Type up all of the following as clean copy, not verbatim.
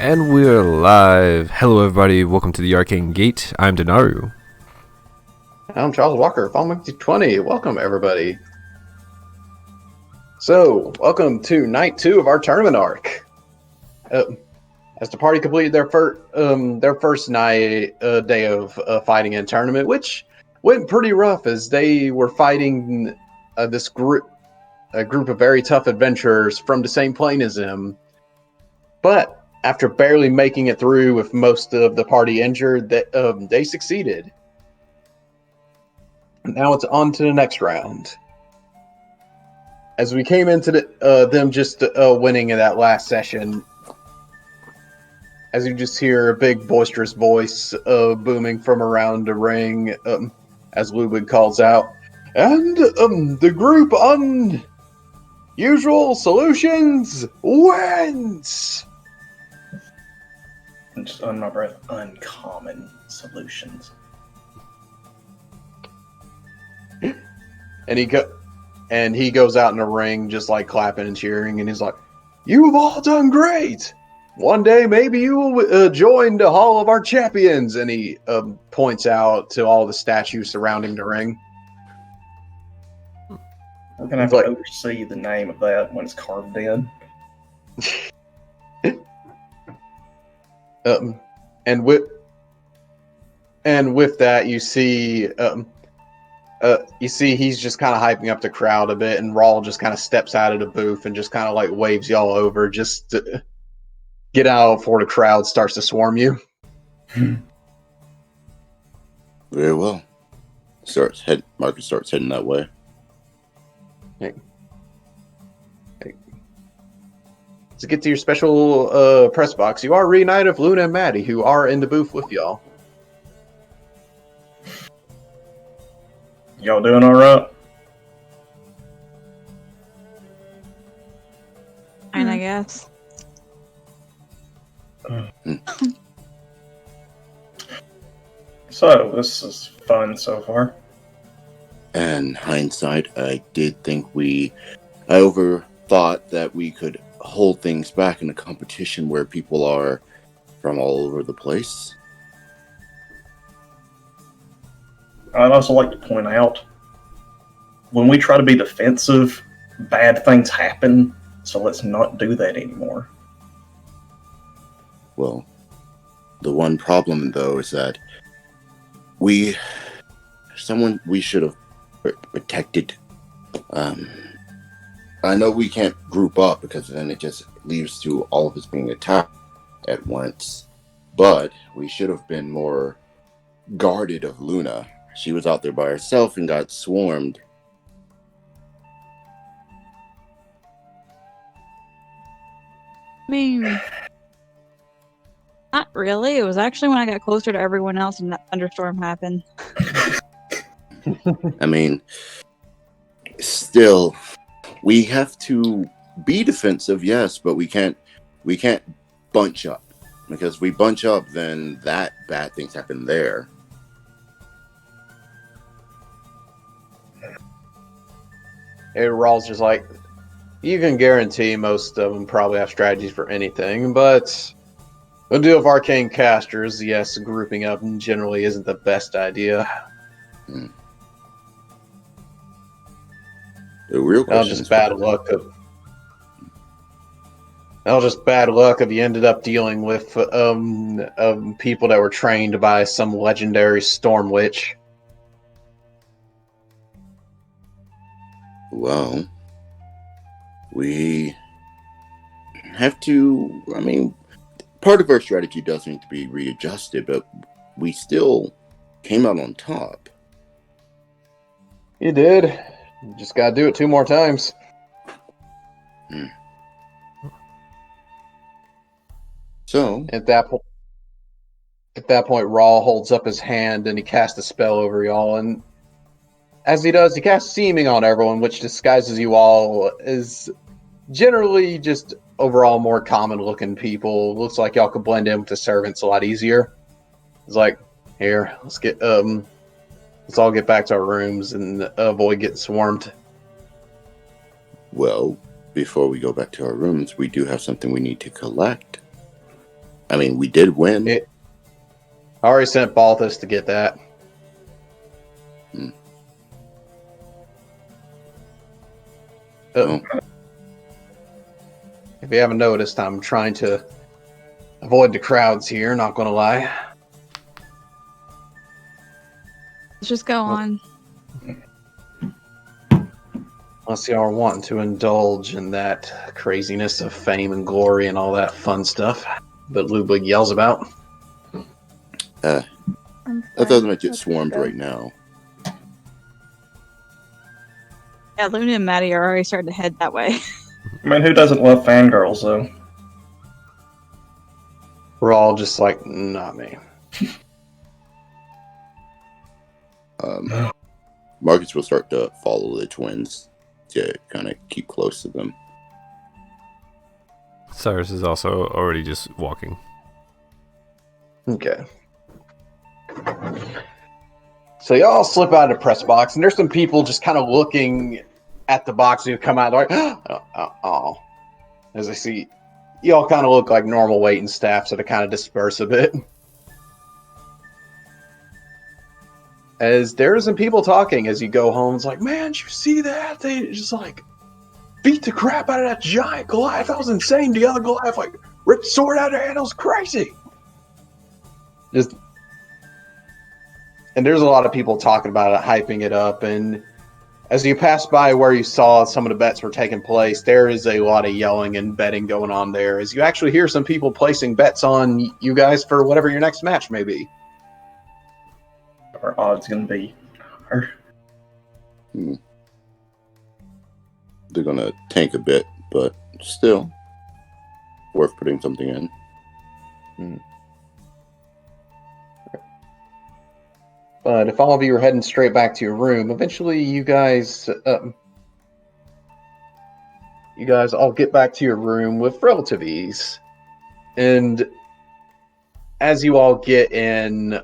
And we're live. Hello, everybody. Welcome to the Arcane Gate. I'm Denaru. I'm Charles Walker, Fallen 20. Welcome, everybody. So, welcome to night 2 of our tournament arc. As the party completed their first night day of fighting in tournament, which went pretty rough as they were fighting a group of very tough adventurers from the same plane as them. But after barely making it through with most of the party injured, they succeeded. Now it's on to the next round. As we came into them just winning in that last session, as you just hear a big boisterous voice booming from around the ring, as Ludwig calls out, and the group Unusual Solutions wins! I'm just on my breath. Uncommon Solutions. And he goes out in the ring just like clapping and cheering, and he's like, "You've all done great! One day maybe you will join the Hall of our Champions." And he points out to all the statues surrounding the ring. I'm gonna have to oversee the name of that when it's carved in. And with that, you see he's just kind of hyping up the crowd a bit, and Rawl just kind of steps out of the booth and just kind of like waves y'all over, just to get out before the crowd starts to swarm you. Very well. Marcus starts heading that way. Hey. To get to your special press box, you are reunited with Luna and Maddie, who are in the booth with y'all. Y'all doing alright? Fine, I guess. So, this is fun so far. And hindsight, I did think I overthought that we could hold things back in a competition where people are from all over the place. I'd also like to point out, when we try to be defensive, bad things happen, so let's not do that anymore. Well, the one problem, though, is that we should have protected. I know we can't group up because then it just leads to all of us being attacked at once, but we should have been more guarded of Luna. She was out there by herself and got swarmed. I mean, not really. It was actually when I got closer to everyone else and that thunderstorm happened. I mean, still, we have to be defensive, yes, but we can't bunch up, because we bunch up, then that bad things happen there. Hey, Rawls just like, you can guarantee most of them probably have strategies for anything, but the deal with arcane casters, yes, grouping up generally isn't the best idea. The real question is bad luck. That was just bad luck if you ended up dealing with people that were trained by some legendary storm witch. Well, we have to, part of our strategy does need to be readjusted, but we still came out on top. You did. You just gotta do it 2 more times. So, At that point, Rawl holds up his hand and he casts a spell over y'all, and as he does, he casts Seeming on everyone, which disguises you all as generally just overall more common-looking people. Looks like y'all could blend in with the servants a lot easier. It's like, here, let's all get back to our rooms and avoid getting swarmed. well, before we go back to our rooms, we do have something we need to collect. I mean, we did win. I already sent Balthus to get that. Oh. If you haven't noticed, I'm trying to avoid the crowds here, not gonna lie. Let's just go on. Unless y'all are wanting to indulge in that craziness of fame and glory and all that fun stuff that Ludwig yells about. That doesn't make it swarmed right now. Yeah, Luna and Maddie are already starting to head that way. I mean, who doesn't love fangirls, though? We're all just like, not me. Marcus will start to follow the twins to kind of keep close to them. Cyrus is also already just walking. Okay. So y'all slip out of the press box, and there's some people just kind of looking at the box who come out like, oh. As I see, y'all kind of look like normal waiting staff, so to kind of disperse a bit. As there are some people talking as you go home, it's like, man, did you see that? They just like beat the crap out of that giant Goliath. That was insane. The other Goliath like ripped the sword out of her hand. It was crazy. And there's a lot of people talking about it, hyping it up. And as you pass by where you saw some of the bets were taking place, there is a lot of yelling and betting going on there. As you actually hear some people placing bets on you guys for whatever your next match may be. Our odds going to be? They're going to tank a bit, but still worth putting something in. But if all of you are heading straight back to your room, eventually you guys all get back to your room with relative ease. And as you all get in,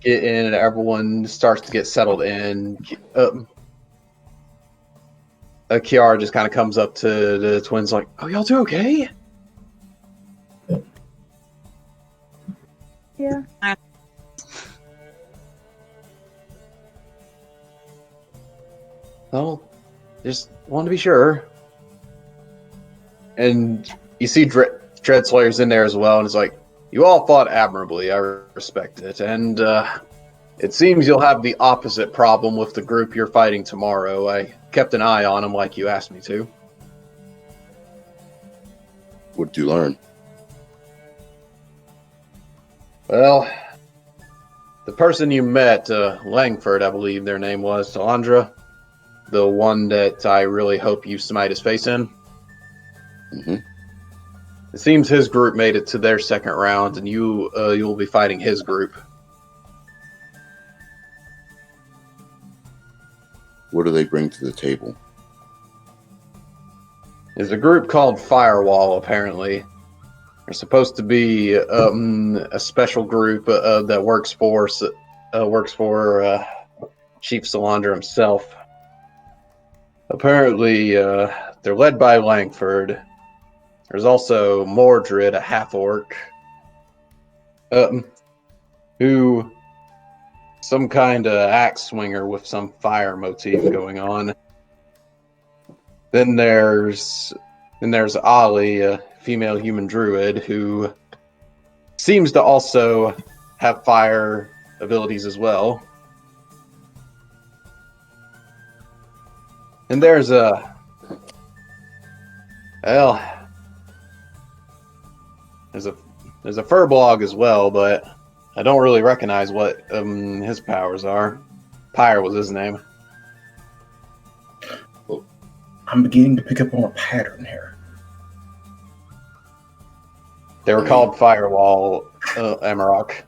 and everyone starts to get settled in, Kiara just kind of comes up to the twins like, oh, y'all do okay? Yeah. Oh, just wanted to be sure. And you see Dreadslayer's in there as well, and it's like, you all fought admirably, I respect it. And it seems you'll have the opposite problem with the group you're fighting tomorrow. I kept an eye on them like you asked me to. What did you learn? Well, the person you met, Langford, I believe their name was, Salandra, the one that I really hope you smite his face in. Mm-hmm. It seems his group made it to their second round, and you'll be fighting his group. What do they bring to the table? There's a group called Firewall, apparently. They're supposed to be a special group that works for Chief Salandra himself. Apparently, they're led by Langford. There's also Mordred, a half-orc, who some kind of axe swinger with some fire motif going on. Then there's Ollie, a female human druid who seems to also have fire abilities as well. And there's a furbolg as well, but I don't really recognize what his powers are. Pyre was his name. I'm beginning to pick up on a pattern here. They were called Firewall, Amarok.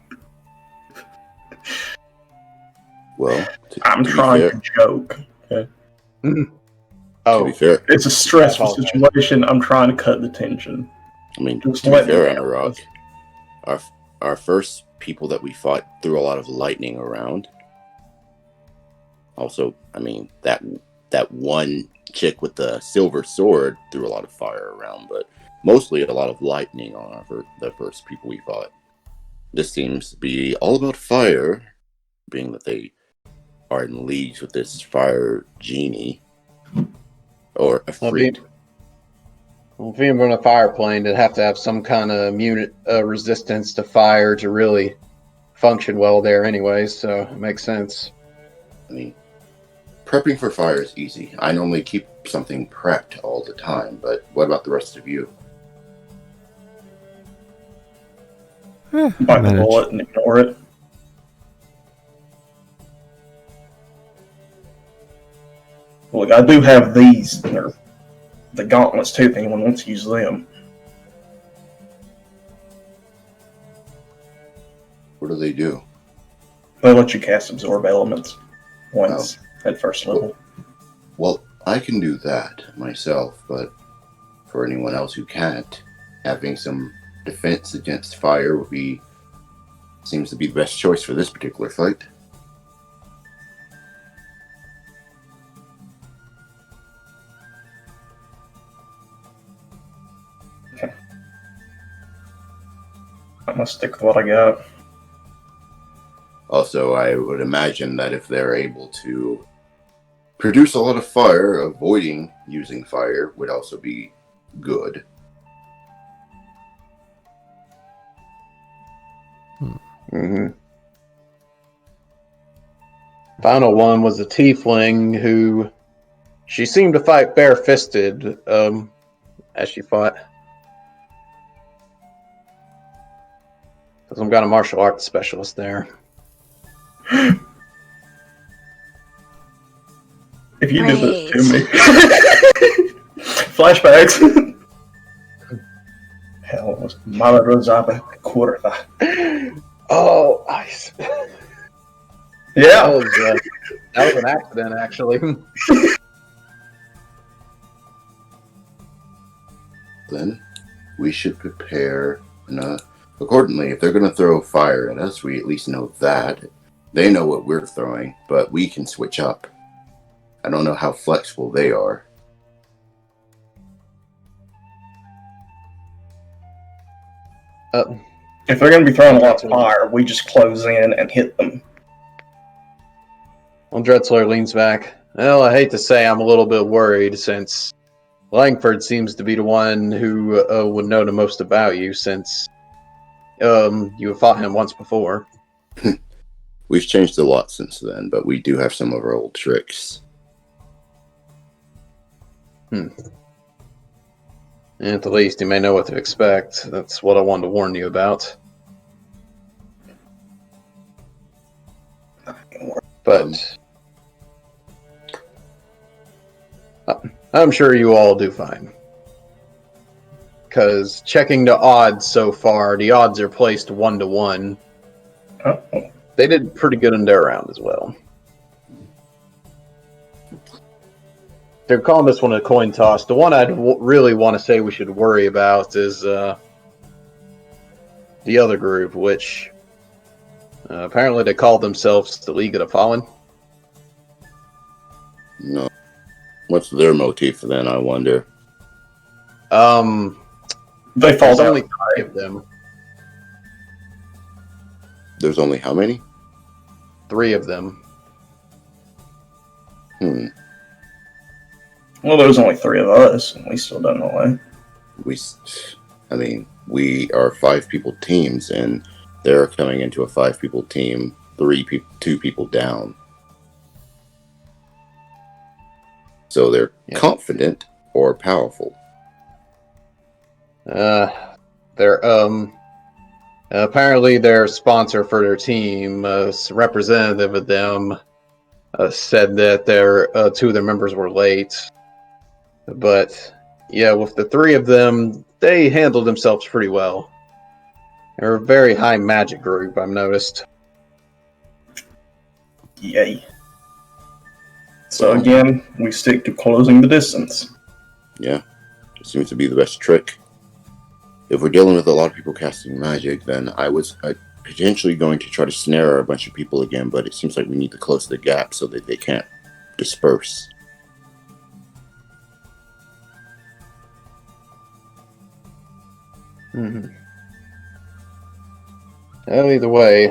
Well, I'm trying to joke. Okay? To Oh, be fair, It's a stressful situation. I'm trying to cut the tension. I mean, Just to be let me fair, handle Amarok, this. our first people that we fought threw a lot of lightning around. Also, I mean, that that one chick with the silver sword threw a lot of fire around, but mostly a lot of lightning on the first people we fought. This seems to be all about fire, being that they are in league with this fire genie. Or a freak. Well, being on a fire plane, they'd have to have some kind of resistance to fire to really function well there anyway, so it makes sense. I mean, prepping for fire is easy. I normally keep something prepped all the time, but what about the rest of you? Bite the bullet and ignore it. Look, I do have these, or the gauntlets too, if anyone wants to use them. What do they do? They let you cast absorb elements once at first level. Well, I can do that myself, but for anyone else who can't, having some defense against fire seems to be the best choice for this particular fight. Okay. I'm gonna stick with what I got. Also, I would imagine that if they're able to produce a lot of fire, avoiding using fire would also be good. Mm-hmm. Final one was a tiefling who she seemed to fight bare-fisted as she fought. Because I'm got a martial arts specialist there. If you did this to me. Flashbacks. Hell, was Mala Rosaba quarter. Oh, nice. Yeah. That was an accident, actually. Then we should prepare accordingly. If they're going to throw fire at us, we at least know that. They know what we're throwing, but we can switch up. I don't know how flexible they are. If they're going to be throwing a lot of fire, we just close in and hit them. Well, Drexler leans back. Well, I hate to say I'm a little bit worried since Langford seems to be the one who would know the most about you since you have fought him once before. We've changed a lot since then, but we do have some of our old tricks. And at the least, you may know what to expect. That's what I wanted to warn you about. But I'm sure you all do fine. Because checking the odds so far, the odds are placed 1-to-1. Oh. They did pretty good in their round as well. They're calling this one a coin toss. The one I'd really want to say we should worry about is the other group, which apparently they call themselves the League of the Fallen. No. What's their motif then, I wonder? They fall There's down. only 3 of them. There's only how many? 3 of them. Well, there's only 3 of us, and we still don't know why. We are 5-people teams, and they're coming into a 5-people team, 2 people down. So they're confident or powerful. They're apparently their sponsor for their team, a representative of them, said that 2 of their members were late. But yeah, with the 3 of them, they handled themselves pretty well. They're a very high magic group, I've noticed. Yay. So again, we stick to closing the distance. Yeah, it seems to be the best trick. If we're dealing with a lot of people casting magic, then I was potentially going to try to snare a bunch of people again, but it seems like we need to close the gap so that they can't disperse. Mm-hmm. Oh, either way,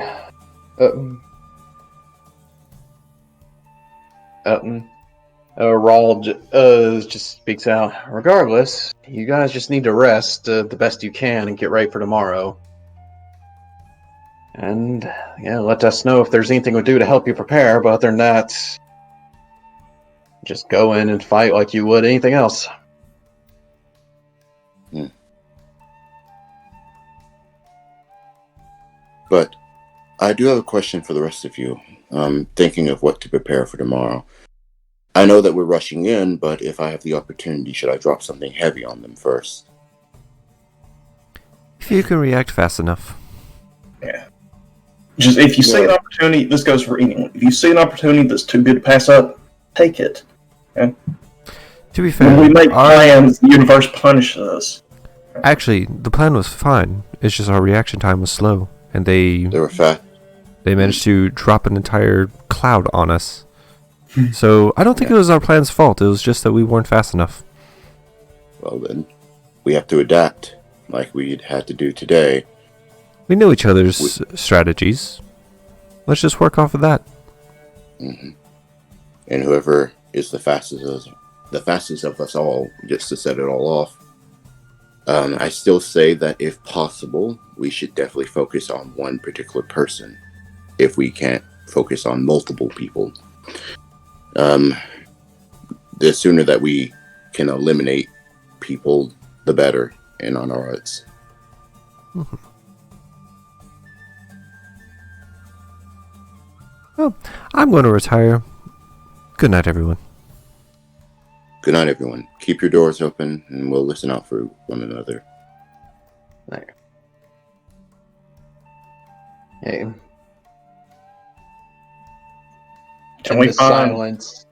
Rawl just speaks out. Regardless, you guys just need to rest the best you can and get ready for tomorrow. And yeah, let us know if there's anything we do to help you prepare. But other than that, just go in and fight like you would anything else. But I do have a question for the rest of you. Thinking of what to prepare for tomorrow. I know that we're rushing in, but if I have the opportunity, should I drop something heavy on them first? If you can react fast enough. Yeah. Just if you see an opportunity, this goes for anyone. If you see an opportunity that's too good to pass up, take it. Okay? To be fair, When we make plans, the universe punishes us. actually, the plan was fine. It's just our reaction time was slow, and they They were fat. They managed to drop an entire cloud on us. So I don't think it was our plan's fault. It was just that we weren't fast enough. Well then, we have to adapt, like we had to do today. We know each other's strategies. Let's just work off of that. Mm-hmm. And whoever is the fastest of us all, just to set it all off. I still say that if possible, we should definitely focus on one particular person. If we can't focus on multiple people. The sooner that we can eliminate people, the better, and on our odds. Mm-hmm. Well, I'm going to retire. Good night, everyone. Good night, everyone. Keep your doors open, and we'll listen out for one another. There. Hey. Can we find? Silence.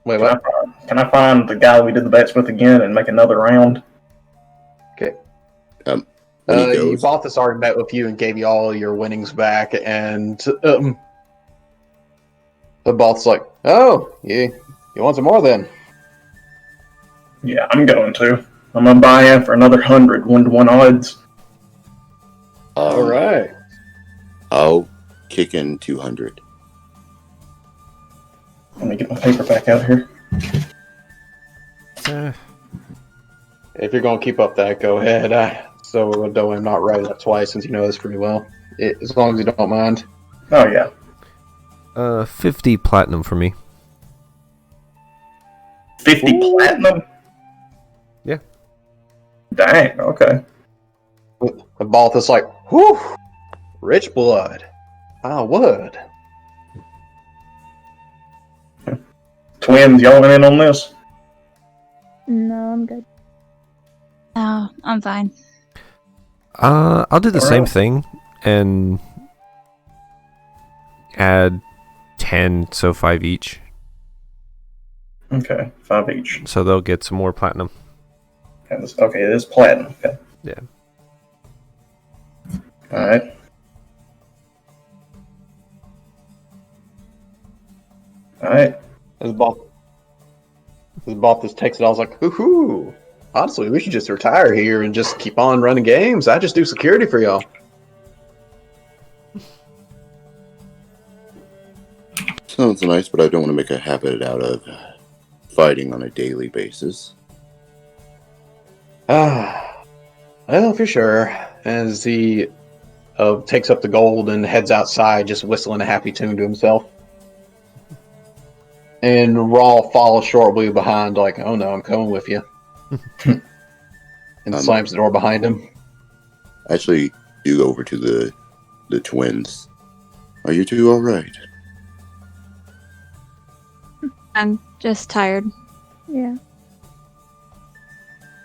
Wait, what? Can I find the guy we did the bets with again and make another round? Okay. When he goes, Balthus already met with you and gave you all your winnings back, and the Balthus like, oh, you want some more then? Yeah, I'm going to. I'm gonna buy in for another 100 1-to-1 odds. All right. I'll kick in 200. Let me get my paper back out here. If you're gonna keep up that, go ahead. So though I'm not writing that twice, since you know this pretty well, as long as you don't mind. Oh yeah. 50 platinum for me. 50 platinum? Yeah. Dang, okay. The Balthus like, whew, rich blood. I would. Twins, y'all in on this? No, I'm good. No, I'm fine. I'll do the same Alright. thing and add 10, so 5 each. Okay, 5 each. So they'll get some more platinum. Okay, it is platinum. Okay. Yeah. Alright. Alright. As Balthus takes it, I was like, hoo-hoo. Honestly, we should just retire here and just keep on running games. I just do security for y'all. Sounds nice, but I don't want to make a habit out of fighting on a daily basis. Well, for sure. As he takes up the gold and heads outside, just whistling a happy tune to himself. And Raw follows shortly behind, like, oh no, I'm coming with you. And slams the door behind him. I actually do go over to the twins. Are you two alright? I'm just tired. Yeah.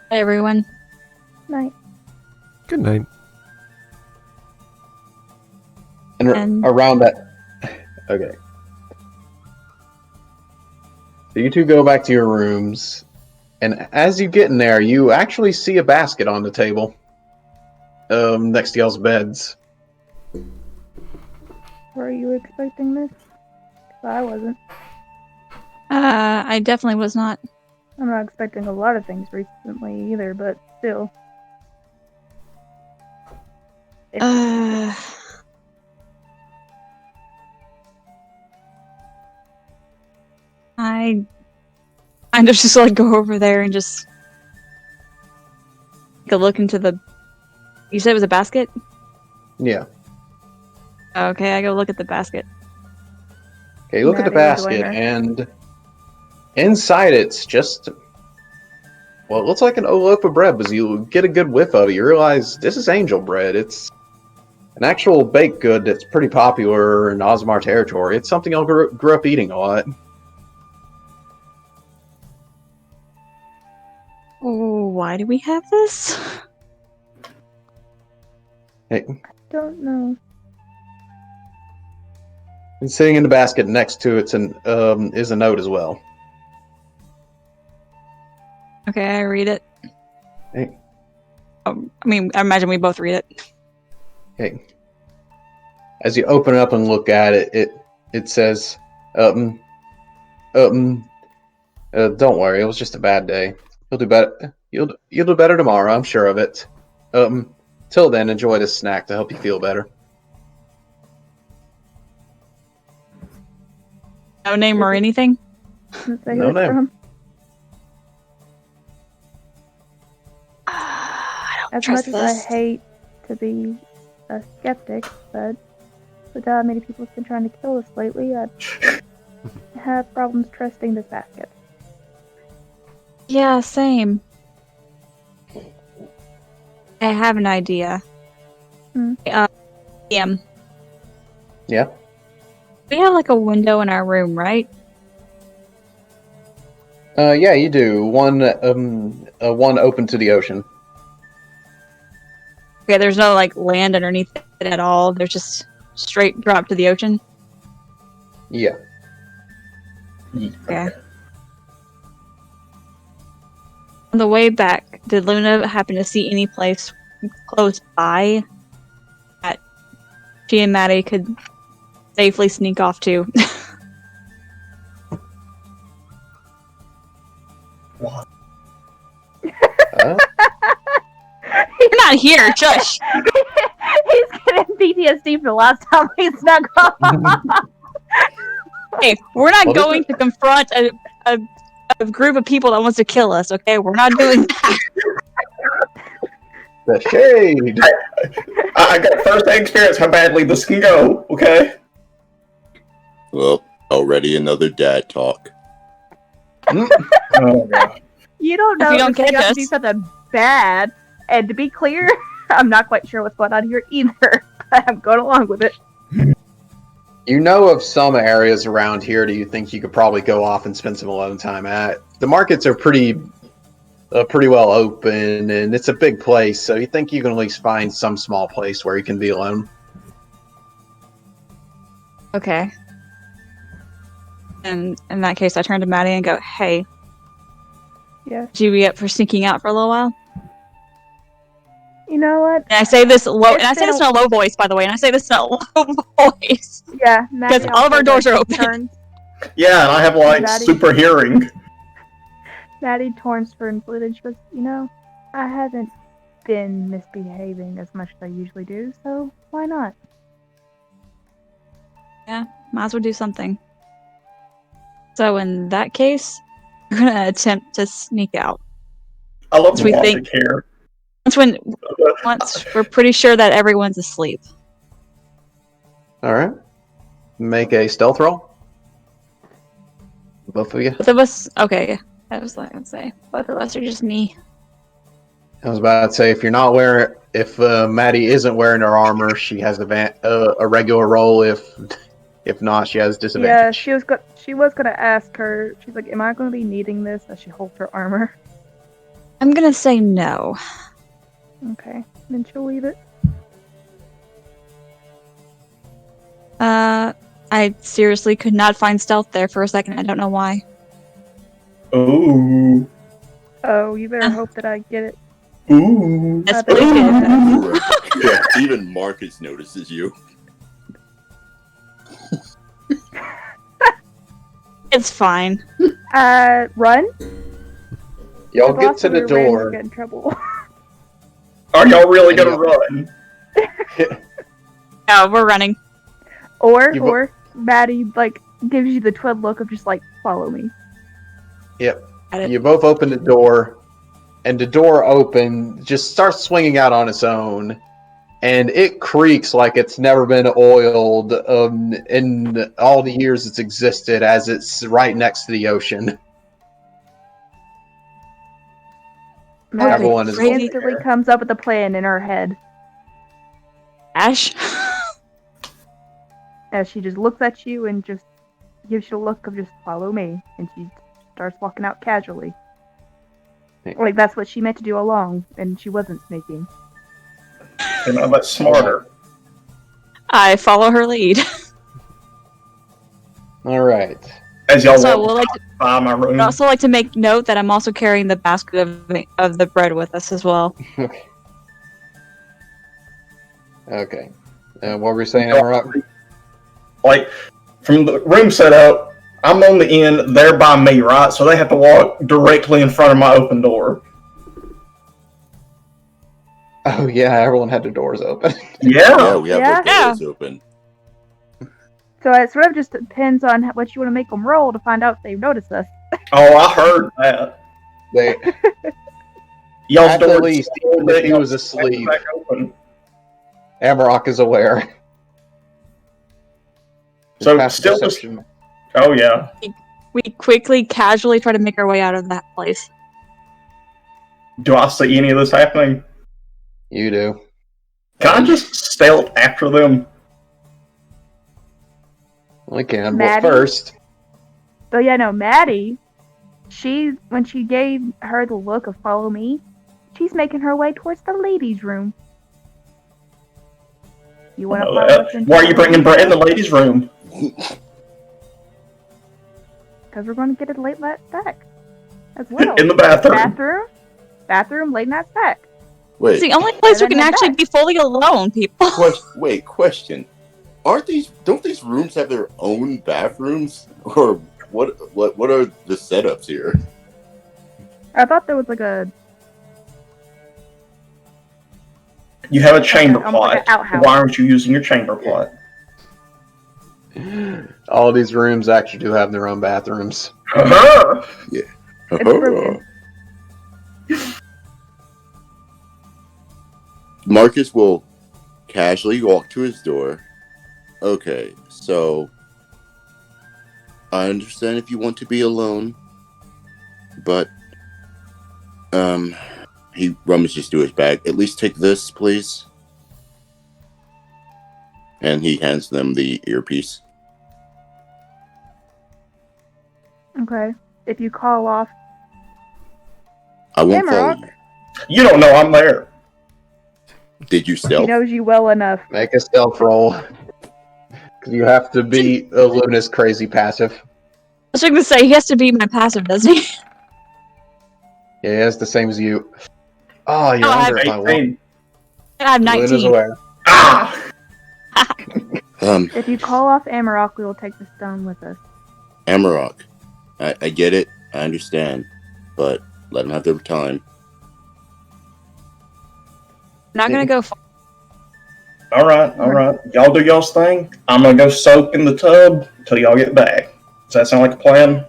Bye, everyone. Night. Good night. And around that... Okay. So you two go back to your rooms, and as you get in there, you actually see a basket on the table next to y'all's beds. Were you expecting this? 'Cause I wasn't. I definitely was not. I'm not expecting a lot of things recently either, but still. I kind of just like go over there and just take a look into the. You said it was a basket? Yeah. Okay, I go look at the basket. Okay, look at the basket, and inside it's just. Well, it looks like an old loaf of bread, but you get a good whiff of it. You realize this is angel bread. It's an actual baked good that's pretty popular in Ozmar territory. It's something I grew up eating a lot. Oh, why do we have this? Hey, Don't know. and sitting in the basket next to it is a note as well. Okay, I read it. Hey. I mean, I imagine we both read it. Okay. As you open it up and look at it, it says, don't worry, it was just a bad day. You'll do better. You'll do better tomorrow, I'm sure of it. Till then, enjoy this snack to help you feel better. No name or anything? No name. I don't As trust much as this. I hate to be a skeptic, but with how many people have been trying to kill us lately, I have problems trusting this basket. Yeah, same. I have an idea. Yeah. Yeah. We have like a window in our room, right? Yeah, you do. One open to the ocean. Okay, there's no like land underneath it at all. There's just straight drop to the ocean. Yeah. Okay. On the way back, did Luna happen to see any place close by that she and Maddie could safely sneak off to? What? You're not here, shush! He's getting PTSD for the last time he snuck off. Hey, we're not Well, going to confront a group of people that wants to kill us, okay? We're not doing that. The shade. I got first-hand experience how badly this can go, okay? Well, already another dad talk. Oh, God. You don't know If you don't if you catch have us. to do something bad. And to be clear, I'm not quite sure what's going on here either. But I'm going along with it. You know of some areas around here do you think you could probably go off and spend some alone time at? The markets are pretty well open, and it's a big place, so you think you can at least find some small place where you can be alone. Okay. And in that case, I turn to Maddie and go, hey, Yeah. would you be up for sneaking out for a little while? You know what? And I say this low, It's and I say been this in a low voice, by the way, and I say this in a low voice. Yeah, Maddie Because all of our also, doors are like, open. turns- Yeah, and I have, like, Daddy. super hearing. Maddie turns for influence and she goes, you know, I haven't been misbehaving as much as I usually do, so why not? Might as well do something. So in that case, we're gonna attempt to sneak out. I love the We logic think- here. Once we're pretty sure that everyone's asleep. All right. Make a stealth roll. Both of you. Both of us. Okay, I was like, I'd say both of us are just me. I was about to say, if Maddie isn't wearing her armor, she has a regular roll. If not, she has disadvantage. Yeah, she was gonna ask her. She's like, "Am I gonna be needing this as she holds her armor?" I'm gonna say no. Okay, then she'll leave it. I seriously could not find stealth there for a second. I don't know why. Ooh. Oh, you better hope that I get it. Ooh. Yes, I bet please. you- Yeah, even Marcus notices you. It's fine. Run. Y'all The get boss to the of ran, we'll door. get in trouble. Are y'all really gonna run? Yeah, we're running. Or Maddie like gives you the twin look of just like follow me. Yep. Got it. You both open the door, and the door just starts swinging out on its own, and it creaks like it's never been oiled in all the years it's existed, as it's right next to the ocean. Maddie Everyone is instantly comes up with a plan in her head Ash. as she just looks at you and just gives you a look of just follow me, and she starts walking out casually. Like that's what she meant to do all along, and she wasn't sneaking. You know, that's smarter. I follow her lead. All right. As y'all So walk we'll by my room. I'd also like to make note that I'm also carrying the basket of the bread with us as well. Okay. What were we saying, Amarok? Like, from the room setup, I'm on the end, they're by me, right? So they have to walk directly in front of my open door. Oh yeah, everyone had their doors open. Yeah. we have Yeah. our doors open. So it sort of just depends on what you want to make them roll to find out if they notice us. Oh, I heard that. They Y'all's at the door least, is even if he was asleep, back open. Amarok is aware. So Past still just. perception. Oh, yeah. We quickly, casually try to make our way out of that place. Do I see any of this happening? You do. Can I just stealth after them? I can. Maddie? But first, But yeah, no, Maddie, when she gave her the look of follow me, she's making her way towards the ladies' room. You want to follow us into Why are you the bringing ladies' Brett in the room? ladies' room? Because we're going to get a late night snack as well. In the bathroom. Bathroom, late night snack. Wait, It's the only place we And can then actually back. be fully alone, people. question. Don't these rooms have their own bathrooms? Or what are the setups here? I thought there was like a You have a chamber almost like an plot. outhouse. Why aren't you using your chamber plot? all these rooms actually do have their own bathrooms. It's broken. Marcus will casually walk to his door. Okay, so I understand if you want to be alone, but he rummages through his bag. At least take this, please. And he hands them the earpiece. Okay. If you call off, I won't follow Amarok. you. You don't know I'm there. Did you he stealth? knows you well enough. Make a stealth roll. Because you have to beat Luna's crazy passive. I was going to say, he has to be my passive, doesn't he? Yeah, it's the same as you. Oh, you're Oh, I under it by one. 18. I have Luna's 19. aware. Ah! If you call off Amarok, we will take the stone with us. Amarok, I get it. I understand. But let them have their time. Not going to go far. All right. Y'all do y'all's thing. I'm gonna go soak in the tub until y'all get back. Does that sound like a plan?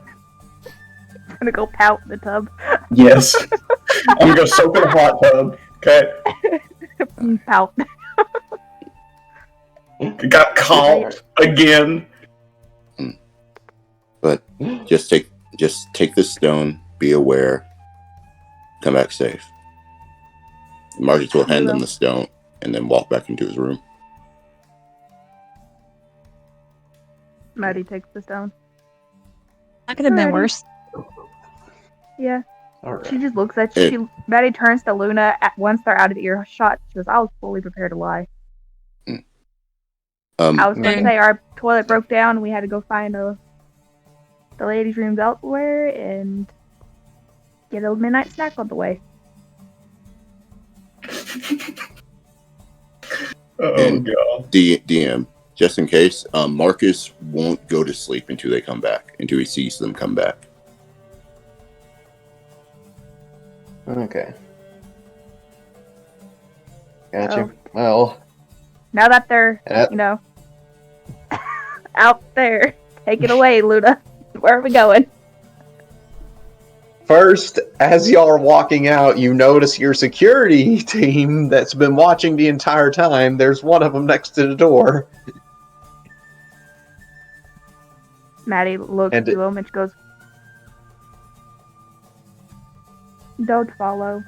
I'm gonna go pout in the tub. Yes. I'm gonna go soak in a hot tub. Okay. Pout. Got caught again. But just take this stone. Be aware. Come back safe. Marcus will hand them the stone and then walk back into his room. Maddie takes the stone. That could have been Alrighty. worse. Yeah. All right. She just looks at you. Maddie turns to Luna once they're out of earshot. She goes, I was fully prepared to lie. I was going to say our toilet broke down and we had to go find the ladies' rooms elsewhere and get a midnight snack on the way. Oh And god. DM, just in case, Marcus won't go to sleep until they come back, until he sees them come back. Okay. Gotcha. Well, Now that they're, out there, take it away, Luna. Where are we going? First, as y'all are walking out, you notice your security team that's been watching the entire time. There's one of them next to the door. Maddie looks to him and she goes, "Don't follow.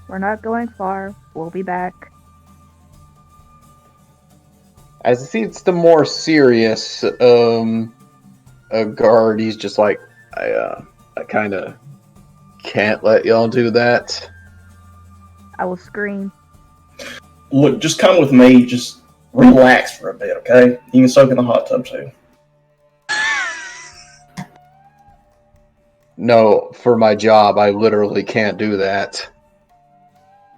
We're not going far. We'll be back." As it seems the more serious guard, he's just like, I kind of can't let y'all do that. I will scream. Look, just come with me. Just relax for a bit, okay? You can soak in the hot tub too. No, for my job, I literally can't do that.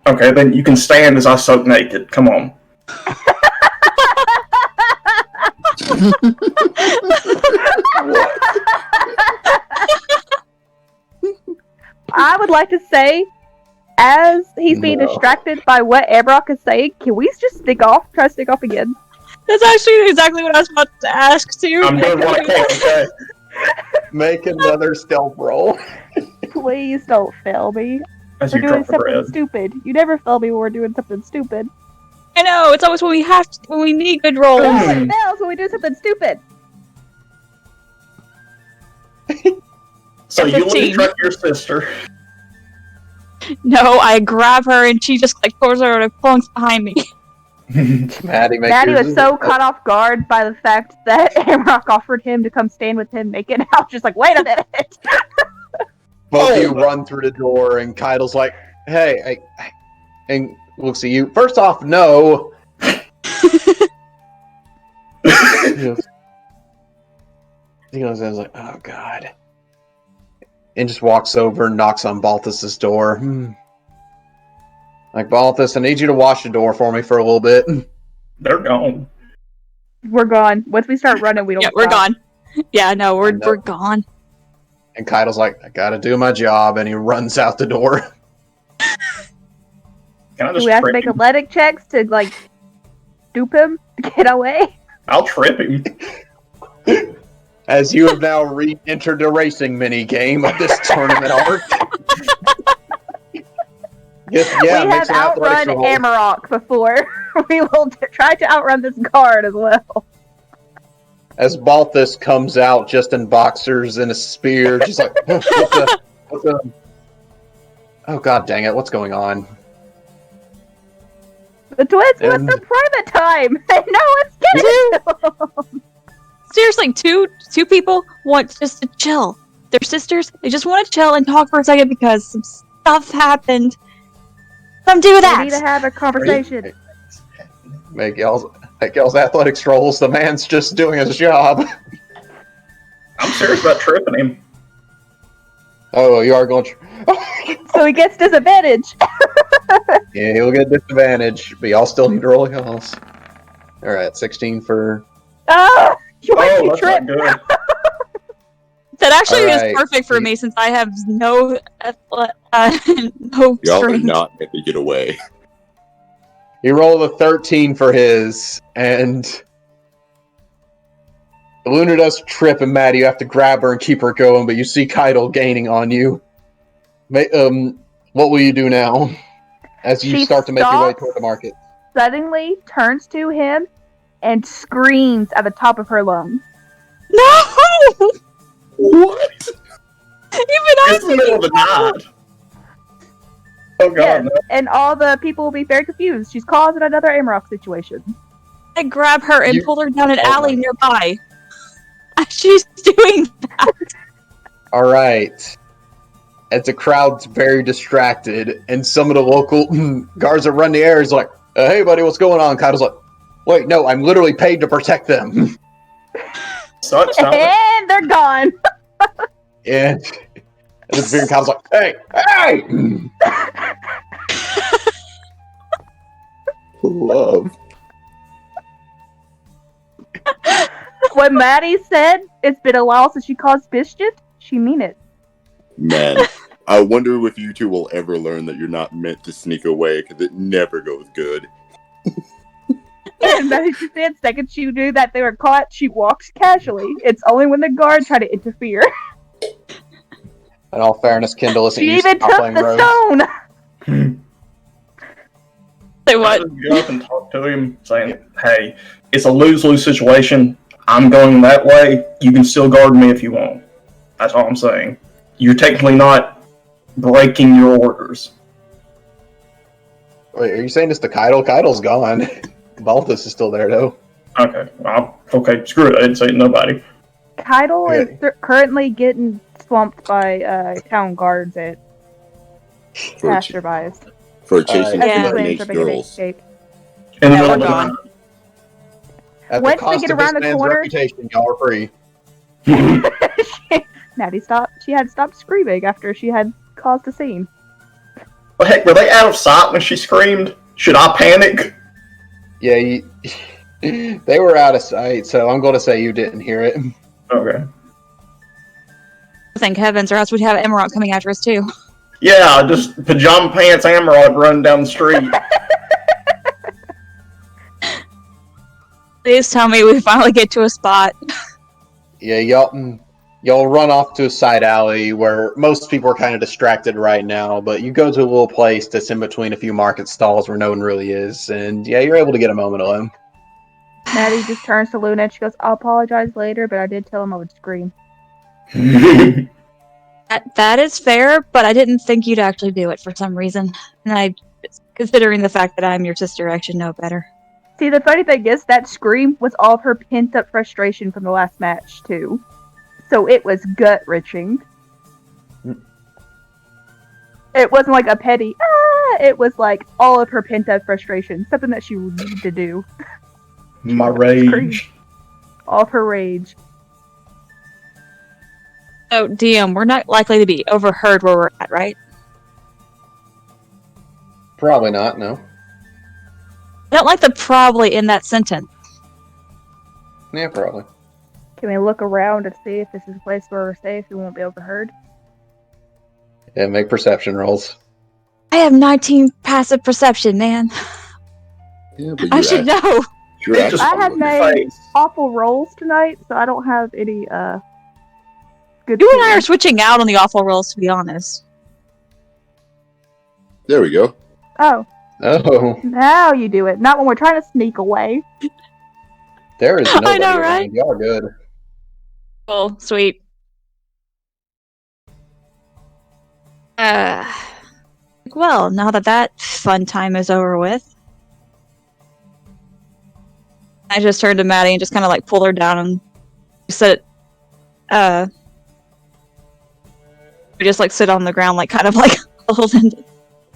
Okay, then you can stand as I soak naked. Come on. I would like to say, as he's being distracted by what Abrok is saying, can we just stick off? Try to stick off again. That's actually exactly what I was about to ask too. I'm doing what I can, okay? Make another stealth roll. Please don't fail me. As We're you doing drop the something bread. stupid. You never fail me when we're doing something stupid. I know, it's always when we need good rolls. No one fails when we do something stupid. So you let me 15. track your sister. No, I grab her and she just like pulls her and plunks behind me. Maddie was so caught off guard by the fact that Amrock offered him to come stand with him naked. I was just like, wait a minute. Both of you run through the door, and Kaido's like, hey, and looks at you. First off, no. He goes in and is like, oh, God. And just walks over and knocks on Balthus's door. Like, Balthus, I need you to watch the door for me for a little bit. They're gone. We're gone. Once we start running, we don't Yeah, we're stop. gone. Yeah, no, we're gone. And Kaido's like, I gotta do my job, and he runs out the door. Can I Do just we have to trip make him? athletic checks to, like, dupe him to get away? I'll trip him. As you have now re-entered the racing mini-game of this tournament arc. Yes, yeah, we make have some athletics outrun roll. Amarok before. We will try to outrun this guard as well. As Balthus comes out just in boxers and a spear, just like, what's the... Oh, God dang it, what's going on? The twins want And- some private time. No one's getting them. Seriously, two people want just to chill. They're sisters. They just want to chill and talk for a second because some stuff happened. Let them do We that. need to have a conversation. Make y'all's athletics rolls. The man's just doing his job. I'm serious about tripping him. Oh, you are going... So he gets disadvantage. Yeah, he'll get disadvantage, but y'all still need to roll y'all's. Alright, 16 for... Oh, you Oh, went to that's trip. not good. That actually Alright. is perfect for me since I have no no Y'all are strength. not meant to get away. He rolled a 13 for his, and... Luna does trip, and Maddie, you have to grab her and keep her going, but you see Kaido gaining on you. What will you do now? As you She start to make your way stops. toward the market. Suddenly turns to him and screams at the top of her lungs. No! What? Even It's the middle of the night. Oh god, Yes, no. and all the people will be very confused. She's causing another Amarok situation. I grab her and You- pull her down an Oh alley my- nearby. She's doing that. Alright. As the crowd's very distracted, and some of the local guards that run the area is like, hey buddy, what's going on? Kaido's like, wait, no, I'm literally paid to protect them. Sucks, don't it? And they're gone. And this very Kaido's like, hey! Love. When Maddie said it's been a while since she caused mischief, she mean it. Man, I wonder if you two will ever learn that you're not meant to sneak away, because it never goes good. And Maddie just said, second she knew that they were caught, she walks casually. It's only when the guard try to interfere. In all fairness, Kendall isn't She used even to took playing the rogues. stone! Say I what? just go up and talk to him, saying, "Hey, it's a lose-lose situation. I'm going that way. You can still guard me if you want." That's all I'm saying. You're technically not breaking your orders. Wait, are you saying it's the Keitel? Keitel's gone. Balthus is still there, though. Okay, okay, screw it. I didn't say nobody. Keitel Okay. is currently getting swamped by town guards at For, passerbys. for chasing Yeah. As the teenage twins are making an girls. escape. In the Yeah, middle we're of the gone. night. At Once the they cost get of around this the man's corner- reputation, y'all are free. Maddie stopped. She had stopped screaming after she had caused a scene. Well, heck, were they out of sight when she screamed? Should I panic? Yeah, they were out of sight, so I'm going to say you didn't hear it. Okay. Thank heavens, or else we'd have Emerald coming after us too. Yeah, just pajama pants Emerald running down the street. Please tell me we finally get to a spot. Yeah, y'all run off to a side alley where most people are kind of distracted right now, but you go to a little place that's in between a few market stalls where no one really is, and yeah, you're able to get a moment alone. Maddie just turns to Luna and she goes, "I'll apologize later, but I did tell him I would scream." That is fair, but I didn't think you'd actually do it for some reason. And considering the fact that I'm your sister, I should know better. See, the funny thing is, that scream was all of her pent-up frustration from the last match, too. So it was gut-wrenching. It wasn't like a petty, it was like all of her pent-up frustration. Something that she needed to do. My rage. All of her rage. So, DM, we're not likely to be overheard where we're at, right? Probably not, no. I don't like the probably in that sentence. Yeah, probably. Can we look around and see if this is a place where we're safe and won't be overheard? Yeah, make perception rolls. I have 19 passive perception, man. Yeah, but I should know. You're Just actually I have looking- made awful rolls tonight, so I don't have any good. You and I are switching out on the awful rolls, to be honest. There we go. Oh, Oh, now you do it. Not when we're trying to sneak away. there is nobody I know, around. right? Y'all are good. Cool, sweet. Well, now that fun time is over with, I just turned to Maddie and just kind of like pulled her down and said, we just like sit on the ground, like kind of like holding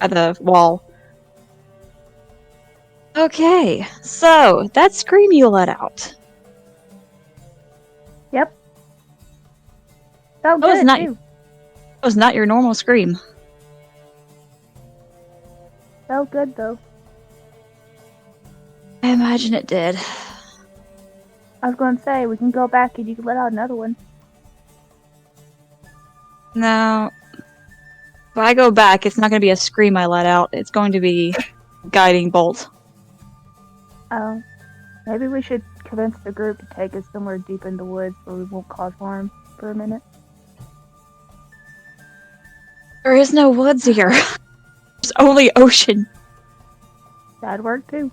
at the wall. Okay, so that scream you let out. Felt That was good, nice. too. That was not your normal scream. Felt good, though. I imagine it did. I was going to say, we can go back and you can let out another one. No. If I go back, it's not going to be a scream I let out. It's going to be guiding bolt. Oh. Maybe we should convince the group to take us somewhere deep in the woods where we won't cause harm for a minute. There is no woods here. There's only ocean. That'd work, too.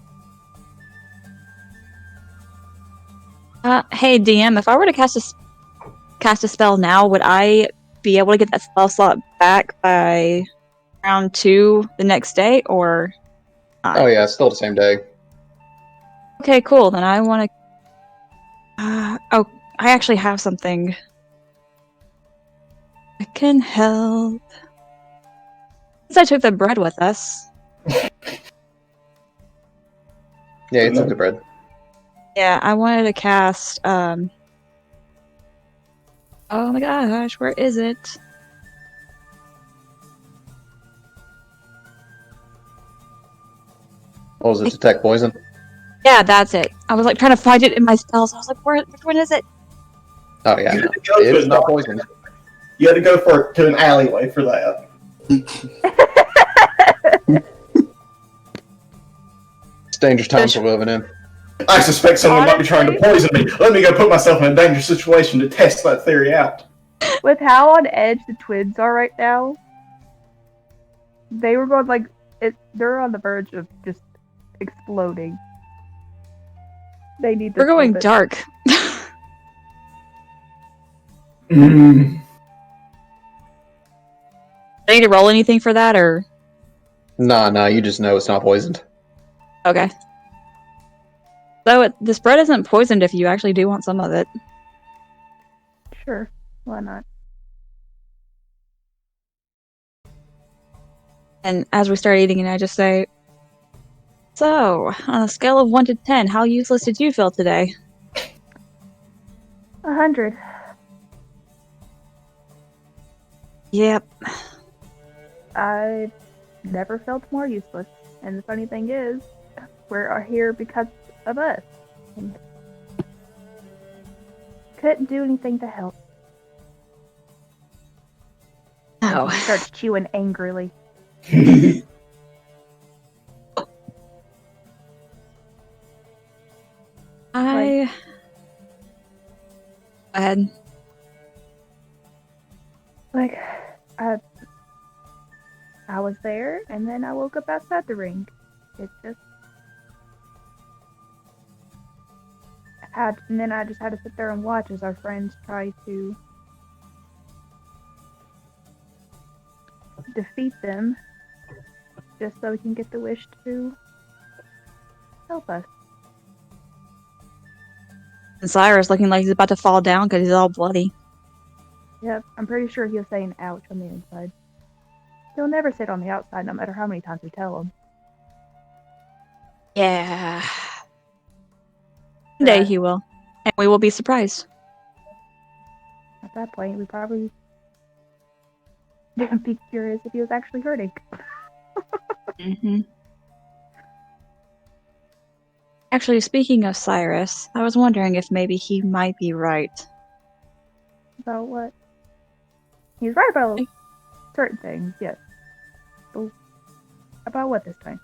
Hey DM, if I were to cast a spell now, would I be able to get that spell slot back by round 2 the next day, or? Oh yeah, it's still the same day. Okay, cool. Then I want to. Oh, I actually have something. I can help. Since I took the bread with us. Yeah, it's in the bread. Yeah, I wanted to cast. Oh my gosh, where is it? What was it? Detect poison? Yeah, that's it. I was like trying to find it in my spells. I was like, which one is it? Oh yeah, You no. had to go to It's a not dark- poison. You had to go to an alleyway for that. It's dangerous times we're living in. I suspect someone might be trying to Honestly? poison me. Let me go put myself in a dangerous situation to test that theory out. With how on edge the twins are right now, they were going like they're on the verge of just exploding. They need this We're going moment. dark. Mm. I need to roll anything for that, or Nah, you just know it's not poisoned. okay. So this bread isn't poisoned if you actually do want some of it. Sure, why not? And as we start eating it, I just say, so, on a scale of 1 to 10, how useless did you feel today? 100. Yep. I never felt more useless. And the funny thing is, we're here because of us. And couldn't do anything to help. Oh. He starts chewing angrily. Go ahead. Like, I was there, and then I woke up outside the ring. It just and then I just had to sit there and watch as our friends try to defeat them, just so we can get the wish to help us. And Cyrus looking like he's about to fall down because he's all bloody. Yep, I'm pretty sure he'll say an ouch on the inside. He'll never sit on the outside, no matter how many times we tell him. Yeah. One day he will. And we will be surprised. At that point, we probably didn't be curious if he was actually hurting. Mm-hmm. Actually, speaking of Cyrus, I was wondering if maybe he might be right. About what? He's right about certain things, yes. But about what this time?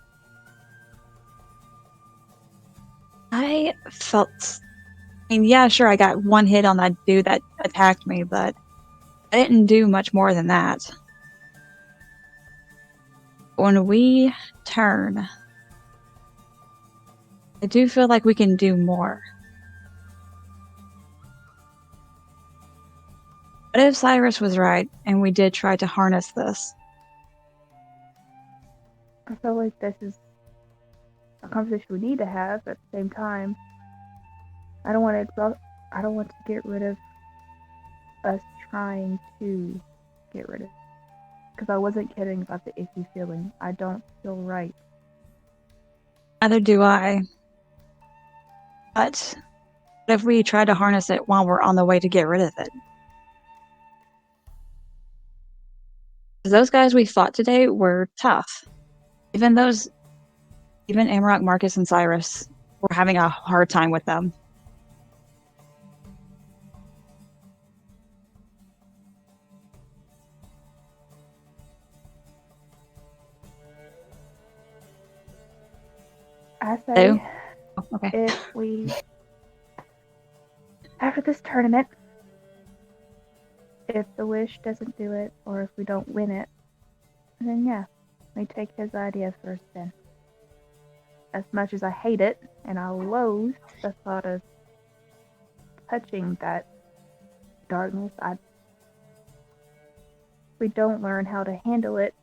I felt... I mean, yeah, sure, I got one hit on that dude that attacked me, but I didn't do much more than that. When we turn, I do feel like we can do more. What if Cyrus was right, and we did try to harness this? I feel like this is a conversation we need to have. At the same time, I don't want to get rid of us trying to get rid of it. Because I wasn't kidding about the icky feeling. I don't feel right. Neither do I. But what if we try to harness it while we're on the way to get rid of it? Because those guys we fought today were tough. Even Amarok, Marcus, and Cyrus were having a hard time with them. I say, Hello? Oh, okay. if we, after this tournament, if the wish doesn't do it, or if we don't win it, then yeah, we take his idea first then. As much as I hate it, and I loathe the thought of touching that darkness, if we don't learn how to handle it,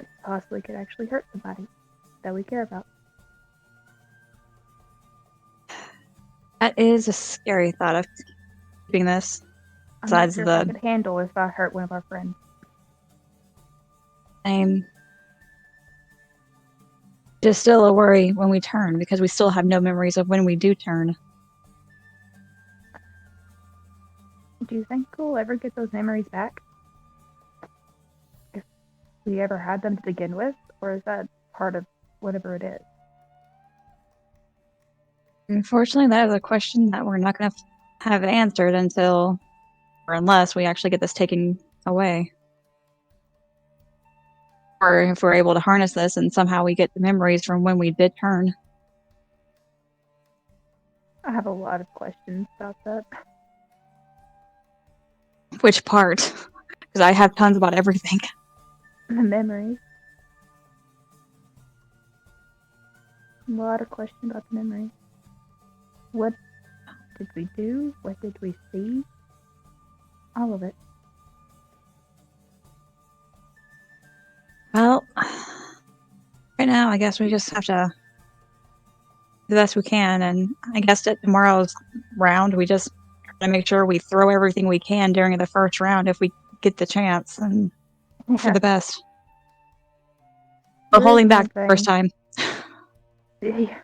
it possibly could actually hurt somebody that we care about. That is a scary thought of keeping this. I'm not Besides sure if I could handle if I hurt one of our friends. Just still a worry when we turn, because we still have no memories of when we do turn. Do you think we'll ever get those memories back? If we ever had them to begin with? Or is that part of whatever it is? Unfortunately, that is a question that we're not going to have answered until, or unless we actually get this taken away. Or if we're able to harness this and somehow we get the memories from when we did turn. have a lot of questions about that. Which part? Because I have tons about everything. The memories. A lot of questions about the memories. What did we do? What did we see? All of it. Well, right now, I guess we just have to do the best we can, and I guess at tomorrow's round, we just try to make sure we throw everything we can during the first round if we get the chance, and for the best. But There is holding back the one first time. Yeah.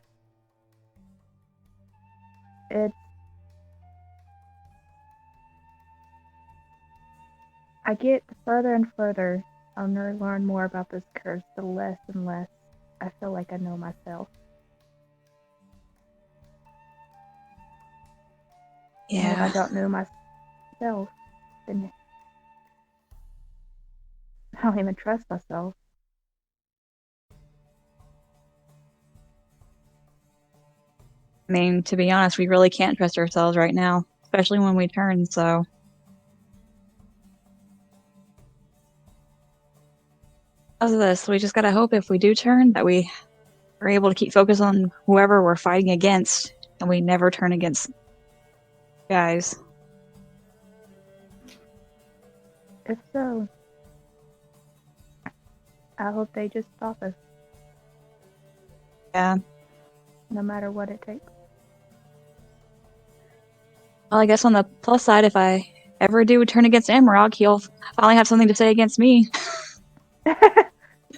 I get further and further. I'll learn more about this curse, the less and less I feel like I know myself. And if I Yeah. don't know myself, then I don't even trust myself. I mean, to be honest, we really can't trust ourselves right now, especially when we turn, so. Because of this, we just gotta hope if we do turn that we are able to keep focus on whoever we're fighting against, and we never turn against guys. If so, I hope they just stop us, Yeah. no matter what it takes. Well, I guess on the plus side, if I ever do turn against Amrog, he'll finally have something to say against me.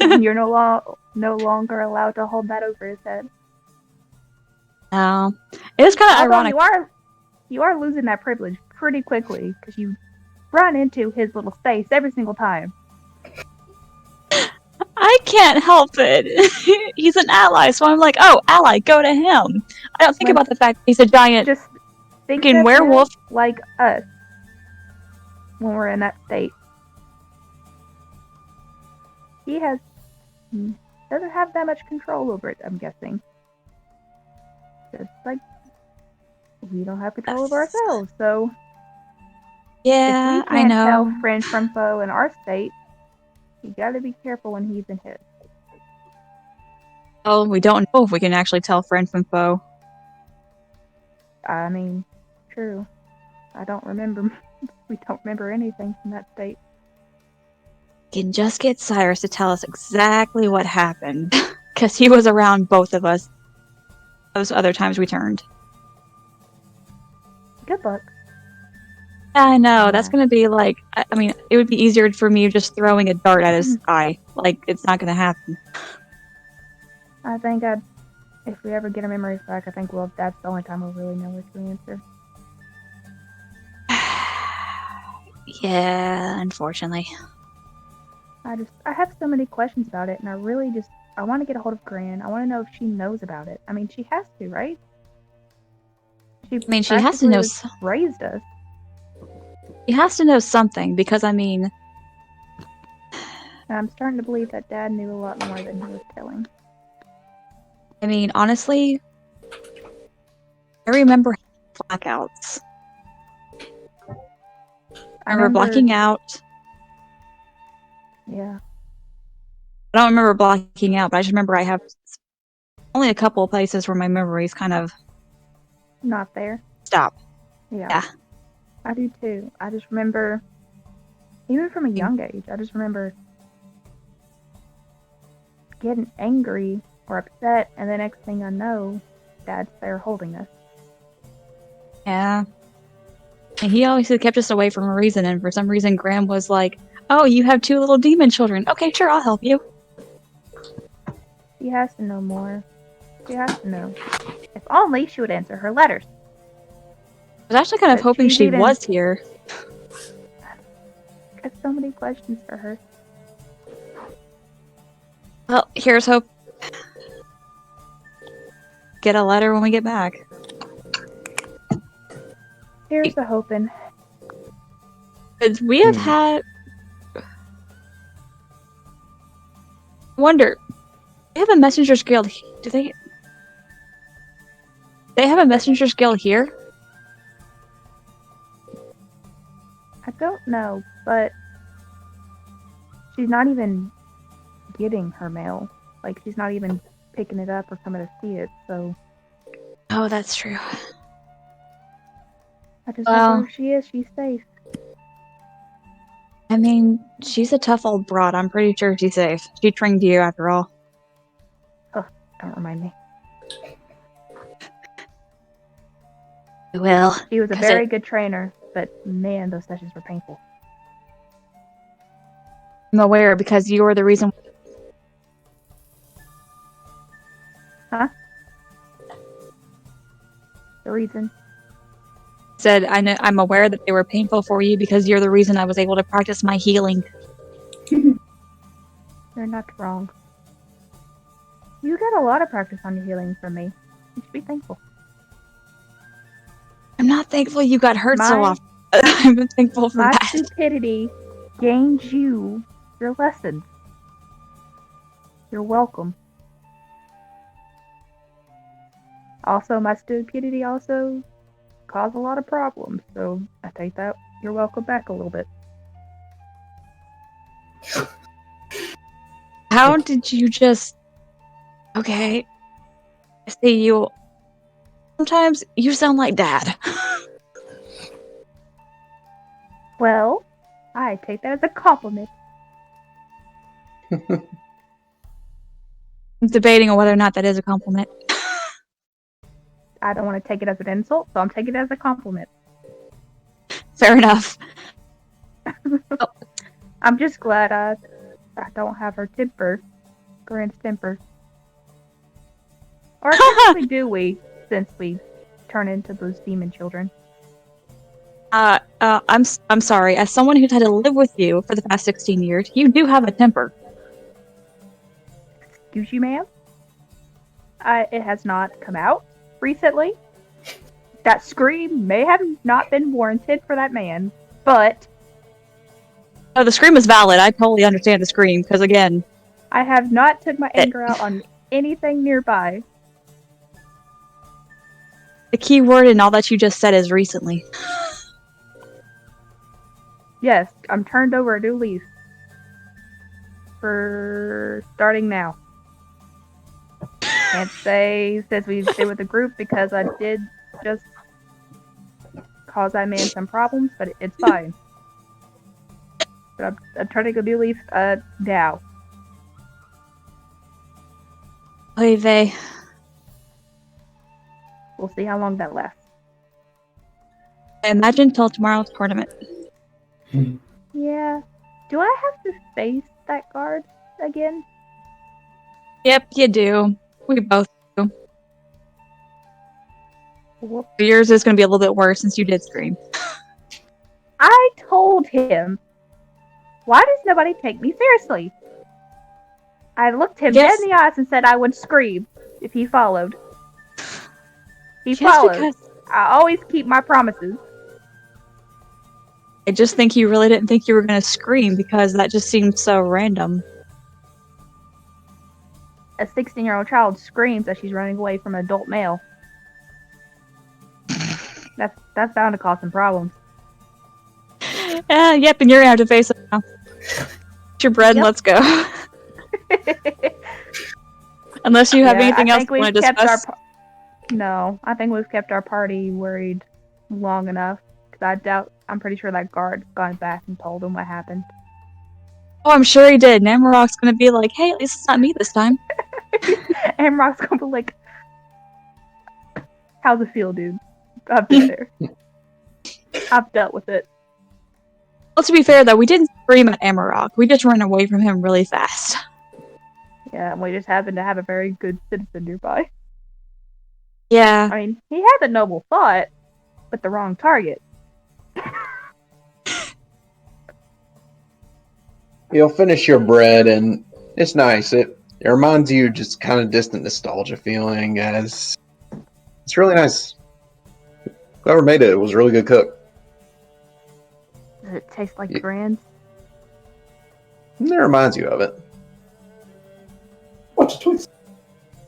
You're no longer allowed to hold that over his head. No. It is kind of Although ironic. you are losing that privilege pretty quickly because you run into his little face every single time. I can't help it. He's an ally, so I'm like, oh, ally, go to him. I don't think When- about the fact that he's a giant Just think freaking of werewolf. him like us when we're in that state. He doesn't have that much control over it, I'm guessing. Just like we don't have control over ourselves, so Yeah, if we I can't know. tell friend from foe in our state, you gotta be careful when he's in his. Oh, we don't know if we can actually tell friend from foe. I mean, true. I don't remember. We don't remember anything from that state. We can just get Cyrus to tell us exactly what happened, because he was around both of us those other times we turned. Good luck. I know, that's Yeah. gonna be like, I mean, it would be easier for me just throwing a dart at his eye. Like, it's not gonna happen. I think if we ever get our memories back, I think that's the only time we'll really know what to answer. Yeah, unfortunately. I have so many questions about it, and I want to get a hold of Gran. I want to know if she knows about it. I mean, she has to, right? She has to know. Raised us. She has to know something, because I mean, And I'm starting to believe that Dad knew a lot more than he was telling. Honestly, I remember blackouts. I remember blacking out. Yeah. I don't remember blacking out, but I just remember I have only a couple of places where my memories kind of Not there. stop. Yeah. I do too. I just remember, even from a young age, I just remember getting angry or upset, and the next thing I know, Dad's there holding us. Yeah. And he always kept us away from a reason, and for some reason Graham was like, oh, you have 2 little demon children. Okay, sure, I'll help you. She has to know more. She has to know. If only she would answer her letters. I was actually kind of But hoping she she didn't. was here. I have so many questions for her. Well, here's hope. Get a letter when we get back. Here's the hoping. We have had... I wonder, we have a Messengers Guild. Do they they have a messenger skill here? I don't know, but she's not even getting her mail. Like, she's not even picking it up or coming to see it, so Oh, that's true. I just Well- wonder if she is. She's safe. I mean, she's a tough old broad. I'm pretty sure she's safe. She trained you, after all. Don't remind me. Well, She was a 'cause very good trainer, but man, those sessions were painful. I'm aware because you were the reason. The reason. Said I know. I'm aware that they were painful for you because you're the reason I was able to practice my healing. You're not wrong. You got a lot of practice on your healing from me. You should be thankful. I'm not thankful you got hurt so My- often. I'm thankful for My that. stupidity gained you your lessons. You're welcome. Also, my stupidity also caused a lot of problems, so I take that you're welcome back a little bit. How did you just? Okay. I see you. Sometimes you sound like Dad. Well, I take that as a compliment. I'm debating on whether or not that is a compliment. I don't want to take it as an insult, so I'm taking it as a compliment. Fair enough. I'm just glad I don't have her temper, Grant's temper. Or technically do we, since we turn into those demon children. I'm sorry. As someone who's had to live with you for the past 16 years, you do have a temper. Excuse you, ma'am? It has not come out recently. That scream may have not been warranted for that man, but Oh, the scream is valid. I totally understand the scream because again, I have not took my anger out on anything nearby. the key word in all that you just said is recently. Yes, I'm turned over a new leaf. For starting now. Can't say since we stay with the group because I did just cause that man some problems, but it's fine. But I'm turning a new leaf now. Oy vey. We'll see how long that lasts. I imagine till tomorrow's tournament. Yeah. Do I have to face that guard again? Yep, you do. We both do. Whoop. Yours is going to be a little bit worse since you did scream. I told him, why does nobody take me seriously? I looked him Yes. dead in the eyes and said I would scream if he followed. He Just followed. because I always keep my promises. I just think you really didn't think you were going to scream because that just seemed so random. A 16-year-old child screams as she's running away from an adult male. That's bound to cause some problems. Yep, and you're going to have to face it now. Get your bread and Yep. let's go. Unless you have Yeah, anything I else think you want we've to kept our discuss. No, I think we've kept our party worried long enough. Because I'm pretty sure that guard's gone back and told him what happened. Oh, I'm sure he did. Namrock's going to be like, hey, at least it's not me this time. And Rock's gonna be like, how's it feel, dude? I've been there. I've dealt with it. Well, to be fair, though, we didn't scream at Amarok. We just ran away from him really fast. Yeah, and we just happened to have a very good citizen nearby. Yeah. I mean, he had the noble thought, but the wrong target. You'll finish your bread, and it's nice. It reminds you just kind of distant nostalgia feeling, as it's really nice. Whoever made it was a really good cook. Does it taste like Yeah. Grand's? And it reminds you of it. What's twist?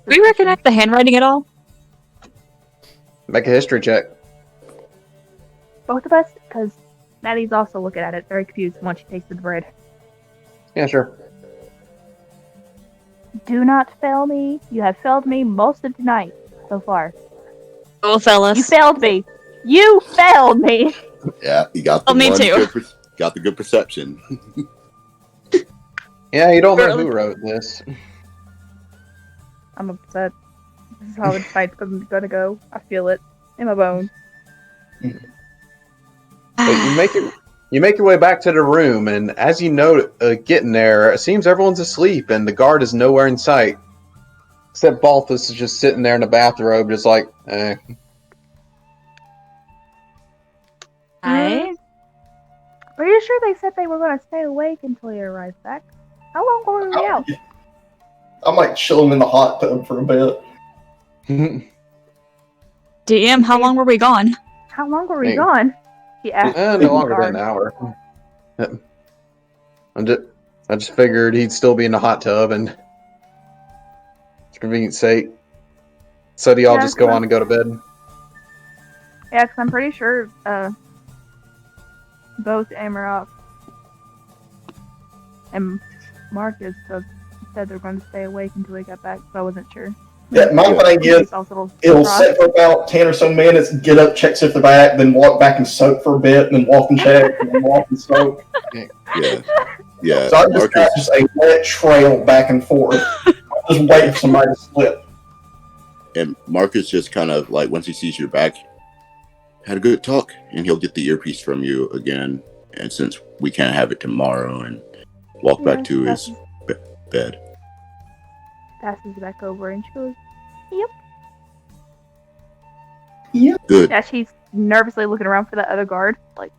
Do we recognize the handwriting at all? Make a history check. Both of us, because Maddie's also looking at it, very confused once she tasted the bread. Yeah, sure. Do not fail me. You have failed me most of tonight so far. Oh, fellas. You failed me. You failed me. Yeah, you got the Oh, me too. got the good perception. Yeah, you don't know Really? who wrote this. I'm upset. This is how the fight's gonna go. I feel it in my bones. But you make your way back to the room, and as you know, getting there, it seems everyone's asleep, and the guard is nowhere in sight. Except Balthus is just sitting there in a bathrobe, just like, eh. I Are you sure they said they were gonna stay awake until you arrived back? How long were we out? I'm like chilling in the hot tub for a bit. DM, how long were we gone? How long were we Hey. gone? He asked. No the longer than guard. an hour. I just figured he'd still be in the hot tub, and for convenience sake. So do y'all Yeah, just go fine. on and go to bed? Yeah, because I'm pretty sure both Amarok and Marcus said they were going to stay awake until we got back, so I wasn't sure. Yeah, my thing is, it'll sit for about 10 or so minutes, get up, check if they're back, then walk back and soak for a bit, and then walk and check, and then walk and soak. Yeah. So I just got just a wet trail back and forth. I'm just waiting for somebody to slip. And Marcus just kind of like, once he sees you back, had a good talk, and he'll get the earpiece from you again. And since we can't have it tomorrow, and walk back to his bed. Passes back over, and she goes, Good. yeah, she's nervously looking around for the other guard. Like,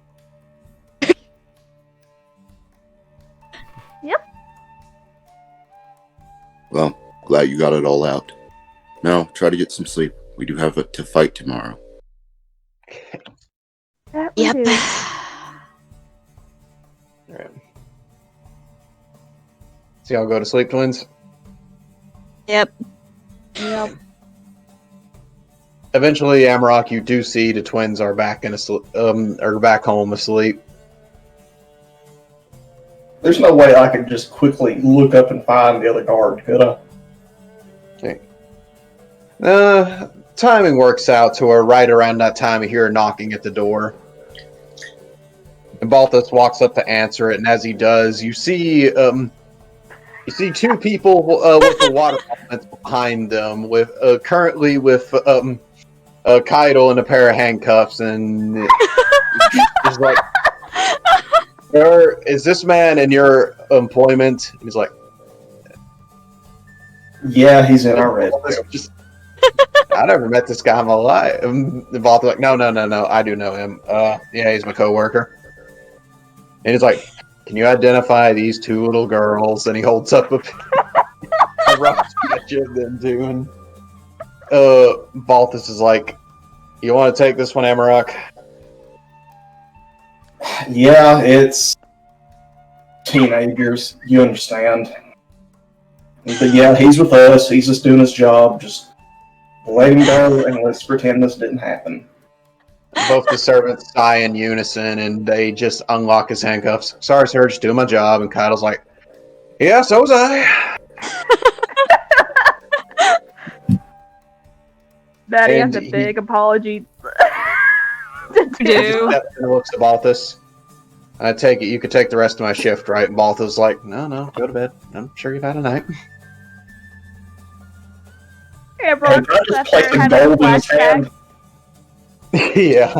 Well, glad you got it all out. Now, try to get some sleep. We do have to fight tomorrow. that we Yep. do. Alright. So y'all go to sleep, twins? Yep. Yep. Eventually, Amarok, you do see the twins are back are back home asleep. There's no way I could just quickly look up and find the other guard, could I? Timing works out to where right around that time you hear a knocking at the door. And Balthus walks up to answer it, and as he does, you see two people with the water elements behind them, with currently with Kaido in a pair of handcuffs, and he's like, "Is this man in your employment?" And he's like, Yeah, he's in our red. I never met this guy in my life. And Balthus like, no, I do know him. Yeah, he's my coworker. And he's like, "Can you identify these two little girls?" And he holds up a rough sketch of them two. And Balthus is like, "You want to take this one, Amarok?" Yeah, it's teenagers. You understand. But yeah, he's with us. He's just doing his job. Just let him go and let's pretend this didn't happen. Both the servants sigh in unison, and they just unlock his handcuffs. "Sorry, sir, just doing my job." And Kaido's like, "Yeah, so was I." Maddie And has a big apology. You do. Steps and looks to Balthus. "I take it you could take the rest of my shift, right?" And Balthus is like, No, go to bed. I'm sure you've had a night." Yeah, bro. Hey, can I just place the gold in his hand? Yeah.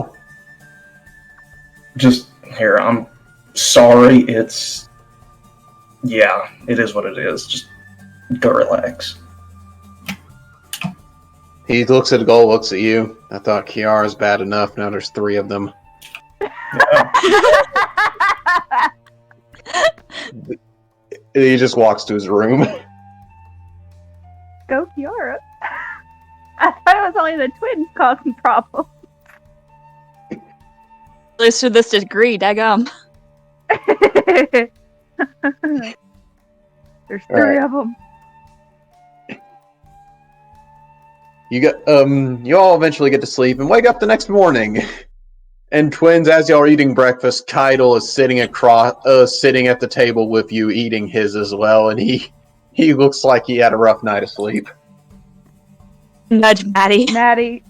Just here, I'm sorry. It's yeah, it is what it is. Just go relax. He looks at the goal, looks at you. "I thought Kiara's bad enough. Now there's three of them." He just walks to his room. Go Kiara. I thought it was only the twins causing problems. At least to this degree, daggum. There's three of them. you all eventually get to sleep and wake up the next morning. And twins, as y'all are eating breakfast, Kydal is sitting sitting at the table with you, eating his as well, and he looks like he had a rough night of sleep. Nudge Maddie.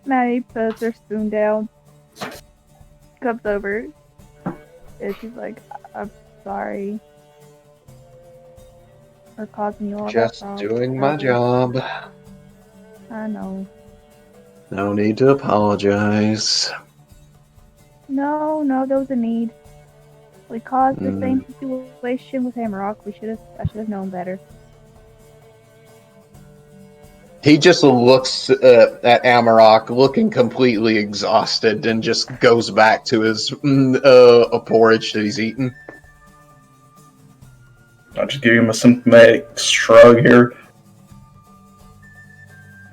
Maddie puts her spoon down, comes over, and she's like, "I'm sorry for causing you all Just that problem. doing my job. I know. No need to apologize. No, there was a need. We caused the same situation with Hammerrock. I should have known better. He just looks at Amarok, looking completely exhausted, and just goes back to his porridge that he's eaten. I'll just give him a sympathetic shrug here.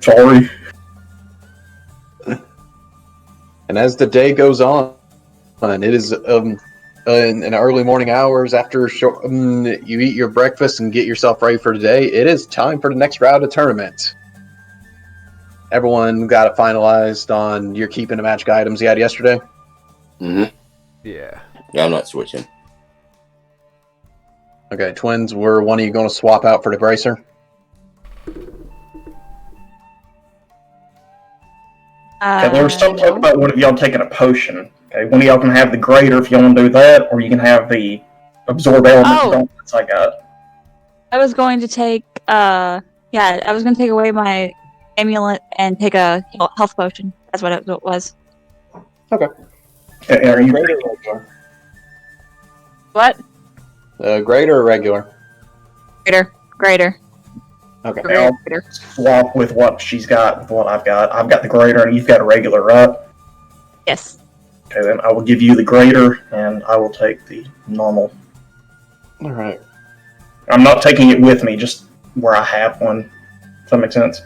Sorry. And as the day goes on, and it is in the early morning hours after you eat your breakfast and get yourself ready for today, it is time for the next round of tournament. Everyone got it finalized on your keeping the magic items you had yesterday? Mm-hmm. Yeah. Yeah, I'm not switching. Okay, twins, were one of you going to swap out for the bracer? Okay, there was some talk No. about one of y'all taking a potion. Okay, one of y'all can have the greater if you want to do that, or you can have the absorb element gauntlets I got. I was going to take, I was going to take away my amulet and take a health potion. That's what it was. Okay. Okay, are you Greater or regular? What? Greater or regular? Greater. Okay. Greater. swap with what she's got with what I've got? I've got the greater and you've got a regular, right? Yes. Okay, then I will give you the greater and I will take the normal. All right. I'm not taking it with me, just where I have one. Does that make sense?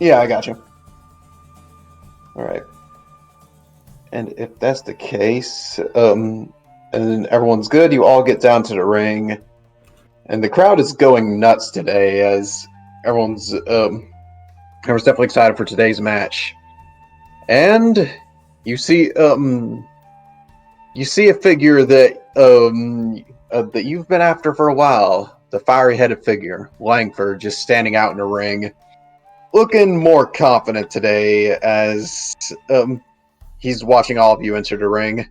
Yeah, I got you. All right. And if that's the case, and everyone's good, you all get down to the ring, and the crowd is going nuts today as everyone's definitely excited for today's match. And you see a figure that that you've been after for a while, the fiery-headed figure, Langford, just standing out in the ring, looking more confident today as he's watching all of you enter the ring.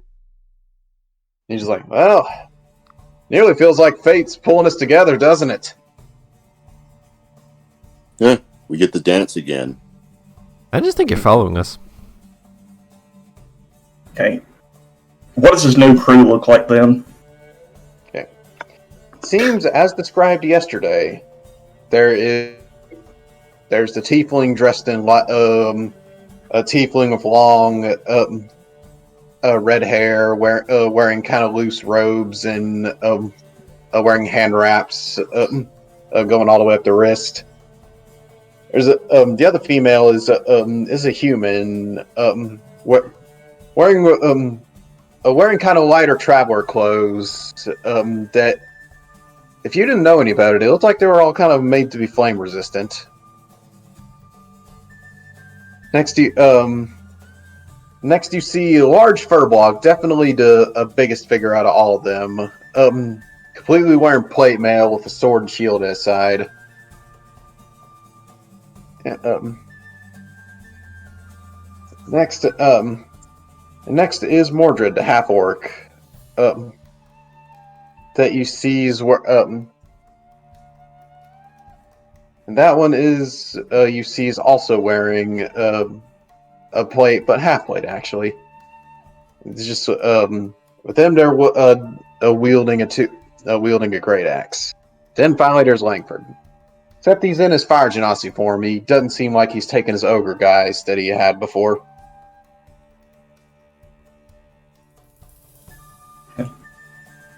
He's just like, well, nearly feels like fate's pulling us together, doesn't it? Yeah, we get the dance again. I just think you're following us. Okay. What does his new crew look like then? Okay. Seems as described yesterday, there's the tiefling dressed in a tiefling with long red hair, wearing kind of loose robes and wearing hand wraps going all the way up the wrist. There's the other female is a human wearing kind of lighter traveler clothes that, if you didn't know any about it, it looked like they were all kind of made to be flame resistant. Next you see a large furbolg, definitely the biggest figure out of all of them. Completely wearing plate mail with a sword and shield at his side. Next is Mordred, the half orc. That you see is where and that one is you see is also wearing a plate, but half plate actually. It's just with them they're wielding a great axe. Then finally there's Langford. Except he's in his fire genasi form. He doesn't seem like he's taken his ogre guise that he had before.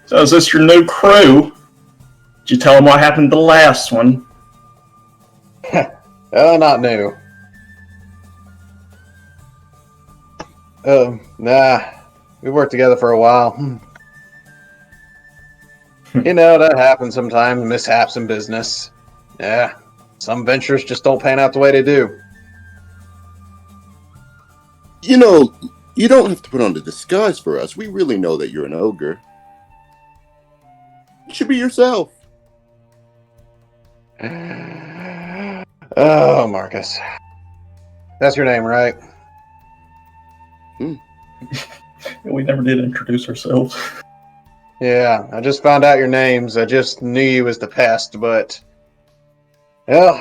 So is this your new crew? Did you tell them what happened to the last one? Not new. Nah. We worked together for a while. You know, that happens sometimes, mishaps in business. Yeah. Some ventures just don't pan out the way they do. You know, you don't have to put on the disguise for us. We really know that you're an ogre. You should be yourself. Oh, Marcus. That's your name, right? We never did introduce ourselves. Yeah, I just found out your names. I just knew you as the pest, but... Well,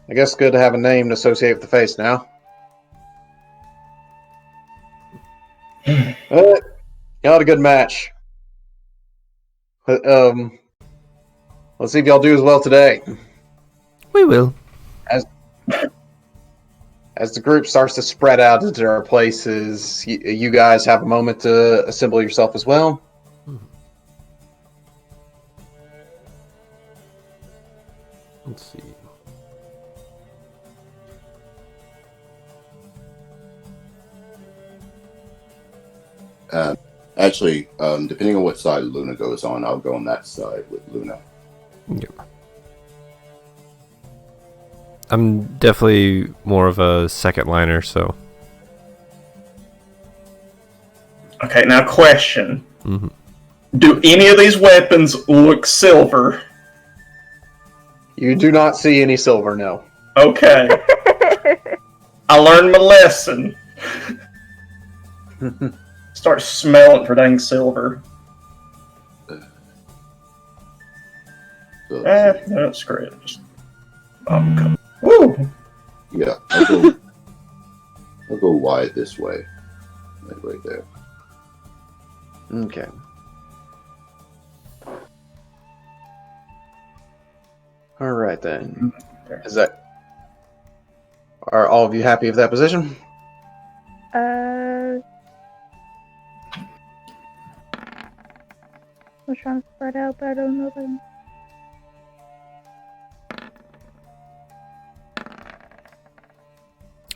I guess it's good to have a name to associate with the face now. Y'all had a good match. Let's see if y'all do as well today. We will. As the group starts to spread out into their places, you guys have a moment to assemble yourself as well. Let's see. Actually, depending on what side Luna goes on, I'll go on that side with Luna. Yep. I'm definitely more of a second liner, so. Okay, now question. Mm-hmm. Do any of these weapons look silver? You do not see any silver, no. Okay. I learned my lesson. Start smelling for dang silver. So, No, screw it. Just, come. Woo! yeah, I'll go wide this way. Like right there. Okay. All right then. Are all of you happy with that position? I'm trying to spread out, but I don't know them.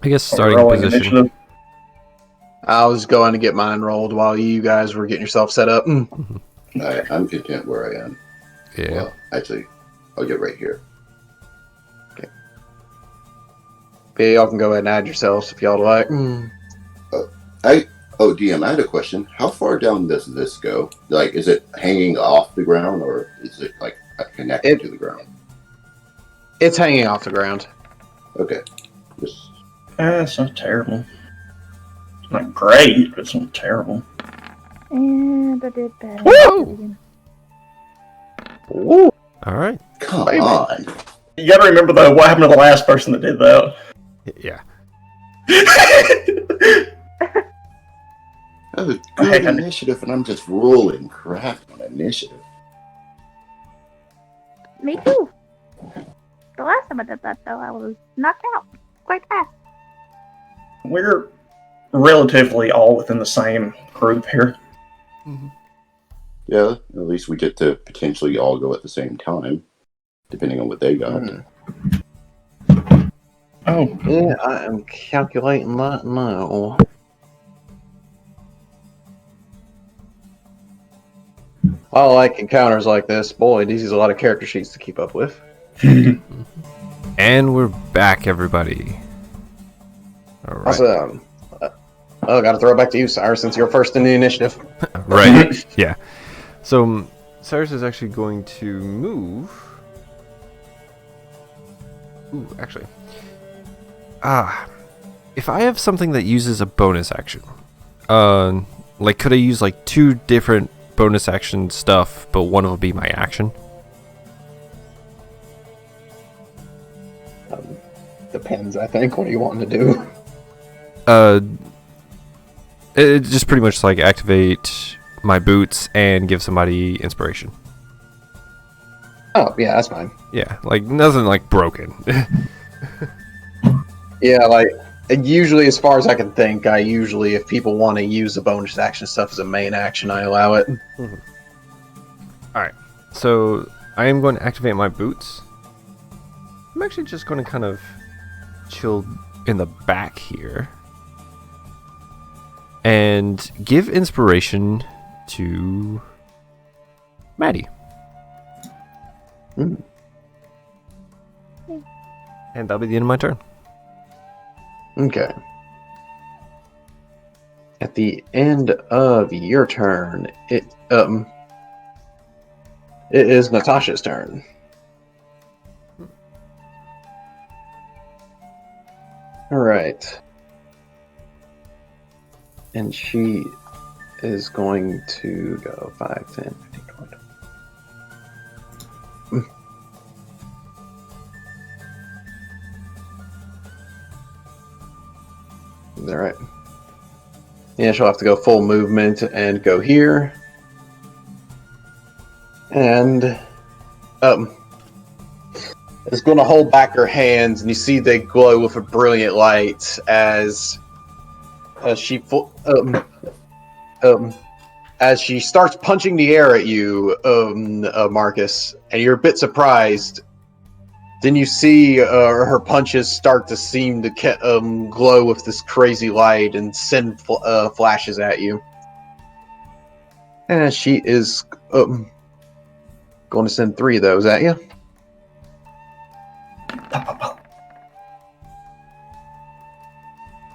I guess starting Rolling position. initiative. I was going to get mine rolled while you guys were getting yourself set up. I'm content where I am. Yeah. Well, actually, I'll get right here. Yeah, y'all can go ahead and add yourselves if y'all like. DM, I had a question. How far down does this go? Like, is it hanging off the ground, or is it like connected to the ground? It's hanging off the ground. Okay. Just... It's not terrible. It's not great, but it's not terrible. And I did bad. Woo! Woo! All right. Come Baby. on. You gotta remember, though, what happened to the last person that did that? Yeah. That was good initiative, and I'm just rolling crap on initiative. Me too. The last time I did that, though, I was knocked out quite fast. We're relatively all within the same group here. Mm-hmm. Yeah, at least we get to potentially all go at the same time, depending on what they got. Oh. Yeah, I am calculating that now. I like encounters like this. Boy, these is a lot of character sheets to keep up with. And we're back, everybody. All right. Awesome. Gotta throw it back to you, Cyrus, since you're first in the initiative. Right. Yeah. So Cyrus is actually going to move. Ooh, actually. If I have something that uses a bonus action, like could I use like 2 different bonus action stuff, but one will be my action? Depends, I think. What are you wanting to do? It just pretty much like activate my boots and give somebody inspiration. Oh, yeah, that's fine. Yeah, like nothing like broken. Yeah, like, usually, as far as I can think, if people want to use the bonus action stuff as a main action, I allow it. Mm-hmm. Alright, so I am going to activate my boots. I'm actually just going to kind of chill in the back here. And give inspiration to Maddie. And that'll be the end of my turn. Okay. At the end of your turn, it is Natasha's turn. All right. And she is going to go 5, 10, 15, 20. Is that right? Yeah, she'll have to go full movement and go here. And is going to hold back her hands, and you see they glow with a brilliant light as she starts punching the air at you, Marcus, and you're a bit surprised. Then you see her punches start to seem to glow with this crazy light and send flashes at you. And she is going to send 3 of those at you.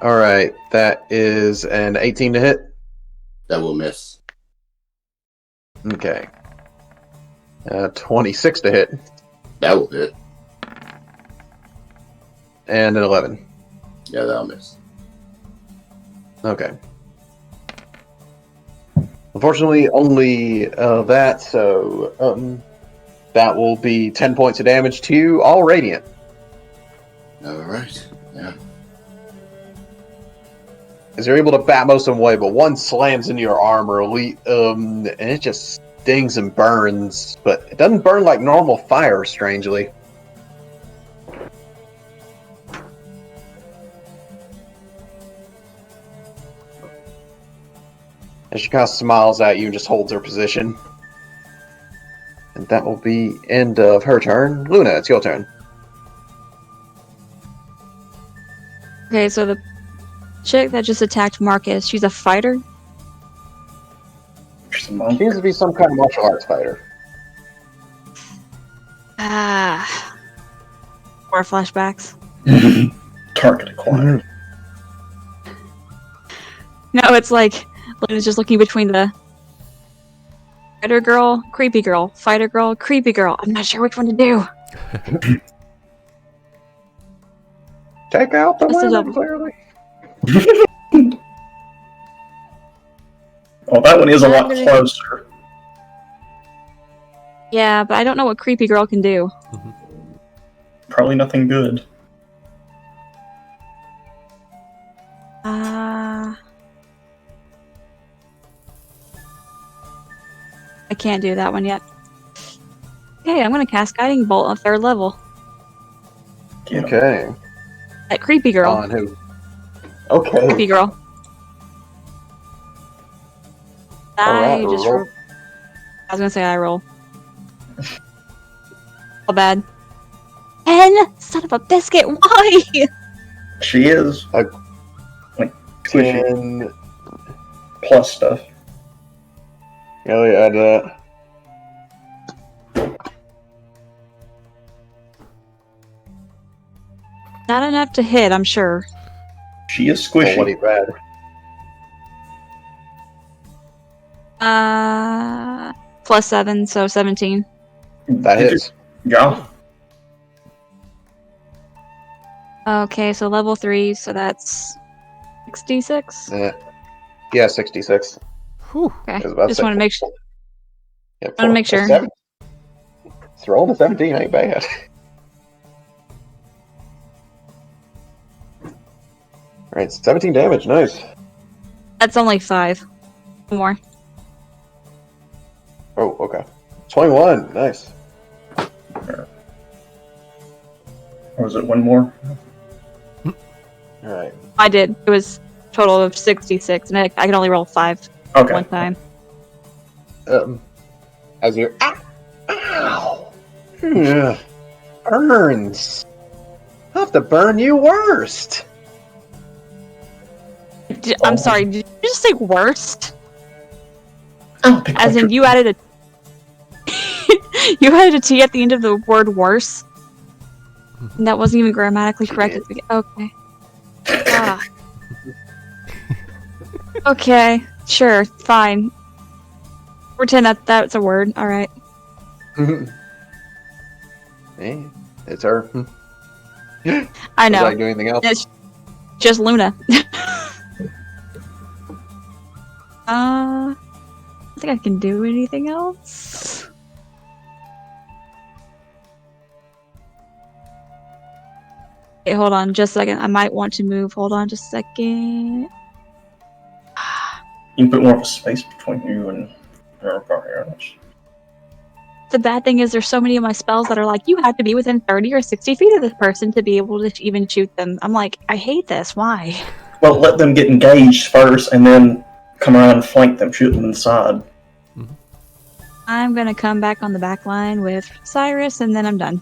All right, that is an 18 to hit. That will miss. Okay. 26 to hit. That will hit. And an 11. Yeah, that'll miss. Okay. Unfortunately, only that, so that will be 10 points of damage to you, all radiant. All right. Yeah. As you're able to bat most of them away, but one slams into your armor, and it just stings and burns, but it doesn't burn like normal fire, strangely. And she kind of smiles at you and just holds her position. And that will be end of her turn. Luna, it's your turn. Okay, so the chick that just attacked Marcus, she's a fighter? She's a monk. Seems to be some kind of martial arts fighter. More flashbacks. Target acquired. No, it's like Luna's just looking between the fighter girl, creepy girl, fighter girl, creepy girl. I'm not sure which one to do. Take out the This is women, a- clearly. Well, that one is a lot closer. Yeah, but I don't know what creepy girl can do. Probably nothing good. I can't do that one yet. Okay, I'm gonna cast Guiding Bolt on 3rd level. Get 'em. Okay. At creepy girl. On who? Okay. Creepy girl. Alright, roll. I was gonna say I roll. Oh, bad. 10! Son of a biscuit, why? She is. A- Like, squishy. 10. Plus stuff. Yeah, we had Not enough to hit, I'm sure. She is what squishy. he read. Plus 7, so 17. That hits. Yeah. Okay, so level 3, so that's 66. Yeah, 66. Whew. I Okay, was about to just say want to make sure. Yeah, Wanna make sure. 7. It's rolling a 17 ain't bad. Alright, 17 damage, nice. That's only 5. More. Oh, okay. 21, nice. Or was it one more? Alright. I did. It was a total of 66, and I can only roll 5 Okay. one time. As you're ow! Yeah. Burns. I'll have to burn you worst. I'm sorry, did you just say worst? Oh, pick As up in, you added a you added a T at the end of the word worse? That wasn't even grammatically correct at the beginning. Okay. Ah. Okay, sure, fine. Pretend that's a word. All right. Hey, it's her. I know. Would I do anything else? It's just Luna. I don't think I can do anything else. Okay, hold on just a second. I might want to move. Hold on just a second. You can put more of a space between you and her party. The bad thing is there's so many of my spells that are like, you have to be within 30 or 60 feet of this person to be able to even shoot them. I'm like, I hate this. Why? Well, let them get engaged first, and then come around and flank them, shoot them inside. I'm gonna come back on the back line with Cyrus, and then I'm done.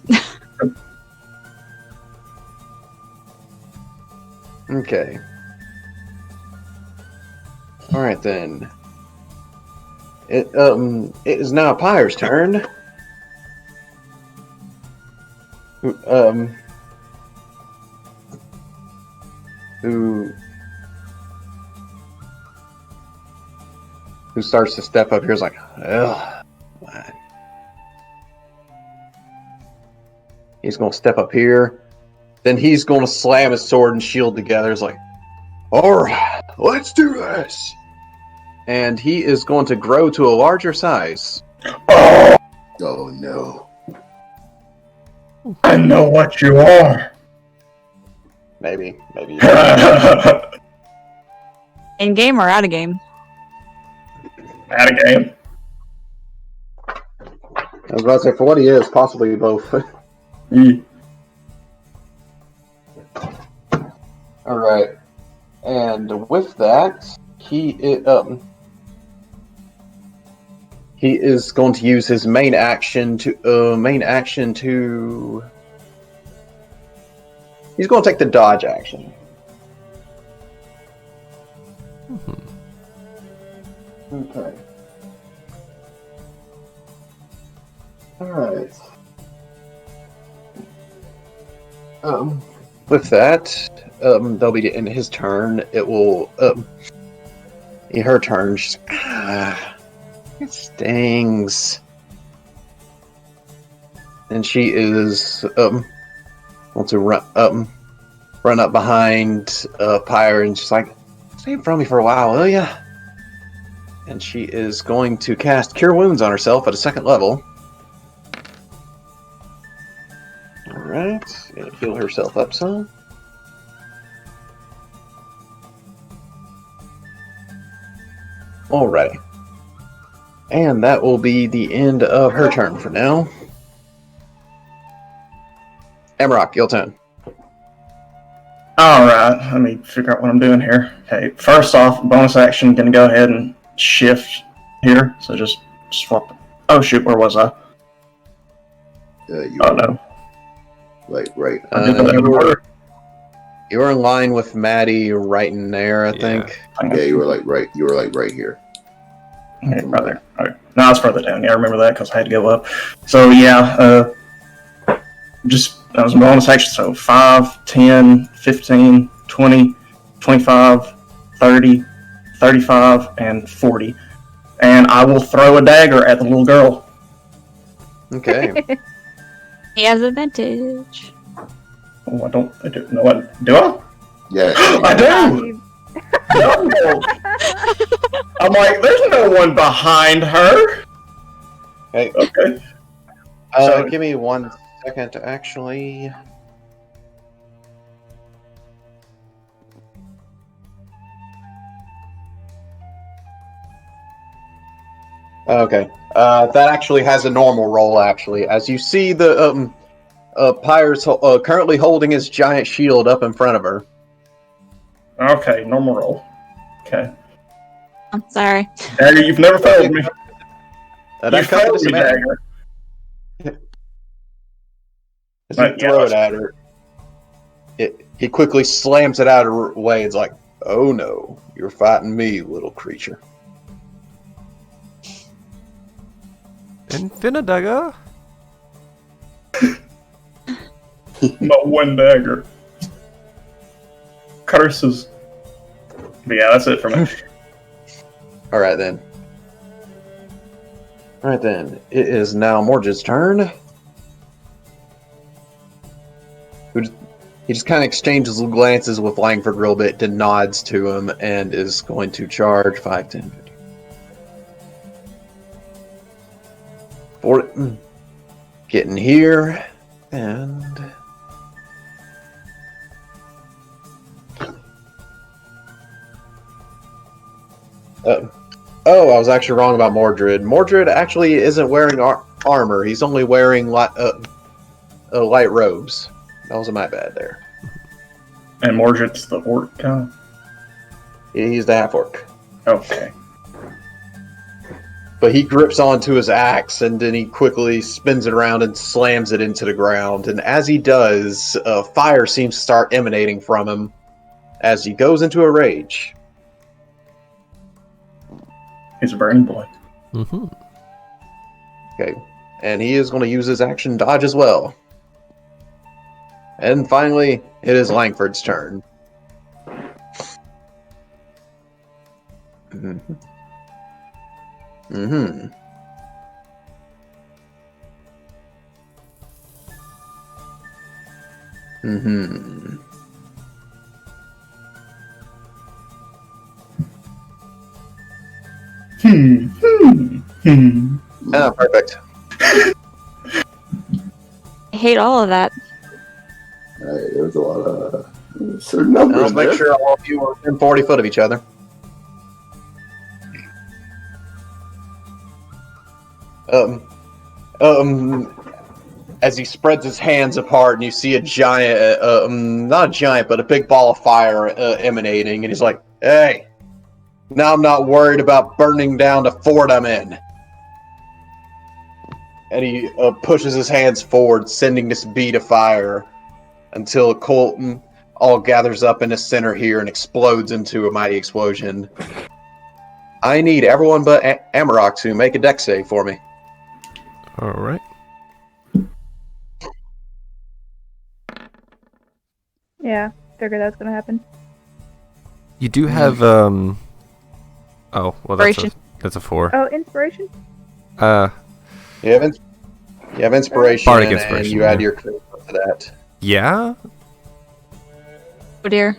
Okay. All right then. It is now Pyre's turn. Who starts to step up here is like, ugh. He's gonna step up here. Then he's gonna slam his sword and shield together. It's like, alright, let's do this. And he is going to grow to a larger size. Oh no. I know what you are. Maybe. In game or out of game? Out of game. I was about to say, for what he is, possibly both. Yeah. Alright. And with that, he is going to use his main action to he's going to take the dodge action. Okay. Alright. With that, they'll be in his turn. It will in her turn, she's it stings. And she is want to run up behind Pyre, and she's like, stay from me for a while, will ya? And she is going to cast Cure Wounds on herself at a 2nd level. Alright, gonna heal herself up some. Alrighty. And that will be the end of her turn for now. Emrock, your turn. Alright, let me figure out what I'm doing here. Okay, first off, bonus action, gonna go ahead and shift here. So just swap. Oh shoot, where was I? You Oh no. Right. You were in line with Maddie right in there, I think. Yeah, you were like right. You were like right here. Okay, right there. Okay. No, it's further down. Yeah, I remember that because I had to go up. So yeah, just that was a bonus action. So 5, 10, 15, 20, 25, 30, 35, and 40. And I will throw a dagger at the little girl. Okay. He has advantage. Oh, I do. No, what? Do I? Yeah. I do! No. I'm like, there's no one behind her. Hey, Okay. So, give me 1 second, actually. Okay. That actually has a normal roll, actually. As you see, the Pyre's currently holding his giant shield up in front of her. okay, normal roll. Okay. I'm sorry. Dagger, you've never failed me. That You failed doesn't me, matter. Dagger. As you Right, throw yeah. it at her, he quickly slams it out of her way. It's like, oh no, you're fighting me, little creature. Infinidagger. My one dagger. Curses. But yeah, that's it for me. All right then. All right then. It is now Mordred's turn. He just kind of exchanges glances with Langford real bit, then nods to him, and is going to charge 5, 10, 15. 40. Getting here, and... Oh, I was actually wrong about Mordred. Mordred actually isn't wearing armor. He's only wearing light robes. That was my bad there. And Mordred's the orc guy? He's the half-orc. Okay. But he grips onto his axe, and then he quickly spins it around and slams it into the ground. And as he does, fire seems to start emanating from him as he goes into a rage. He's a burning boy. Mm-hmm. Okay. And he is going to use his action dodge as well. And finally, it is Langford's turn. Mm-hmm. Mm-hmm. Mm-hmm. Ah, perfect. I hate all of that. There was a lot of certain numbers. Let's make sure all of you are within 40 foot of each other. As he spreads his hands apart, and you see a giant, not a giant, but a big ball of fire emanating, and he's like, "Hey, now I'm not worried about burning down the fort I'm in." And he pushes his hands forward, sending this bead of fire until Colton all gathers up in the center here and explodes into a mighty explosion. I need everyone but Amarok to make a dex save for me. All right. Yeah, figured that's gonna happen. You do have oh well, Inspiration. that's a 4. Oh, inspiration? You have inspiration, Bardic and inspiration, you add yeah. your charisma to that. Yeah. Oh dear.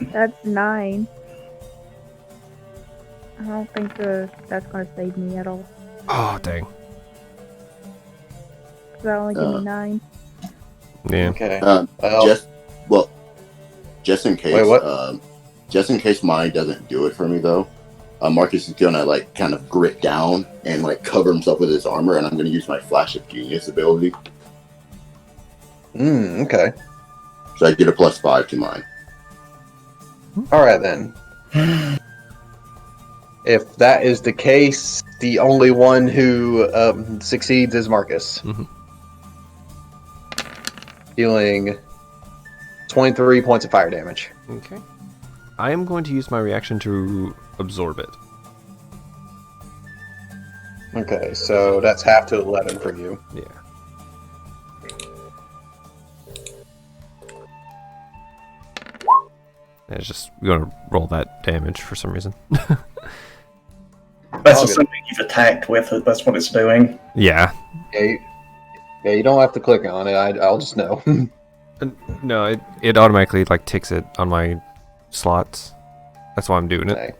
That's 9. I don't think that's gonna save me at all. Oh dang. Cause that only give me 9. Yeah. Okay. Just in case. Wait, what? Just in case mine doesn't do it for me though. Marcus is gonna like kind of grit down and like cover himself with his armor, and I'm gonna use my Flash of Genius ability. Okay. So I get a +5 to mine. All right then. If that is the case, the only one who succeeds is Marcus. Mhm. Dealing 23 points of fire damage. Okay. I am going to use my reaction to absorb it. Okay, so that's half to 11 for you. Yeah. And it's just going to roll that damage for some reason. That's I'll just something you've attacked with it. That's what it's doing. Yeah. Yeah, you don't have to click on it. I'll just know. No, it automatically like ticks it on my slots. That's why I'm doing it.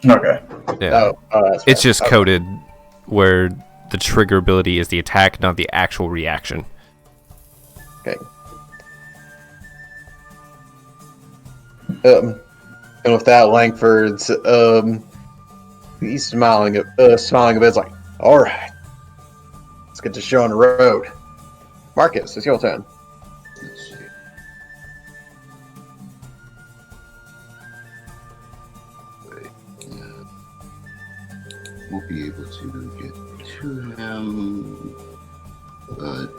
Okay. Yeah. That's It's right. just coded where the trigger ability is the attack, not the actual reaction. Okay. And with that, Langford's he's smiling a bit. It's like, all right, let's get this show on the road. Marcus, it's your turn. Let's see. Won't be able to get to him, but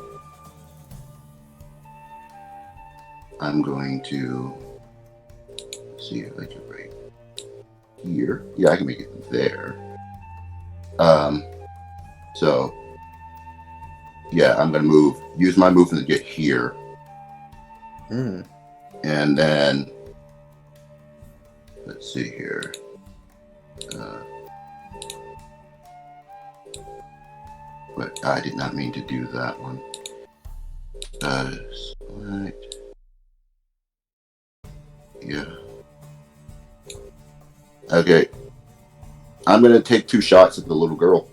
I'm going to see if I can right here. Yeah, I can make it there. So Yeah, I'm gonna use my movement to get here, Hmm. and then let's see here. But I did not mean to do that one. Right. Yeah. Okay. I'm gonna take 2 shots at the little girl.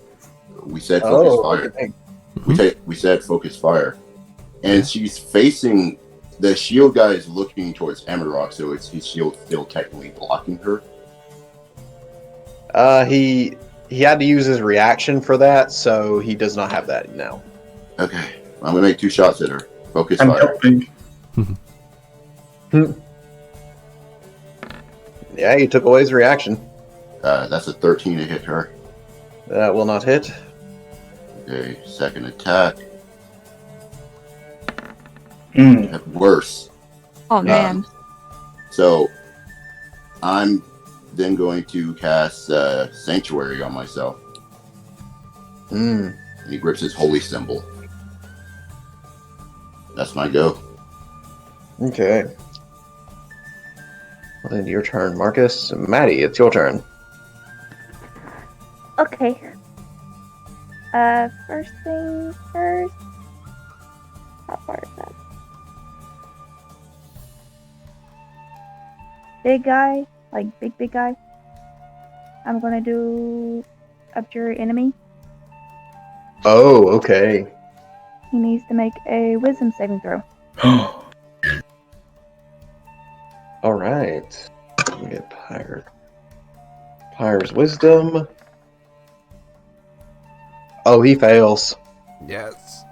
We said focus fire. Okay. We said focus fire, and she's facing. The shield guy is looking towards Amarok, so it's his shield still technically blocking her. He had to use his reaction for that, so he does not have that now. Okay, I'm gonna make 2 shots at her. Focus I'm fire. helping. Yeah, he took away his reaction. That's a 13 to hit her. That will not hit. Okay, second attack. Worse. Oh man. So I'm then going to cast Sanctuary on myself. Hmm. And he grips his holy symbol. That's my go. Okay. Well, then your turn, Marcus. Maddie, it's your turn. Okay. First thing first. How far is that? Big guy, like big guy. I'm gonna do Abjure Enemy. Oh, okay. He needs to make a Wisdom saving throw. All right. Let me get Pyre. Pyre's Wisdom. Oh, he fails. Yes.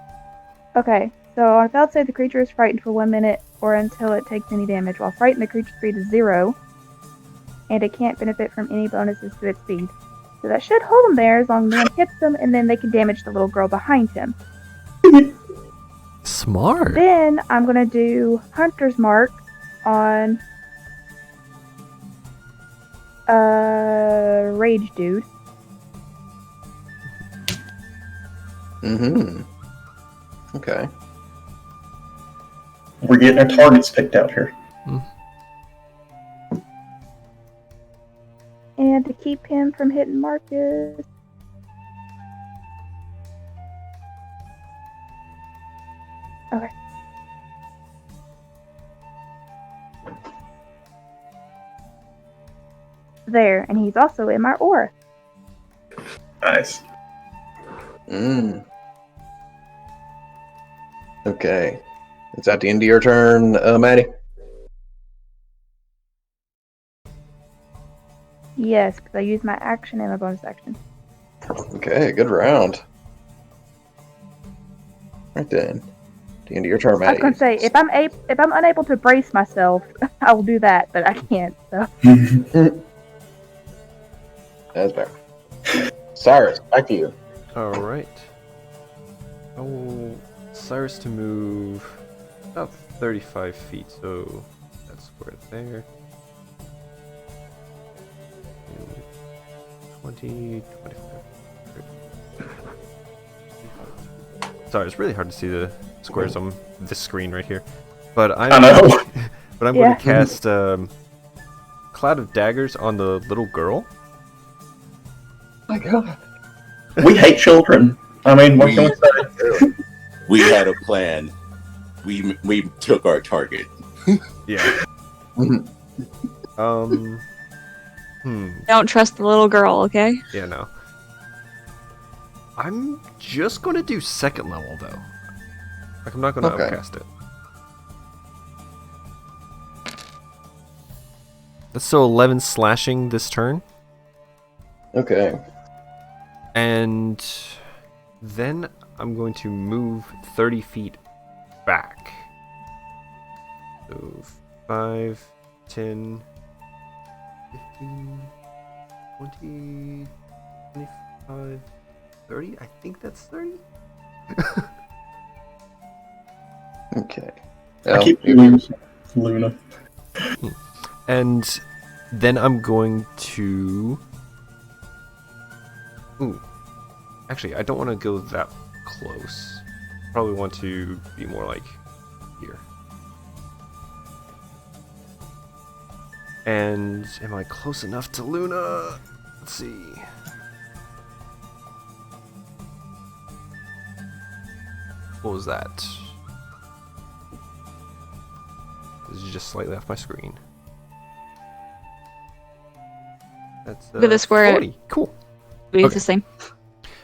Okay, so on a failed save, the creature is frightened for 1 minute or until it takes any damage. While frightened, the creature's speed is 0, and it can't benefit from any bonuses to its speed. So that should hold him there as long as no one hits them, and then they can damage the little girl behind him. Smart. Then I'm gonna do Hunter's Mark on Rage Dude. Mm-hmm. Okay. We're getting our targets picked out here. And to keep him from hitting Marcus. Okay. There, and he's also in my aura. Nice. Mm. Okay. Is that the end of your turn, Maddie? Yes, because I used my action and my bonus action. Okay, good round. Right then. The end of your turn, I was Maddie. gonna say if I'm unable to brace myself, I will do that, but I can't. So That's better. Cyrus, back to you. All right. I want Cyrus to move about 35 feet, so that's square there. 20, 25. 30. Sorry, it's really hard to see the squares on this screen right here. But I know. But I'm going to cast Cloud of Daggers on the little girl. My God. We hate children. I mean, what can we say? We had a plan. We took our target. Yeah. Don't trust the little girl, okay? Yeah, no. I'm just gonna do second level though. Like I'm not gonna upcast it. That's so 11 slashing this turn. Okay. And then I'm going to move 30 feet back. So 5, 10, 15, 20, 25, 30? I think that's 30? Okay. I keep losing Luna. And then I'm going to... Ooh. Actually, I don't want to go that close. Probably want to be more like here. And am I close enough to Luna? Let's see. What was that? This is just slightly off my screen. That's Look at the square. 40. Cool. It's Okay. the same.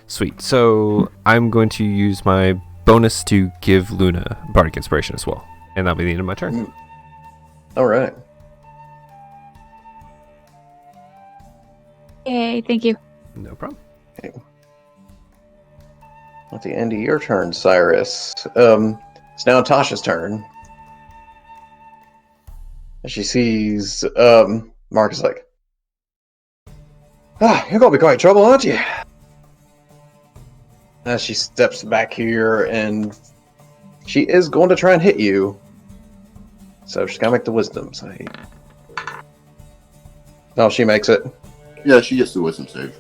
Sweet. So I'm going to use my bonus to give Luna Bardic Inspiration as well. And that'll be the end of my turn. All right. Yay, thank you. No problem. At the end of your turn, Cyrus. It's now Tasha's turn. And she sees Marcus like, you're gonna be quite trouble, aren't you? As she steps back here, and she is going to try and hit you. So she's gotta make the wisdom save. Oh, she makes it. Yeah, she gets the wisdom save.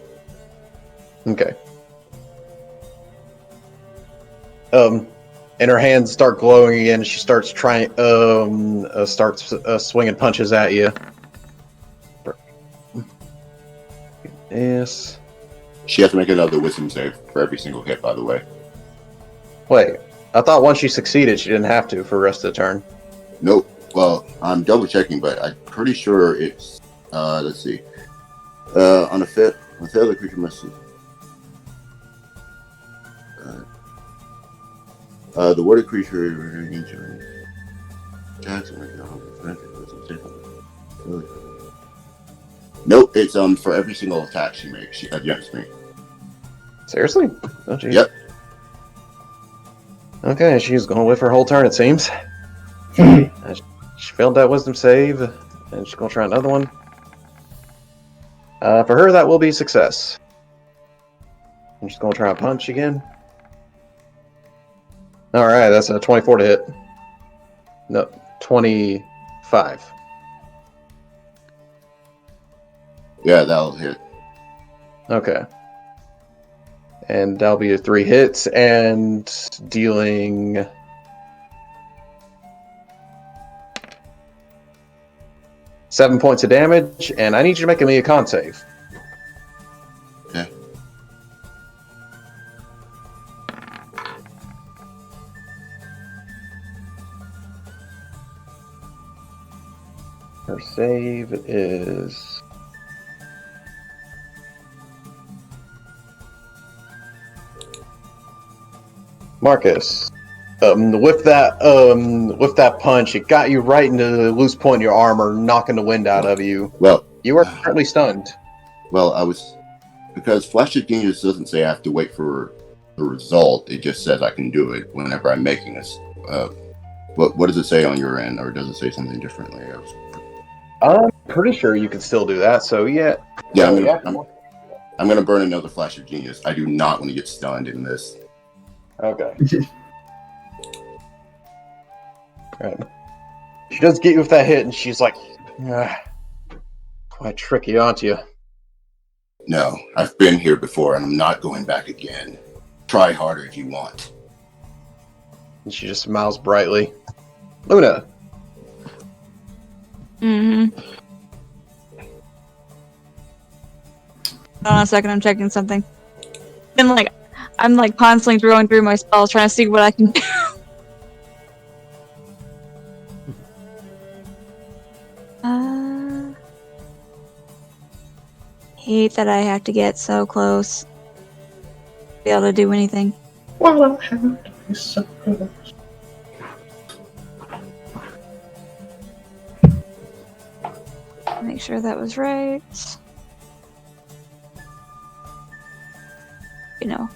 Okay. And her hands start glowing again. She starts trying, swinging punches at you. Yes. She has to make another wisdom save for every single hit, by the way. Wait, I thought once she succeeded, she didn't have to for the rest of the turn. Nope. Well, I'm double checking, but I'm pretty sure it's. Let's see. On a fail, the creature must. The worded creature. Nope, it's for every single attack she makes against me. Seriously? Oh, geez. Yep. Okay, she's going to whiff her whole turn, it seems. She failed that wisdom save, and she's going to try another one. For her, that will be a success. I'm just going to try a punch again. Alright, that's a 24 to hit. No, 25. Yeah, that'll hit. Okay. And that'll be 3 hits, and dealing... seven points of damage, and I need you to make me a con save. Okay. Her save is... Marcus, with that punch, it got you right into the loose point in your armor, knocking the wind out of you. Well, You are currently stunned. well, because Flash of Genius doesn't say I have to wait for the result. It just says I can do it whenever I'm making this. What does it say on your end, or does it say something differently? I'm pretty sure you can still do that. So yeah. Yeah, So, I'm gonna burn another Flash of Genius. I do not want to get stunned in this. Okay. Right. She does get you with that hit, and she's like, quite tricky, aren't you? No, I've been here before, and I'm not going back again. Try harder if you want. And she just smiles brightly. Luna. Mm-hmm. Hold on a second, I'm checking something. And I'm constantly going through my spells, trying to see what I can do. Hate that I have to get so close to be able to do anything. Well, I have to be so close. Make sure that was right. You know.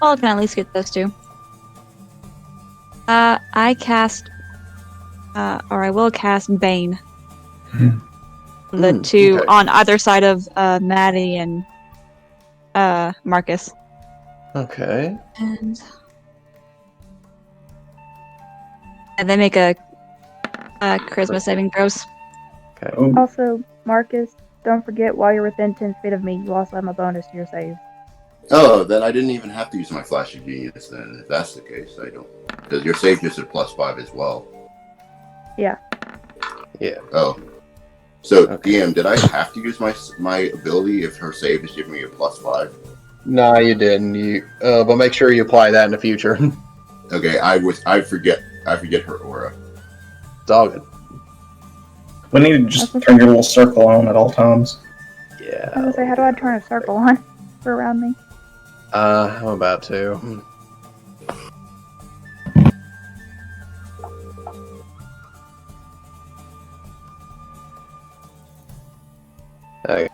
Well, I can at least get those two. I cast, or I will cast Bane. The two okay. on either side of Maddie and Marcus. Okay. And they make a charisma saving throws. Okay. Oh, Also, Marcus, don't forget while you're within 10 feet of me, you also have a bonus to your save. Oh, then I didn't even have to use my Flash of Genius then. If that's the case, I don't. Because your save just at +5 as well. Yeah. Yeah. Oh. So, Okay. DM, did I have to use my ability if her save is giving me a +5? No, you didn't. But make sure you apply that in the future. Okay, I forget her aura. It's all good. we need to just turn your little circle on at all times. I was Yeah. gonna say, how do I turn a circle on for around me? I'm about to. Okay.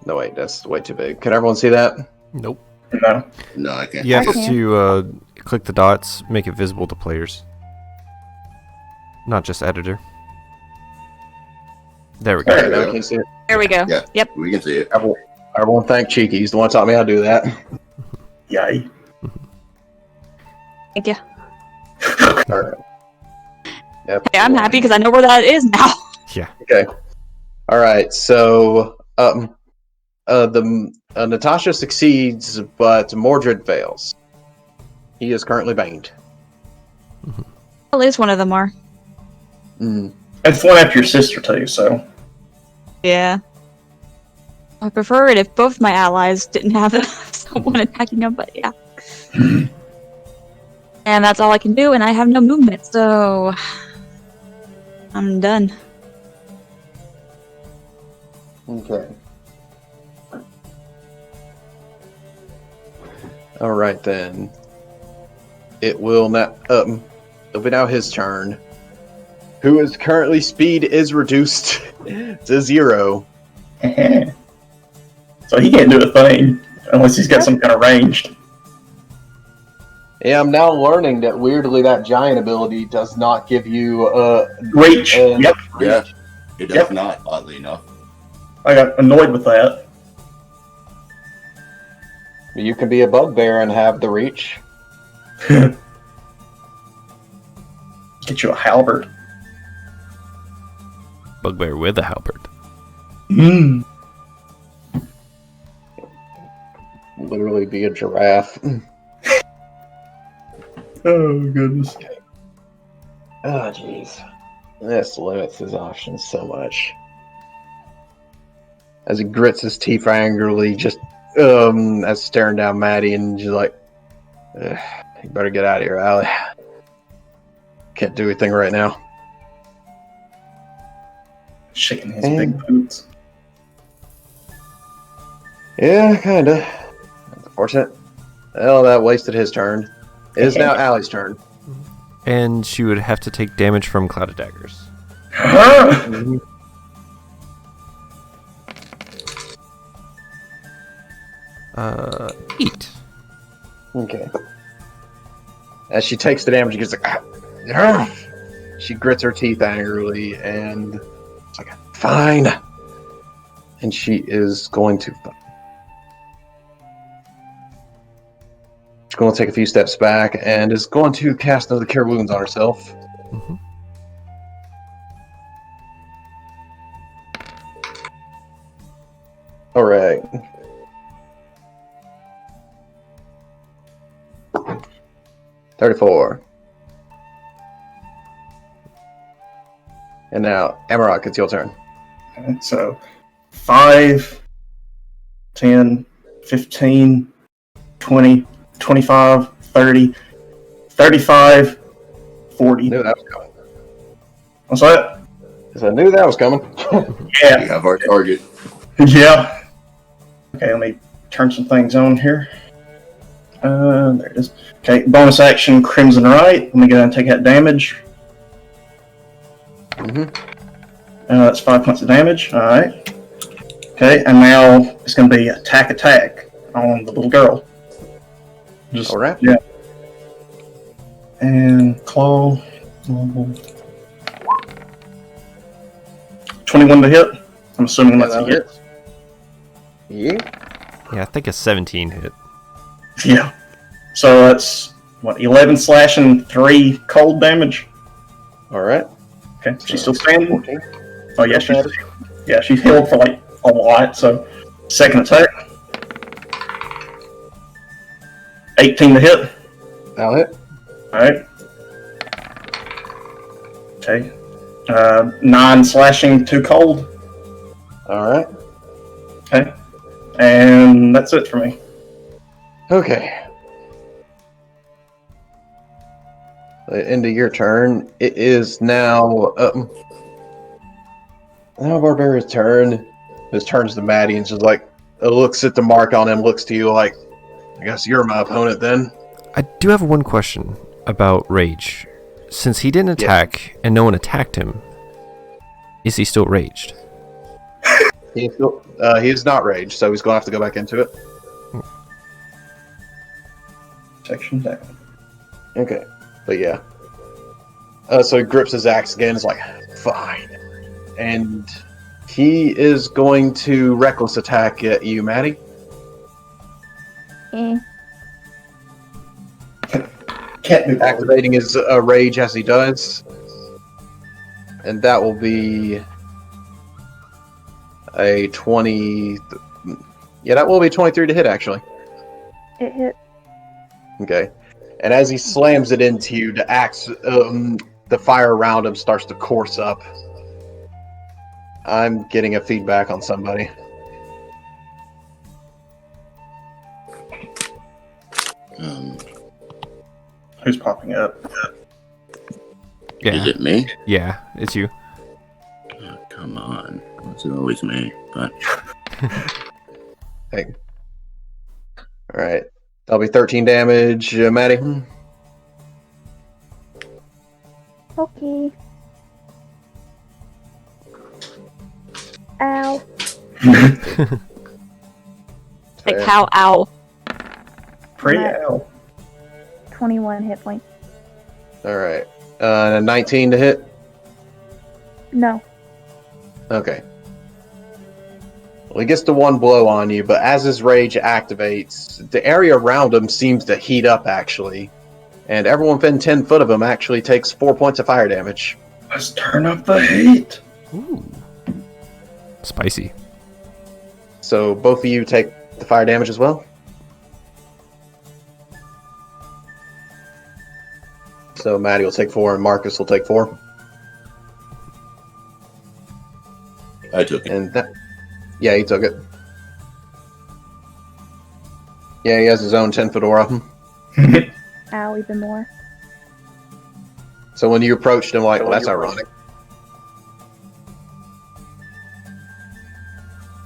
No, wait, that's way too big. Can everyone see that? Nope. No. No, I can't. You have I can't. to click the dots, make it visible to players. Not just editor. There we go. Okay, we now go. can you see it? There we go. Yeah. Yep. We can see it. Everyone thank Cheeky. He's the one who taught me how to do that. Yay. Thank you. All right. Yep. Hey, I'm happy because I know where that is now. Yeah. Okay. All right. So, Natasha succeeds, but Mordred fails. He is currently banged. At least one of them are. Mm. It's one after your sister too, so Yeah. I prefer it if both my allies didn't have someone attacking them, but yeah. And that's all I can do, and I have no movement, so I'm done. Okay. All right then. It will not. It'll be now his turn. Who is currently speed is reduced to 0. so he can't do a thing unless he's got some kind of ranged. Yeah, I'm now learning that weirdly that giant ability does not give you Reach. Yep. reach. Yeah. It does Yep. not, oddly enough. I got annoyed with that. You can be a bugbear and have the reach. Get you a halberd. Bugbear with a halberd. Mm. Literally be a giraffe. Oh goodness. Oh jeez. This limits his options so much. As he grits his teeth angrily, just as staring down Maddie and just like, you better get out of here, Allie. Can't do anything right now. Shaking his big boots. Yeah, kinda. That's unfortunate. Well, that wasted his turn. It is now Allie's turn. And she would have to take damage from Clouded Daggers. Uh, 8. Okay. As she takes the damage, she gets like, "Ah." She grits her teeth angrily, and it's like, fine. And she is going to. She's going to take a few steps back and is going to cast another Cure Wounds on herself. Mhm. All right. $34. And now, Amarok, it's your turn. Okay, so 5, 10, 15, 20, 25, 30, 35, 40. Knew that was coming. What's that? 'Cause I knew that was coming. We Yeah. have our target. Yeah. Okay, let me turn some things on here. There it is. Okay, bonus action, Crimson Right. Let me go ahead and take that damage. Mm-hmm. That's 5 points of damage. Alright. Okay, and now it's going to be attack on the little girl. Just, All right. Yeah. And claw. 21 to hit. I'm assuming that's a that'll hit. hit. Yeah. Yeah, I think a 17 hit. Yeah. So that's, what, 11 slashing, 3 cold damage? All right. Okay, she's still standing? 14. Oh, yeah, Still she's healed for, like, a lot, so... Second attack. 18 to hit. That'll hit. Alright. Okay. 9 slashing, 2 cold. All right. Okay. And that's it for me. Okay. The end of your turn. It is now now Barbarian's turn. His turns to Maddie and just like looks at the mark on him, looks to you like, I guess you're my opponent then. I do have one question about Rage. Since he didn't attack and no one attacked him, is he still raged? He is not raged, so he's gonna have to go back into it. Section down. Okay. But yeah. So he grips his axe again, is like, fine. And he is going to reckless attack at you, Maddie. Eh. Can't do that. Activating his rage as he does. And that will be a 20... Yeah, that will be 23 to hit, actually. It hit. Okay. And as he slams it into you, the axe, the fire around him starts to course up. I'm getting a feedback on somebody. Who's popping up? Yeah. Is it me? Yeah, it's you. Oh, come on. It's always me. But Hey. Alright. That'll be 13 damage, Maddie. Okay. Ow. Like how? Ow. Pretty Right. hell. 21 hit points. Alright. And a 19 to hit? No. Okay. Well, he gets the one blow on you, but as his rage activates, the area around him seems to heat up, actually. And everyone within 10 foot of him actually takes 4 points of fire damage. Let's turn up the heat. Ooh. Spicy. So both of you take the fire damage as well? So Maddie will take 4 and Marcus will take 4. I took it. And that... Yeah, he took it. Yeah, he has his own 10-foot aura. Ow, even more. So when you approached him, like, well, that's ironic.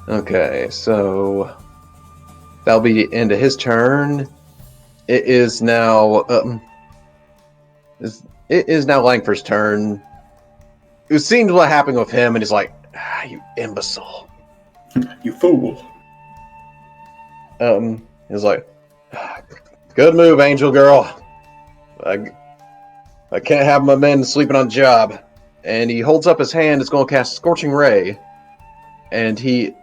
Okay, so that'll be the end of his turn. It is now it is now Langford's turn. It seemed what happened with him, and he's like, you imbecile. You fool. He's like, good move, Angel Girl. I can't have my men sleeping on the job. And he holds up his hand. It's going to cast Scorching Ray, and he's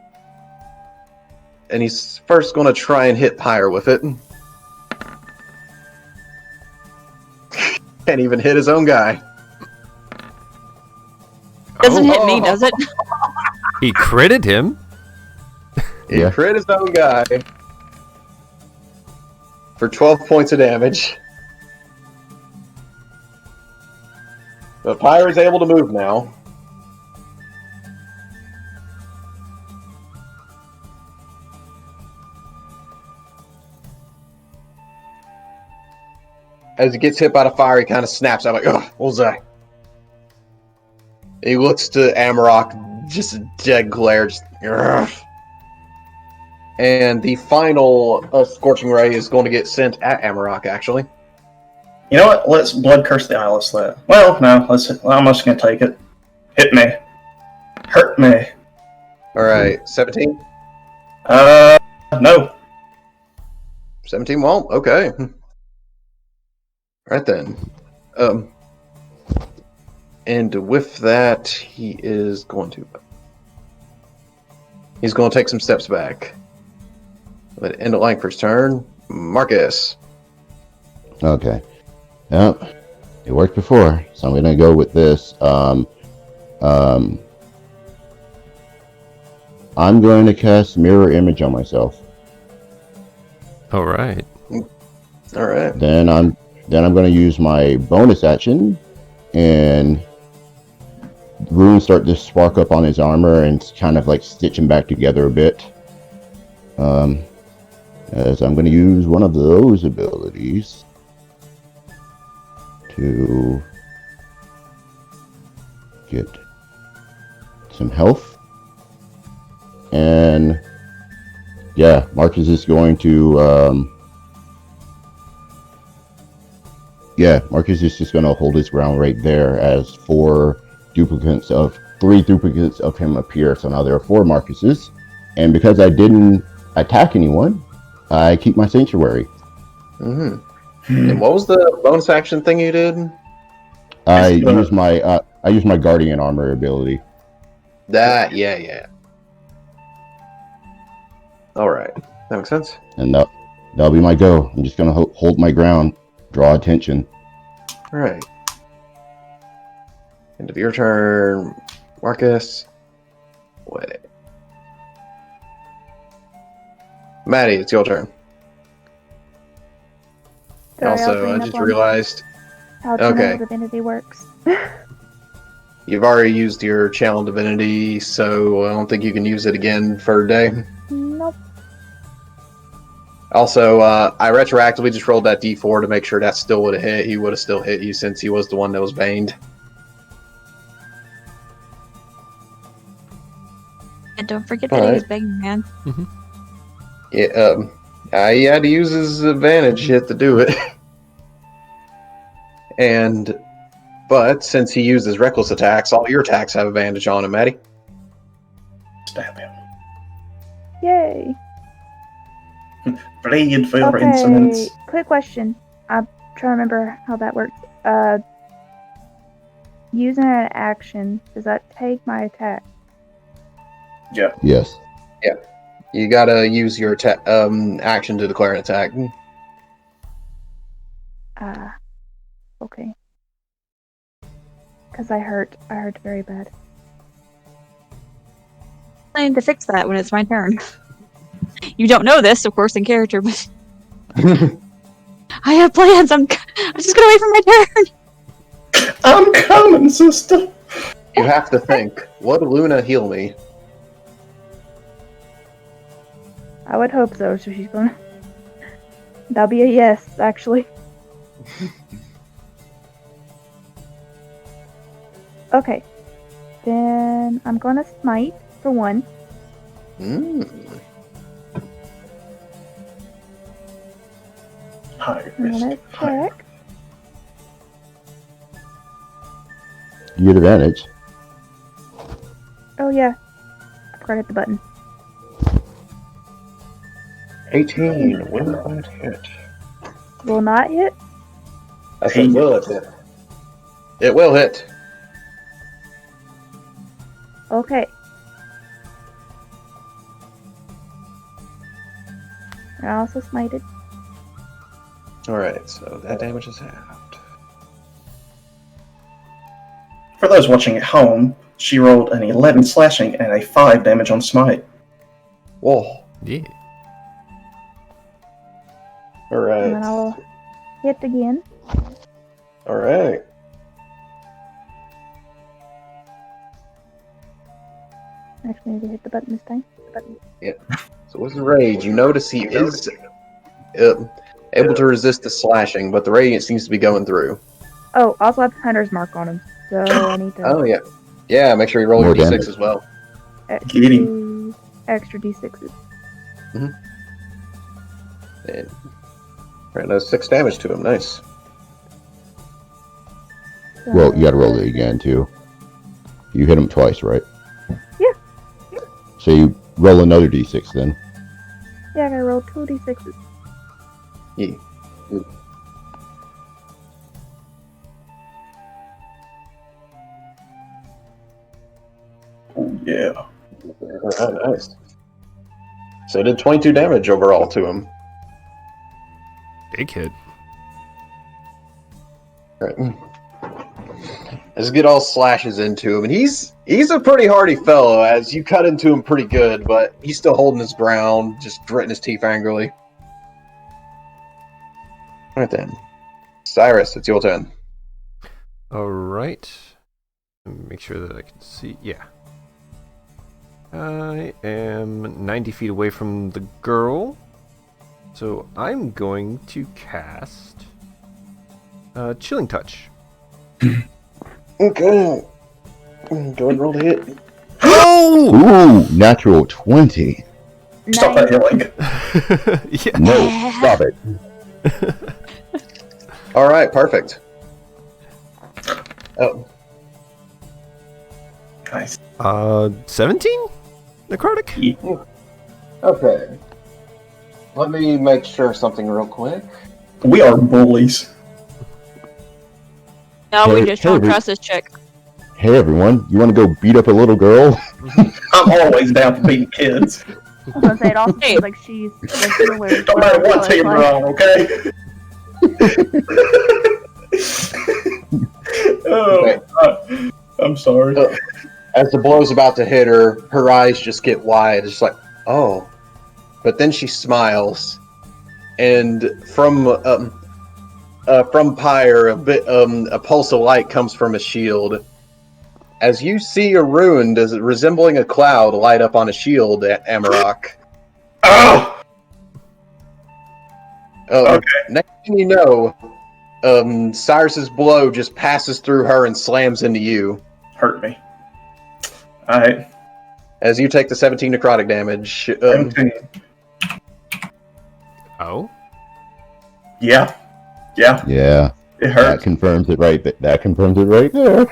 first going to try and hit Pyre with it. Can't even hit his own guy. Doesn't hit me, does it? He critted him. He Yeah. crit his own guy for 12 points of damage. But Pyre is able to move now. As he gets hit by the fire, he kind of snaps out like, ugh, what was that? He looks to Amarok, just a dead glare. Just, ugh. And the final Scorching Ray is going to get sent at Amarok, actually. You know what? Let's blood curse the eyeless that. Well, no. I'm just gonna take it. Hit me. Hurt me. Alright, 17? No. 17 won't? Okay. Right then. And with that, he's going to take some steps back. Let it end at Langford's turn. Marcus. Okay. Yep. It worked before, so I'm gonna go with this. I'm going to cast Mirror Image on myself. All right. All right. Then I'm going to use my bonus action, and runes start to spark up on his armor and kind of like stitch him back together a bit. As I'm going to use one of those abilities to get some health. And yeah, Marcus is going to Marcus is just going to hold his ground right there as three duplicates of him appear. So now there are 4 Marcuses, and because I didn't attack anyone, I keep my sanctuary. Mm-hmm. And what was the bonus action thing you did? I use my guardian armor ability. Yeah. All right, that makes sense. And that'll be my go. I'm just gonna hold my ground, draw attention. All right. End of your turn, Marcus. Wait. Maddie, it's your turn. Sorry, Also, I reading just up on realized how okay. Channel Divinity works. You've already used your Channel Divinity, so I don't think you can use it again for a day. Nope. Also, I retroactively just rolled that d4 to make sure that still would have hit. He would have still hit you since he was the one that was baned. And don't forget All that he right. was begging, man. Yeah, he had to use his advantage hit to do it. But since he used his reckless attacks, all your attacks have advantage on him, Maddie. Stab him. Yay. Bleed for your Okay, insolence. quick question. I'm trying to remember how that works. Using an action, does that take my attack? Yeah. Yes. You gotta use your action to declare an attack. Okay. Because I hurt very bad. Plan to fix that when it's my turn. You don't know this, of course, in character, but I have plans. I'm just gonna wait for my turn. I'm coming, sister. You have to think, would Luna heal me? I would hope so, so she's gonna... That'll be a yes, actually. Okay. Then I'm gonna smite for 1. High I'm risk. gonna High. check. You get advantage. Oh yeah. I forgot to hit the button. 18 will not hit. Will not hit? I said will it hit. It will hit. Okay. I also smited. Alright, so that damage is halved. For those watching at home, she rolled an 11 slashing and a 5 damage on smite. Whoa. Yeah. Alright. And then I'll hit again. Alright. Actually, I need to hit the button this time. So with the rage, you notice he is able to resist the slashing, but the radiant seems to be going through. Oh, also have Hunter's Mark on him. So I need to Oh, yeah. Yeah, make sure you roll your More d6 damage. as well. Get him. do extra d6s. And right, that's 6 damage to him. Nice. Well, you gotta roll it again too. You hit him twice, right? Yeah. So you roll another d6 then. Yeah, I gotta roll 2 d6s. Yeah. Oh, yeah. Alright, nice. So it did 22 damage overall to him. Big hit. Right. As Get all slashes into him, and he's a pretty hardy fellow. As you cut into him pretty good, but he's still holding his ground, just gritting his teeth angrily. All right then, Cyrus, it's your turn. All right. Make sure that I can see. Yeah. I am 90 feet away from the girl, so I'm going to cast Chilling Touch. Okay. Go ahead and roll the hit. Oh! Ooh, natural 20. Stop that healing. Yeah. No, stop it. All right, perfect. Oh, Nice. 17 necrotic. okay. Let me make sure something real quick. We are bullies. No, we Hey, just don't hey, trust this chick. Hey everyone, you want to go beat up a little girl? I'm always down for beating kids. I was gonna say it also seems like she's the healer as Don't well. matter what so team it's we're on, okay? Oh, God. I'm sorry. As the blow's about to hit her, her eyes just get wide. It's like, oh. But then she smiles, and from Pyre, a pulse of light comes from a shield. As you see a rune, resembling a cloud, light up on a shield at Amarok. Oh! Okay. Next thing you know, Cyrus's blow just passes through her and slams into you. Hurt me. Alright. As you take the 17 necrotic damage. Oh. Yeah. Yeah. Yeah, It that hurts. confirms it right. That confirms it right there.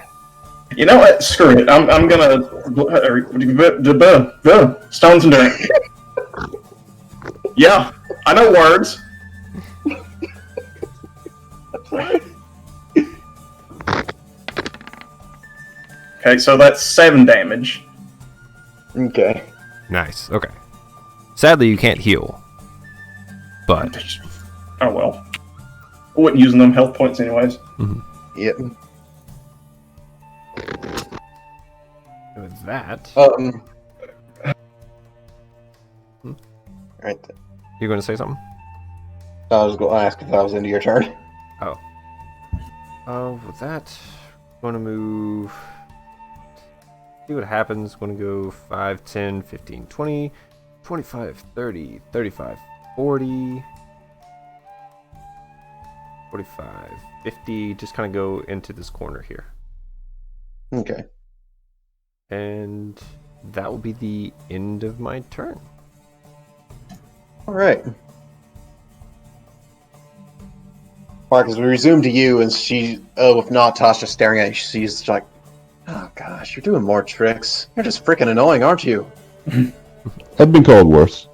You know what? Screw it. I'm gonna Stones and drink. Yeah, I know words. Okay, so that's 7 damage. Okay. Nice. Okay. Sadly, you can't heal. But Oh well. I wasn't using them health points anyways. Yep. with that, Right. you're going to say something? I was going to ask if that was into your turn. With that, going to move. See what happens. Going to go 5, 10, 15, 20, 25, 30, 35, 40, 45, 50. Just kind of go into this corner here. Okay. And that will be the end of my turn. All right. Marcus, we resume to you, and she, with Natasha staring at you, she's like, oh gosh, you're doing more tricks. You're just freaking annoying, aren't you? I've been called worse.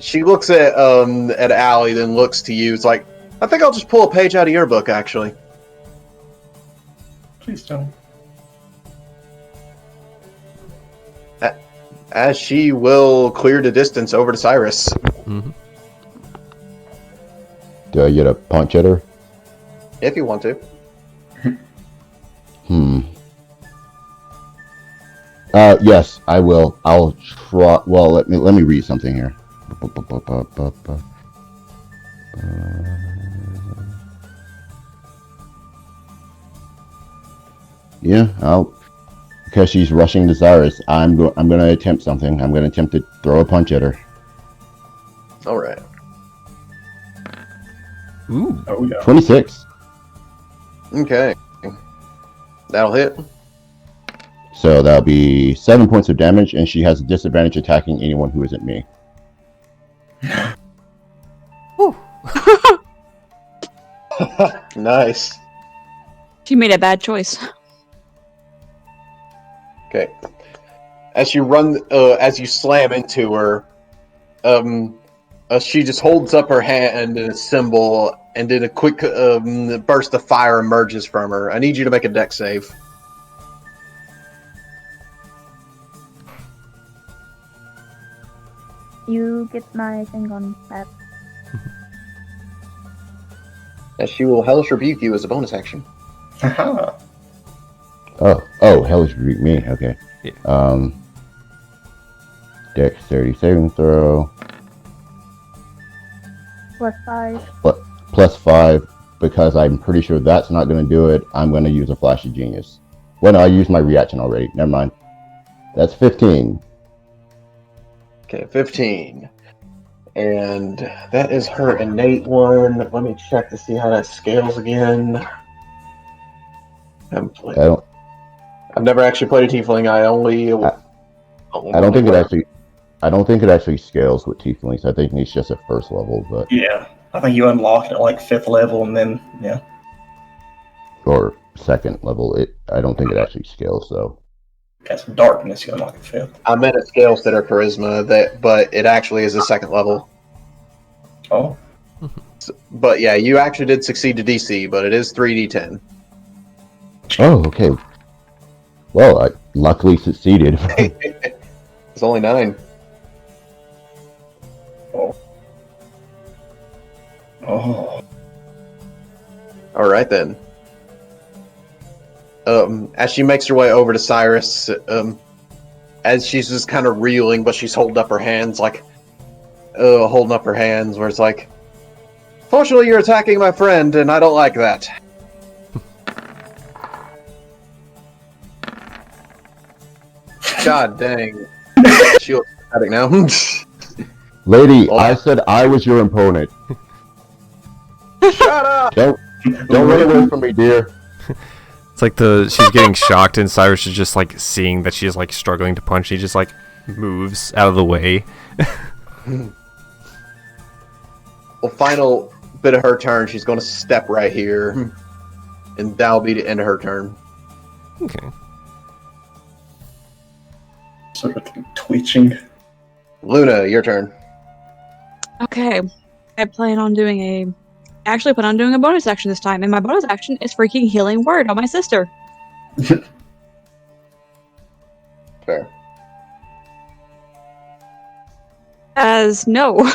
She looks at Allie, then looks to you. It's like, I think I'll just pull a page out of your book, actually. Please don't. As she will clear the distance over to Cyrus. Mm-hmm. Do I get a punch at her? If you want to. Yes, I will. I'll try. Well, let me read something here. Yeah, because she's rushing to Cyrus. I'm going to attempt something. I'm going to attempt to throw a punch at her. All right. Ooh. Oh yeah. 26. Okay. That'll hit. So that'll be 7 points of damage, and she has a disadvantage attacking anyone who isn't me. Nice. She made a bad choice. Okay. As you run, as you slam into her, she just holds up her hand in a symbol, and then a quick burst of fire emerges from her. I need you to make a dex save. You get my thing on that. As she will hellish rebuke you as a bonus action. Haha. Hellish rebuke me. Okay. Yeah. Dexterity saving throw. +5. +5, because I'm pretty sure that's not going to do it. I'm going to use a Flash of Genius. Well, no, I used my reaction already. Never mind. That's 15. Okay, 15. And that is her innate one. Let me check to see how that scales again. I've never actually played a tiefling. I don't think it actually scales with tieflings. I think it's just at first level, but Yeah. I think you unlock it at like 5th level, and then, yeah. or second level. I don't think it actually scales though. Cast darkness, you unlock at 5th. I meant it scales to their charisma, but it actually is a second level. Oh. But yeah, you actually did succeed to DC, but it is 3d10. Oh, okay. Well, I luckily succeeded. It's only 9. Oh. All right then. As she makes her way over to Cyrus, as she's just kind of reeling, but she's holding up her hands, where it's like, fortunately, you're attacking my friend, and I don't like that. God dang. She looks pathetic now. Lady, Oh. I said I was your opponent. Shut up! Don't run away from me, dear. It's like she's getting shocked, and Cyrus is just like seeing that she's like struggling to punch. He just like moves out of the way. Well, final bit of her turn, she's going to step right here, and that'll be the end of her turn. Okay. Sort of twitching. Luna, your turn. Okay. I plan on doing a bonus action this time, and my bonus action is freaking healing word on my sister. Fair. No.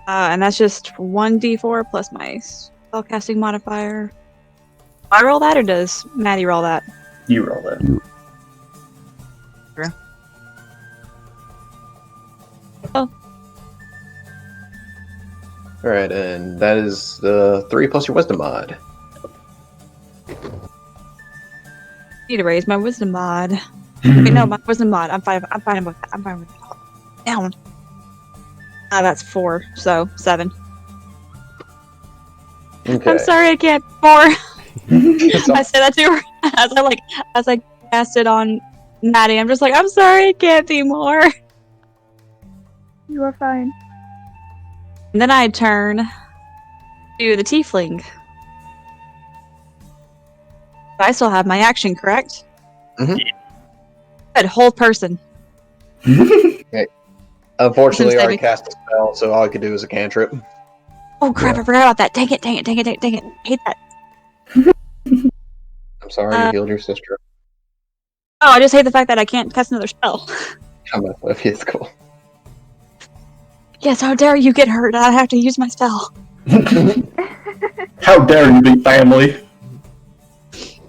And that's just 1d4 plus my spellcasting modifier. I roll that, or does Maddie roll that? You roll that. Alright, and that is the 3 plus your wisdom mod. Need to raise my wisdom mod. Wait, no, my wisdom mod. I'm fine with that. I'm fine with that. Down. That's 4, so 7. Okay. I'm sorry, I can't more. I said that to her as I cast it on Maddie. I'm just like, I'm sorry, I can't be more. You are fine. And then I turn to the tiefling. I still have my action, correct? Mhm. Good, whole person. Unfortunately, I Wisdom already cast a spell, so all I could do is a cantrip. Oh crap, I forgot about that. Dang it. Hate that. I'm sorry, you healed your sister. Oh, I just hate the fact that I can't cast another spell. I'm gonna flip you, it's cool. Yes, how dare you get hurt? I have to use my spell. How dare you be family?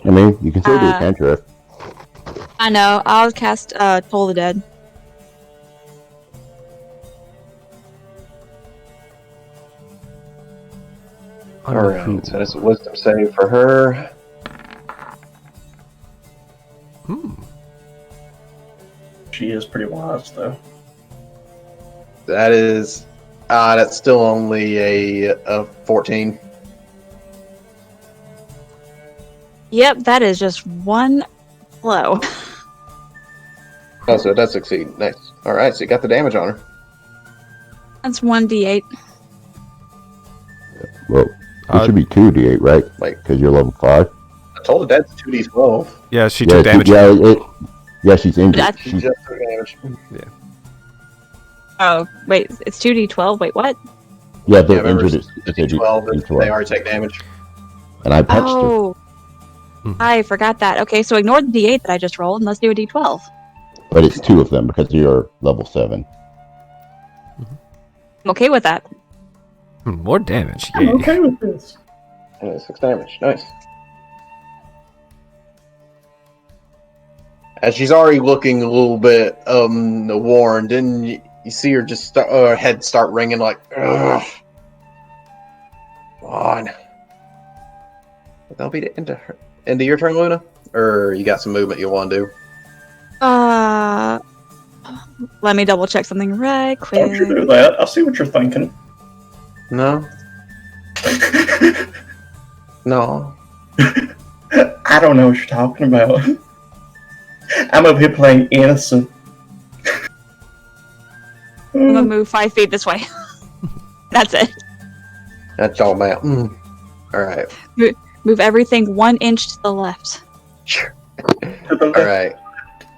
I mean, you can still do a cantrip. I know. I'll cast Toll the Dead. Alright, so that's a wisdom save for her. She is pretty wise, though. That is... that's still only a 14. Yep, that is just one blow. Oh, so it does succeed. Nice. Alright, so you got the damage on her. That's 1d8. Well, it should be 2d8, right? Like, because you're level 5. I told her that's 2d12. Yeah, she took damage. She's injured. She just took damage. Yeah. Oh, wait, it's 2d12? Wait, what? Yeah, they're remember, injured. It's a D12, they already take damage. And I punched her. Oh, I forgot that. Okay, so ignore the d8 that I just rolled, and let's do a d12. But it's 2 of them because you're level 7. I'm okay with that. More damage. I'm Yay. okay with this. 6 damage. Nice. And she's already looking a little bit worn. Then you see her just her head start ringing like, ugh. Come on. That'll be the end of your turn, Luna? Or you got some movement you want to do? Let me double check something right Don't you quick. do that. I see what you're thinking. No? No. I don't know what you're talking about. I'm up here playing innocent. I'm gonna move 5 feet this way. That's it. That's all about. Alright. Move everything 1 inch to the left. Alright.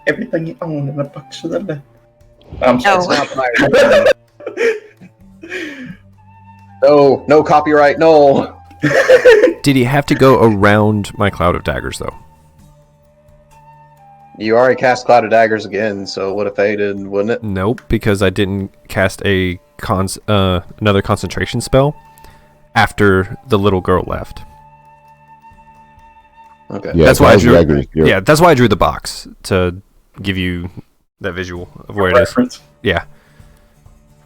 Everything you own in the box to the left. I'm No. sorry. No copyright, no. Did he have to go around my cloud of daggers, though? You already cast Cloud of Daggers again, so it would have faded, wouldn't it? Nope, because I didn't cast a another concentration spell after the little girl left. Okay. Yeah, That's why I drew. daggers, Yeah, that's why I drew the box to give you that visual of where it is. Reference. Yeah.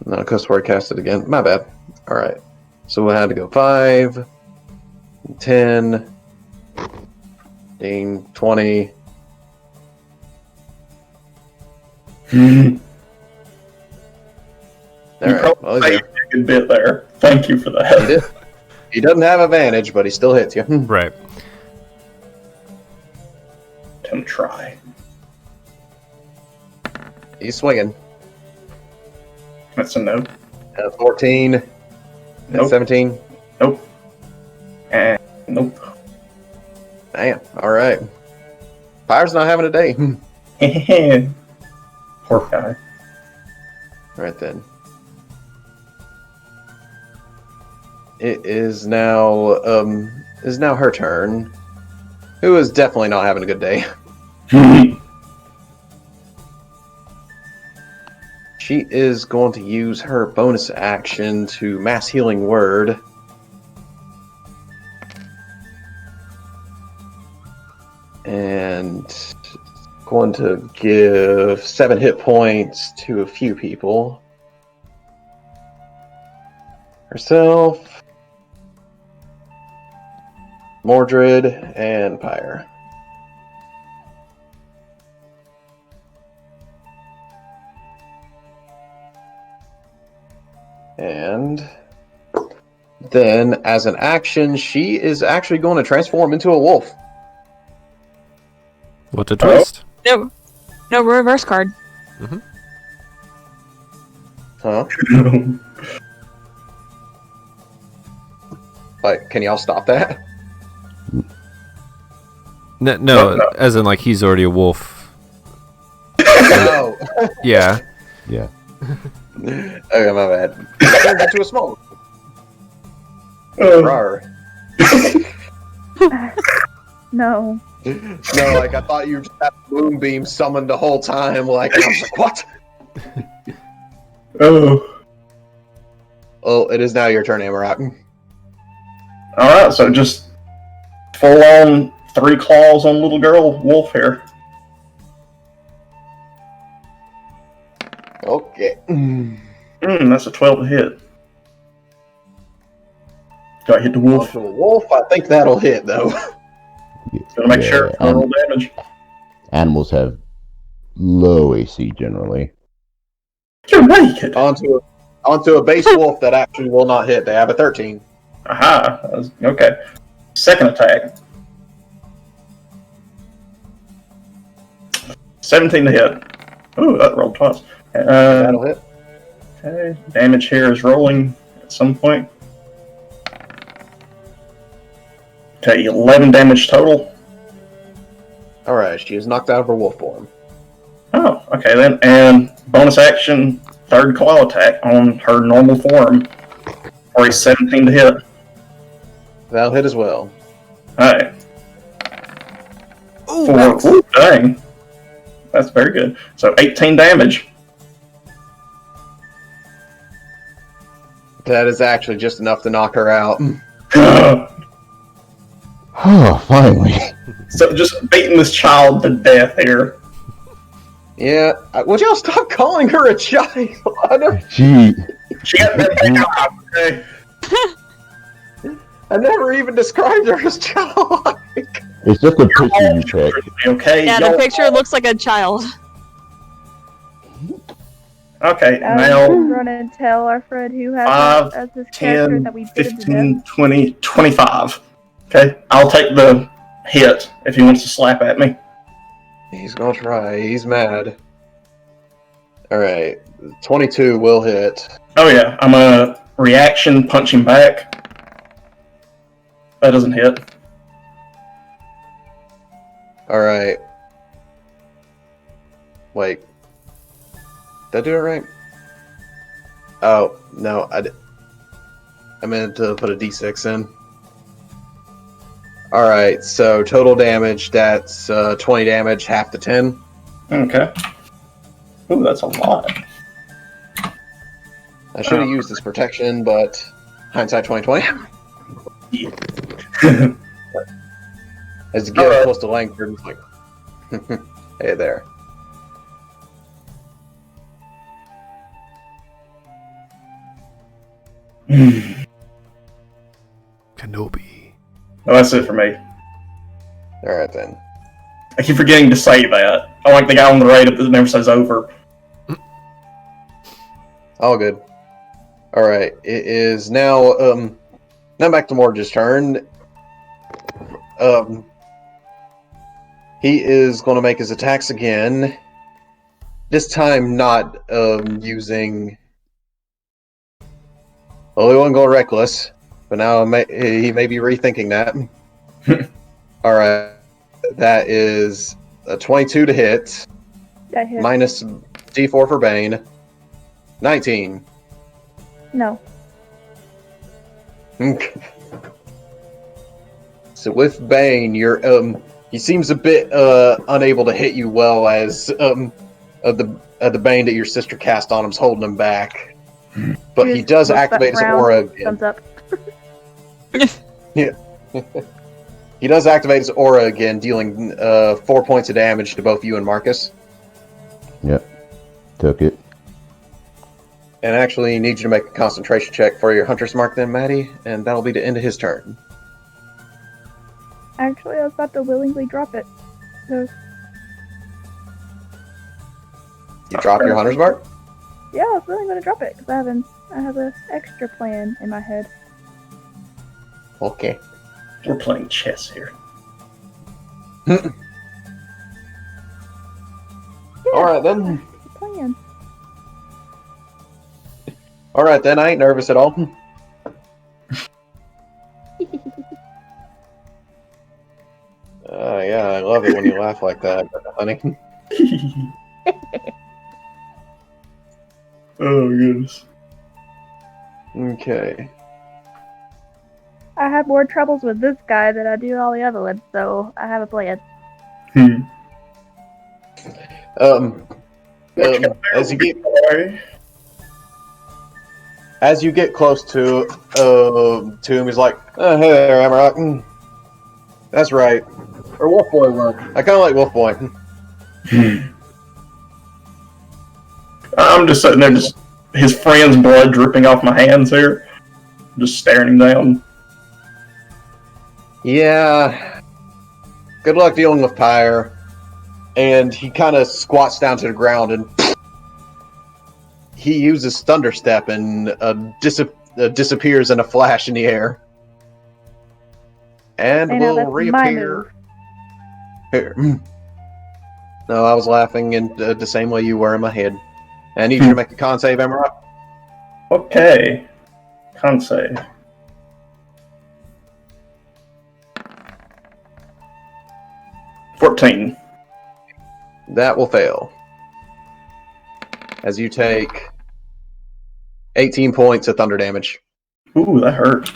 No, because where I cast it again. My bad. Alright. So we had to go 5, 10, 15, 20. You Alright. Well, probably he's saved a good bit there. Thank you for there. that. He did. He doesn't have advantage, but he still hits you. Right. Gonna try. He's swinging. That's a no. 14. Nope. 17. Nope. And nope. Damn. Alright. Fire's not having a day. Poor guy. Right then. It is now her turn. Who is definitely not having a good day. She is going to use her bonus action to mass healing word. And going to give 7 hit points to a few people. Herself, Mordred, and Pyre. And then, as an action, she is actually going to transform into a wolf. What a twist. No reverse card. Huh? Like, can y'all stop that? No, as in like he's already a wolf. No. Yeah. Yeah. Okay, my bad. I turned into a small rawr. No. No, like I thought you just had a moonbeam summoned the whole time. Like, and I was like, what? Oh. Oh, it is now your turn, Amarak. Alright, so just full on 3 claws on little girl wolf here. Okay. That's a 12 to hit. Do I hit the wolf? To a wolf, I think that'll hit though. Gonna make sure I roll damage. Animals have low AC generally. You're naked. onto a base wolf that actually will not hit. They have a 13. Aha. Okay. Second attack. 17 to hit. Ooh, that rolled twice. That'll hit. Okay. Damage here is rolling at some point. Okay, 11 damage total. Alright, she is knocked out of her wolf form. Oh, okay then. And bonus action, 3rd claw attack on her normal form. For a 17 to hit. That'll hit as well. Alright. Ooh, Ooh, dang. That's very good. So 18 damage. That is actually just enough to knock her out. Oh, finally. So just beating this child to death here. Yeah, would y'all stop calling her a child? Gee. She got that okay? I never even described her as childlike. It's just a picture you picked. Okay. Yeah, the picture looks like a child. Okay, Now now run and tell our friend who has 5, as this character 10, that we beat him to 15, death. 20, 25. Okay, I'll take the hit if he wants to slap at me. He's gonna try. He's mad. Alright. 22 will hit. Oh yeah, I'm a reaction punching back. That doesn't hit. Alright. Wait. Did I do it right? Oh, no. I meant to put a d6 in. Alright, so total damage, that's 20 damage, half to 10. Okay. Ooh, that's a lot. I should have used this protection, but hindsight 2020. Yeah. As you get close to Langford, it's like, hey there. Kenobi. No, that's it for me. Alright then. I keep forgetting to say that. I like the guy on the right that never says over. All good. Alright, it is now, now back to Morge's turn. He is going to make his attacks again. This time not, using... Well, he won't go reckless, but now he may be rethinking that. Alright, that is a 22 to hit, That hit. minus D4 for Bane. 19. No. So with Bane, you're he seems a bit unable to hit you well as the Bane that your sister cast on him's holding him back. But he does activate his aura again. Thumbs up. Yeah. He does activate his aura again, dealing 4 points of damage to both you and Marcus. Yep. Took it. And actually, he needs you to make a concentration check for your Hunter's Mark then, Maddie, and that'll be the end of his turn. Actually, I was about to willingly drop it. So, You drop your Hunter's Mark? yeah, I was really going to drop it because I have an extra plan in my head. Okay. We're playing chess here. Yeah, Alright then. that's the plan. Alright then, I ain't nervous at all. Yeah, I love it when you laugh like that, honey. Oh, goodness. Okay. I have more troubles with this guy than I do all the other ones, so I have a plan. As you get close to him, he's like, oh, hey there, Amarok. That's right. Or Wolf Boy work. I kind of like Wolf Boy. I'm just sitting there, just his friend's blood dripping off my hands here. Just staring him down. Yeah. Good luck dealing with Pyre. And he kind of squats down to the ground and he uses Thunder Step and disappears in a flash in the air. And Hey, now will that's my reappear here. No, I was laughing in the same way you were in my head. I need you to make a con save, Emerald. Okay. Con save. $14. That will fail. As you take 18 points of thunder damage. Ooh, that hurt.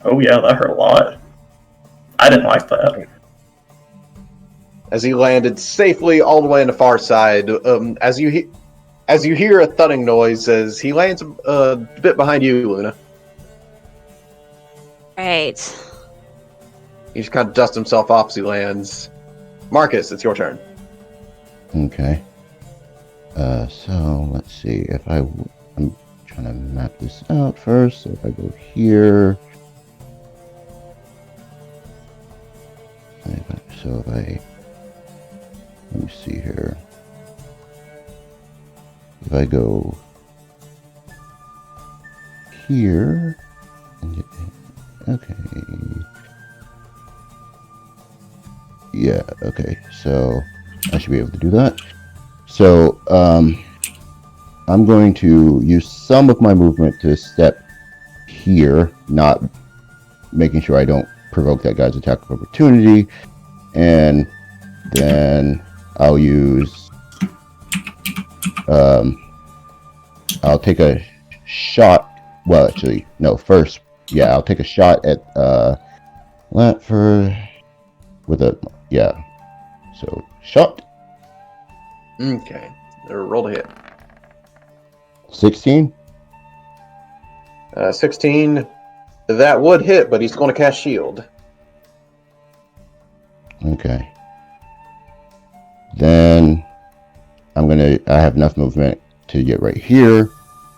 Oh yeah, that hurt a lot. I didn't like that. As he landed safely all the way on the far side, as you as you hear a thudding noise as he lands a bit behind you, Luna. Right. He just kind of dusts himself off as he lands. Marcus, it's your turn. Okay. So let's see if I'm trying to map this out first. So if I go here, let me see here. If I go here, okay. Yeah, okay. So I should be able to do that. So I'm going to use some of my movement to step here, not making sure I don't provoke that guy's attack of opportunity. And then I'll use I'll take a shot. Well, actually, no. First, yeah, I'll take a shot at Lantford with a So shot. Okay. Roll to hit. 16. 16. That would hit, but he's going to cast shield. Okay. Then I have enough movement to get right here.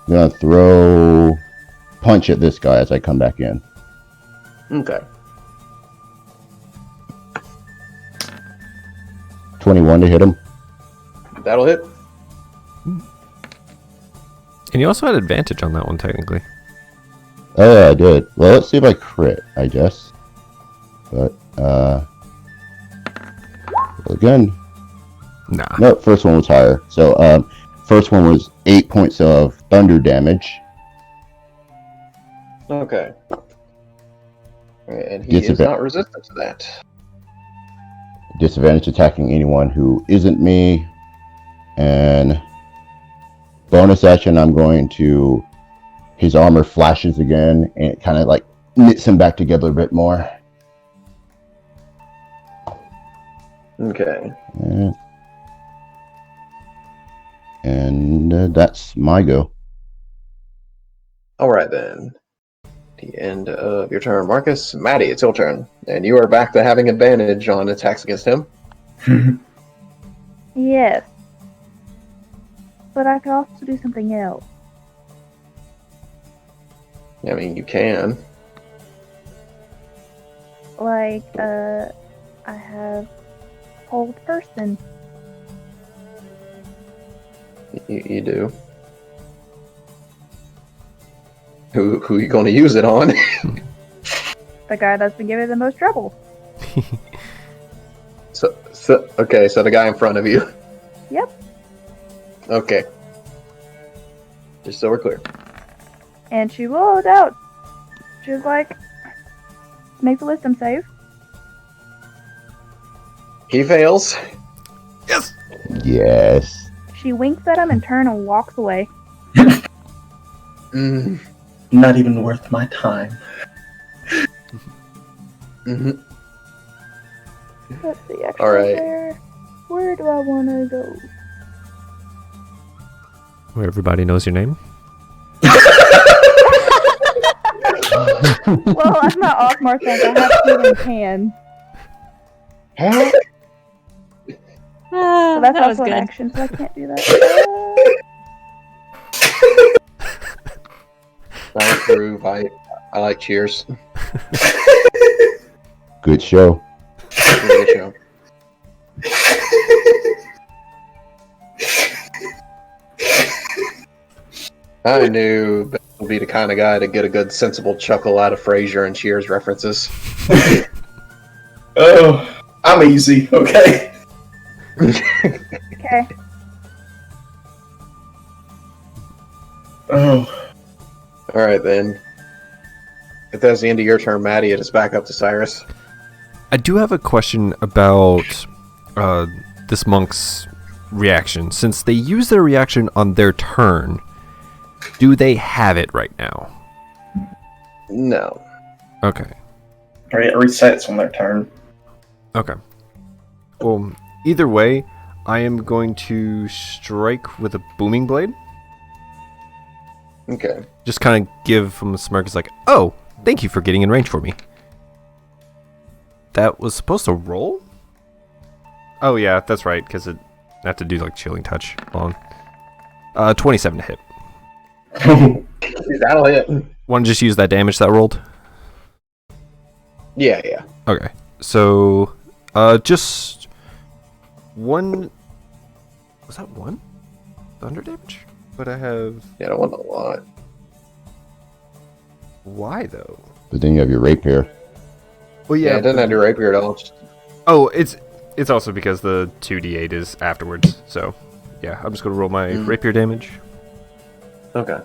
I'm gonna throw punch at this guy as I come back in. Okay. 21 to hit him. That'll hit. And you also had advantage on that one, technically. Oh yeah, I did. Well, let's see if I crit, I guess. But roll again. Nah. No, first one was higher. So first one was 8 points of thunder damage. Okay. And he is not resistant to that. Disadvantage attacking anyone who isn't me. And bonus action, I'm going to... His armor flashes again, and it kind of like knits him back together a bit more. Okay. And that's my go. All right, then. The end of your turn, Marcus. Maddie, it's your turn. And you are back to having advantage on attacks against him. Yes. But I could also do something else. I mean, you can. Like, I have hold person. You do. Who are you going to use it on? The guy that's been giving the most trouble. So the guy in front of you. Yep. Okay. Just so we're clear. And she rolled out. She was like, make the wisdom save. He fails. Yes. Yes. She winks at him and turns and walks away. Mm. Not even worth my time. Mm-hmm. Let's see, actually, All right. where do I want to go? Where everybody knows your name. Well, I'm not off Mark, I have healing hand. Huh? So that's that was also an good. action, so I can't do that. Nice groove. I like Cheers. Good show. Good show. I knew Ben would be the kind of guy to get a good, sensible chuckle out of Frasier and Cheers references. Oh, I'm easy, okay? Okay. Oh. All right, then. If that's the end of your turn, Maddie, it is back up to Cyrus. I do have a question about this monk's reaction. Since they use their reaction on their turn, do they have it right now? No. Okay. It resets on their turn. Okay. Well, either way, I am going to strike with a booming blade. Okay. Just kind of give him a smirk. It's like, oh, thank you for getting in range for me. That was supposed to roll? Oh yeah, that's right, because I have to do like chilling touch. Hold on. 27 to hit. That'll hit. Want to just use that damage that rolled? Yeah. Okay. So, just one. Was that one? Thunder damage? But I have. Yeah, I don't want a lot. Why though? But then you have your rapier. Well, Yeah, it doesn't have to rapier at all. Oh, it's also because the 2d8 is afterwards. So, yeah, I'm just gonna roll my rapier damage. Okay.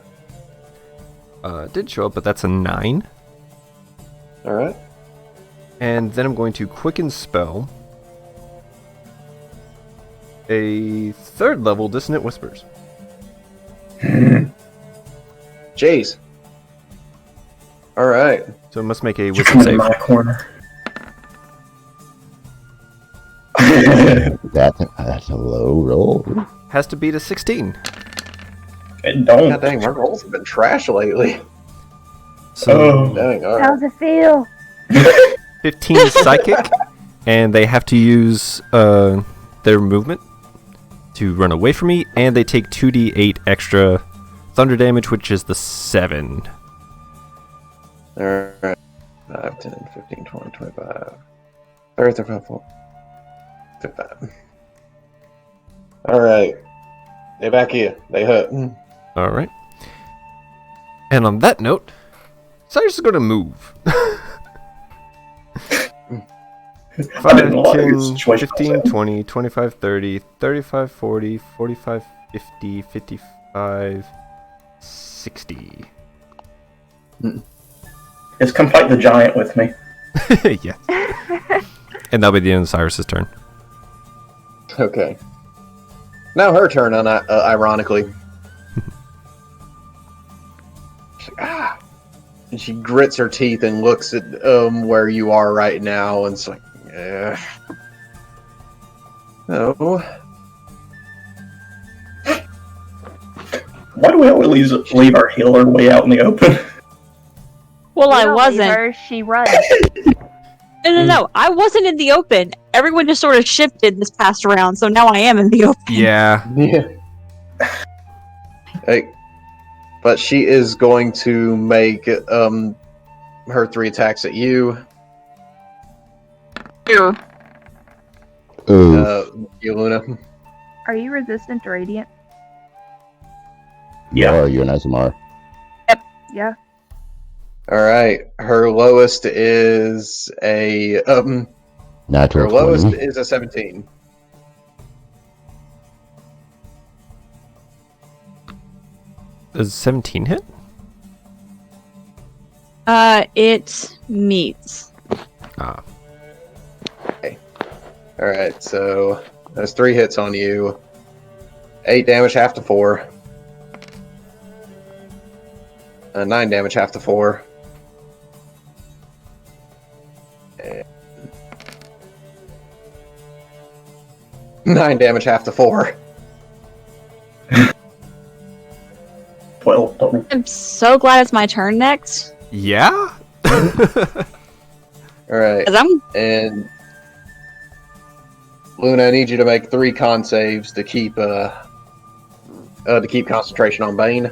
It did show up, but that's a 9. All right. And then I'm going to quicken spell a 3rd level Dissonant Whispers. Jeez. All right. So it must make a You're wisdom coming in save. my corner. That's a low roll. Has to beat a 16. It don't. God dang, my rolls have been trash lately. So Oh. Dang, all right. How's it feel? 15 psychic, and they have to use their movement to run away from me, and they take 2d8 extra thunder damage, which is the 7. All right. 5, 10, 15, 20, 25, 30, 35, 40, 55. All right. They back here. They hurt. All right. And on that note, Cyrus is going to move. 5, didn't like your 10, situation 15, myself. 20, 25, 30, 35, 40, 45, 50, 55, 60. It's come fight the giant with me. Yeah. And that'll be the end of Cyrus's turn. Okay. Now her turn, ironically. She's like, ah. And she grits her teeth and looks at where you are right now, and it's like, yeah. Oh. Why do we always leave our healer way out in the open? Well, We I don't leave wasn't. her, she runs. No. I wasn't in the open. Everyone just sort of shifted this past round, so now I am in the open. Yeah. Yeah. Hey. But she is going to make her 3 attacks at you. Ew. Ooh, You, Luna. Are you resistant to radiant? yeah. You're an SMR. Yeah. All right. Her lowest is a her Natural lowest 20. is a 17. Does 17 hit? It meets. Ah. All right. So that's 3 hits on you. 8 damage, half to 4. 9 damage, half to 4. And 9 damage, half to 4. Well, I'm so glad it's my turn next. Yeah? All right. 'Cause I'm And Luna, I need you to make 3 con saves to keep concentration on Bane.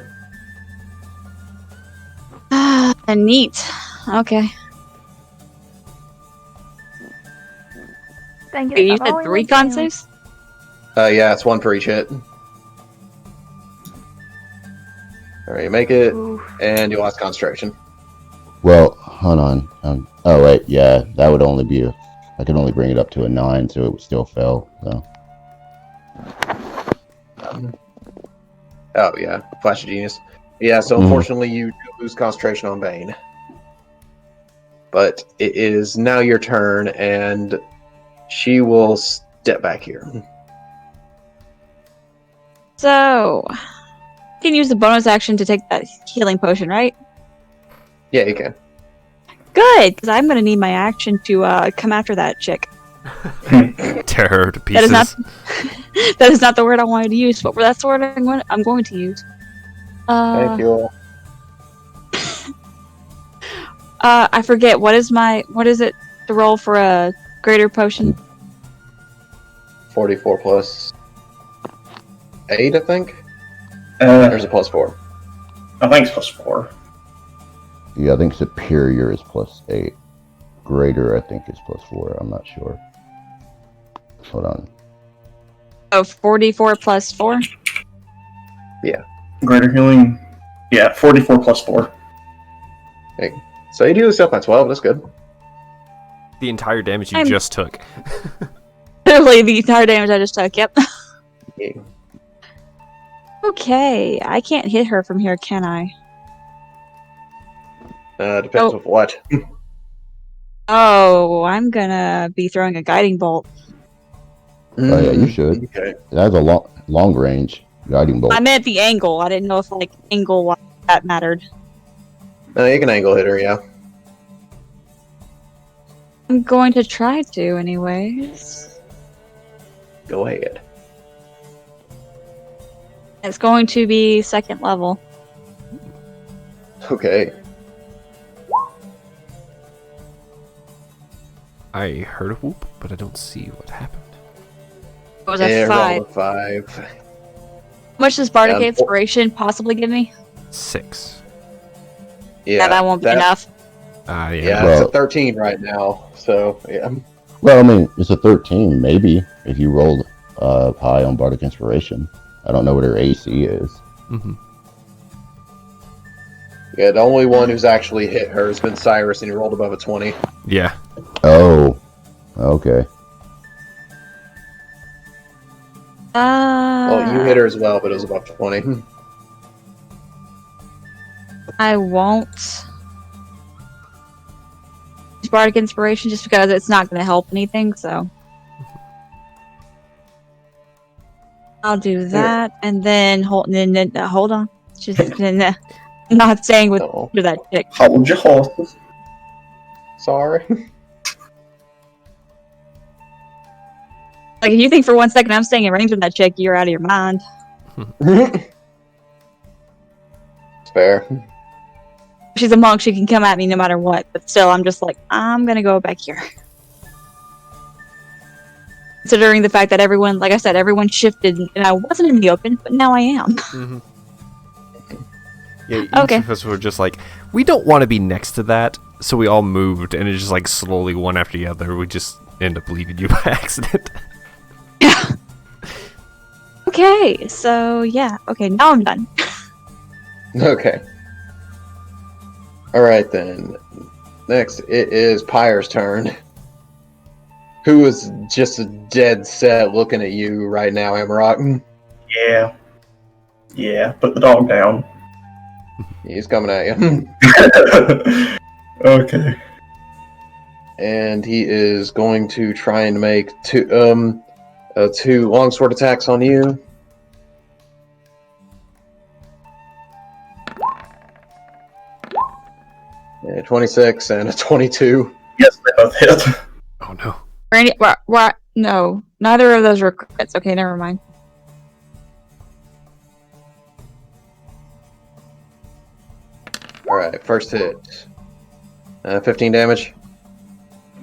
neat. Okay. Dang it, Wait, you I've said only 3 went con down. saves? Yeah, it's 1 for each hit. All right, you make it, Oof. and you lost concentration. Well, hold on. Oh, wait. Yeah, that would only be I could only bring it up to a 9, so it would still fail. So. Oh yeah, Flash of Genius. Yeah, so unfortunately you do lose concentration on Bane. But it is now your turn, and she will step back here. So, you can use the bonus action to take that healing potion, right? Yeah, you can. Good, because I'm going to need my action to come after that chick. Tear her to That pieces. is not that is not the word I wanted to use, but that's the word I'm going to use. Thank you. I forget what is it to roll for a greater potion? 44 plus 8, I think. Uh, There's a plus 4. I think it's +4. Yeah, I think superior is +8. Greater, I think, is +4. I'm not sure. Hold on. Oh, 44 plus 4? Greater healing. Yeah, 44 +4. So you do this up by 12. That's good. The entire damage you I'm- just took. Literally the entire damage I just took, yep. Yeah. Okay, I can't hit her from here, can I? Depends Oh. with what. Oh, I'm gonna be throwing a guiding bolt. Oh, yeah, you should. Okay. It has a long range guiding bolt. I meant the angle. I didn't know if angle that mattered. No, you can angle hit her, yeah. I'm going to try to, anyways. Go ahead. It's going to be second level. Okay. I heard a whoop, but I don't see what happened. It was a Yeah, 5. roll a 5. How much does Bardic Yeah, Inspiration possibly give me? 6. Yeah, That won't be enough. Yeah. Yeah, Well- it's a 13 right now. So, yeah. Well, I mean, it's a 13, maybe, if you rolled high on Bardic Inspiration. I don't know what her AC is. Mm-hmm. Yeah, the only one who's actually hit her has been Cyrus, and he rolled above a 20. Yeah. Oh, okay. Well, you hit her as well, but it was above 20. I won't use Bardic Inspiration just because it's not going to help anything, so. I'll do that, and then hold on. Just not staying with Oh, that chick. Hold your horses. sorry. Like, if you think for 1 second I'm staying in range with that chick, you're out of your mind. It's fair. She's a monk, she can come at me no matter what, but still, I'm just like, I'm gonna go back here. Considering the fact that everyone, like I said, everyone shifted, and I wasn't in the open, but now I am. Mm-hmm. Yeah, each Okay. of us were just like, we don't want to be next to that, so we all moved, and it just like slowly, one after the other, we just end up leaving you by accident. Okay, so yeah, okay, now I'm done. Okay. Alright then. Next, it is Pyre's turn. Who is just dead set looking at you right now, Amarok? Yeah. Yeah, put the dog down. He's coming at you. Okay. And he is going to try and make two longsword attacks on you. Yeah, 26 and a 22. Yes, they both hit. Oh no. No, neither of those were crits. Okay, never mind. Alright, first hit. 15 damage.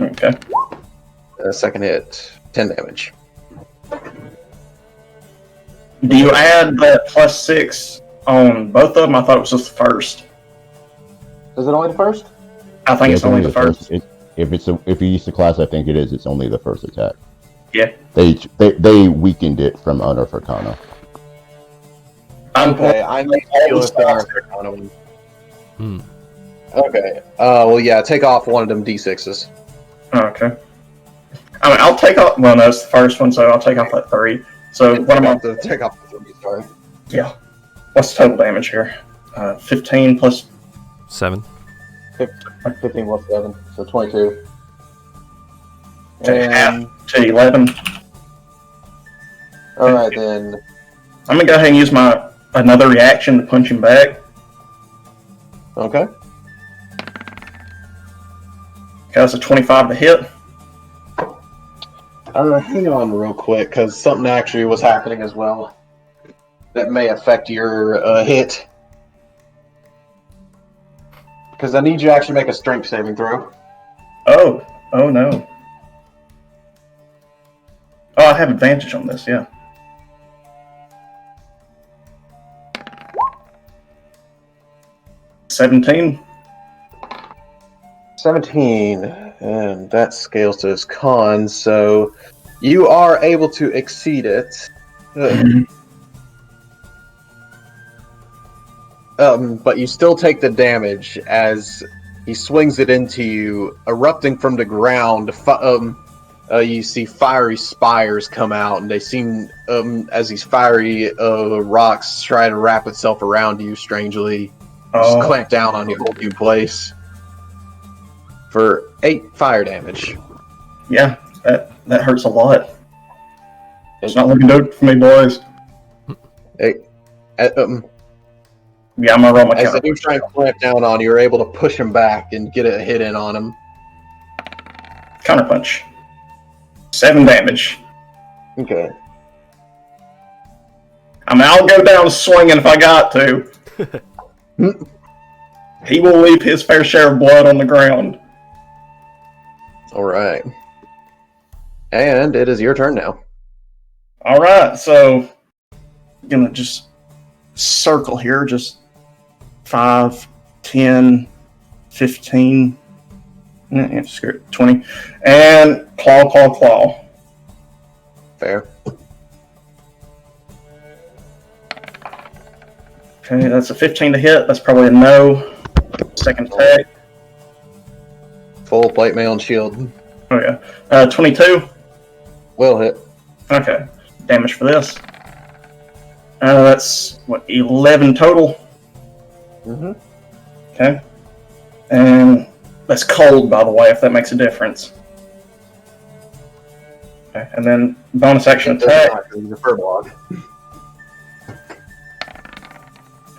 Okay. Second hit, 10 damage. Do you add that +6 on both of them? I thought it was just the first. Is it only the first? I think it's only the first. If you use the class, I think it is. It's only the first attack. Yeah. They weakened it from Unearth Arcana. Okay, I need to deal with the Arcana one. Hmm. Okay. Well, yeah, take off one of them d6s. Okay. I mean, I'll take off. Well, no, it's the first one, so I'll take off that 3. So what am I? Take off the 3, sorry. Yeah. What's the total damage here? 15 plus 7. 15 plus 7, so 22. Okay, And, to 11. alright then. I'm gonna go ahead and use my another reaction to punch him back. Okay. Okay, that's a 25 to hit. Hang on real quick, because something actually was happening as well that may affect your hit. Because I need you to actually make a strength saving throw. Oh no. Oh, I have advantage on this, yeah. $17. 17, and that scales to his con, so you are able to exceed it. But you still take the damage as he swings it into you, erupting from the ground. You see fiery spires come out, and they seem, as these fiery rocks try to wrap itself around you strangely, just clamp down on you, hold you in place. For 8 fire damage. Yeah, that hurts a lot. It's not looking good for me, boys. Yeah, I'm gonna roll my as counter. they do try and clamp down on you, you're able to push him back and get a hit in on him. Counterpunch. 7 damage. Okay. I mean, I'll go down swinging if I got to. He will leave his fair share of blood on the ground. Alright. And it is your turn now. Alright, so I'm gonna just circle here, just 5, 10, 15, screw it, 20, and claw. Fair. Okay, that's a 15 to hit. That's probably a no. Second attack. Full plate mail and shield. Oh yeah. 22. Will hit. Okay. Damage for this. That's what, 11 total. Mm-hmm. Okay. And that's cold, by the way, if that makes a difference. Okay. And then bonus action attack. The fur blog.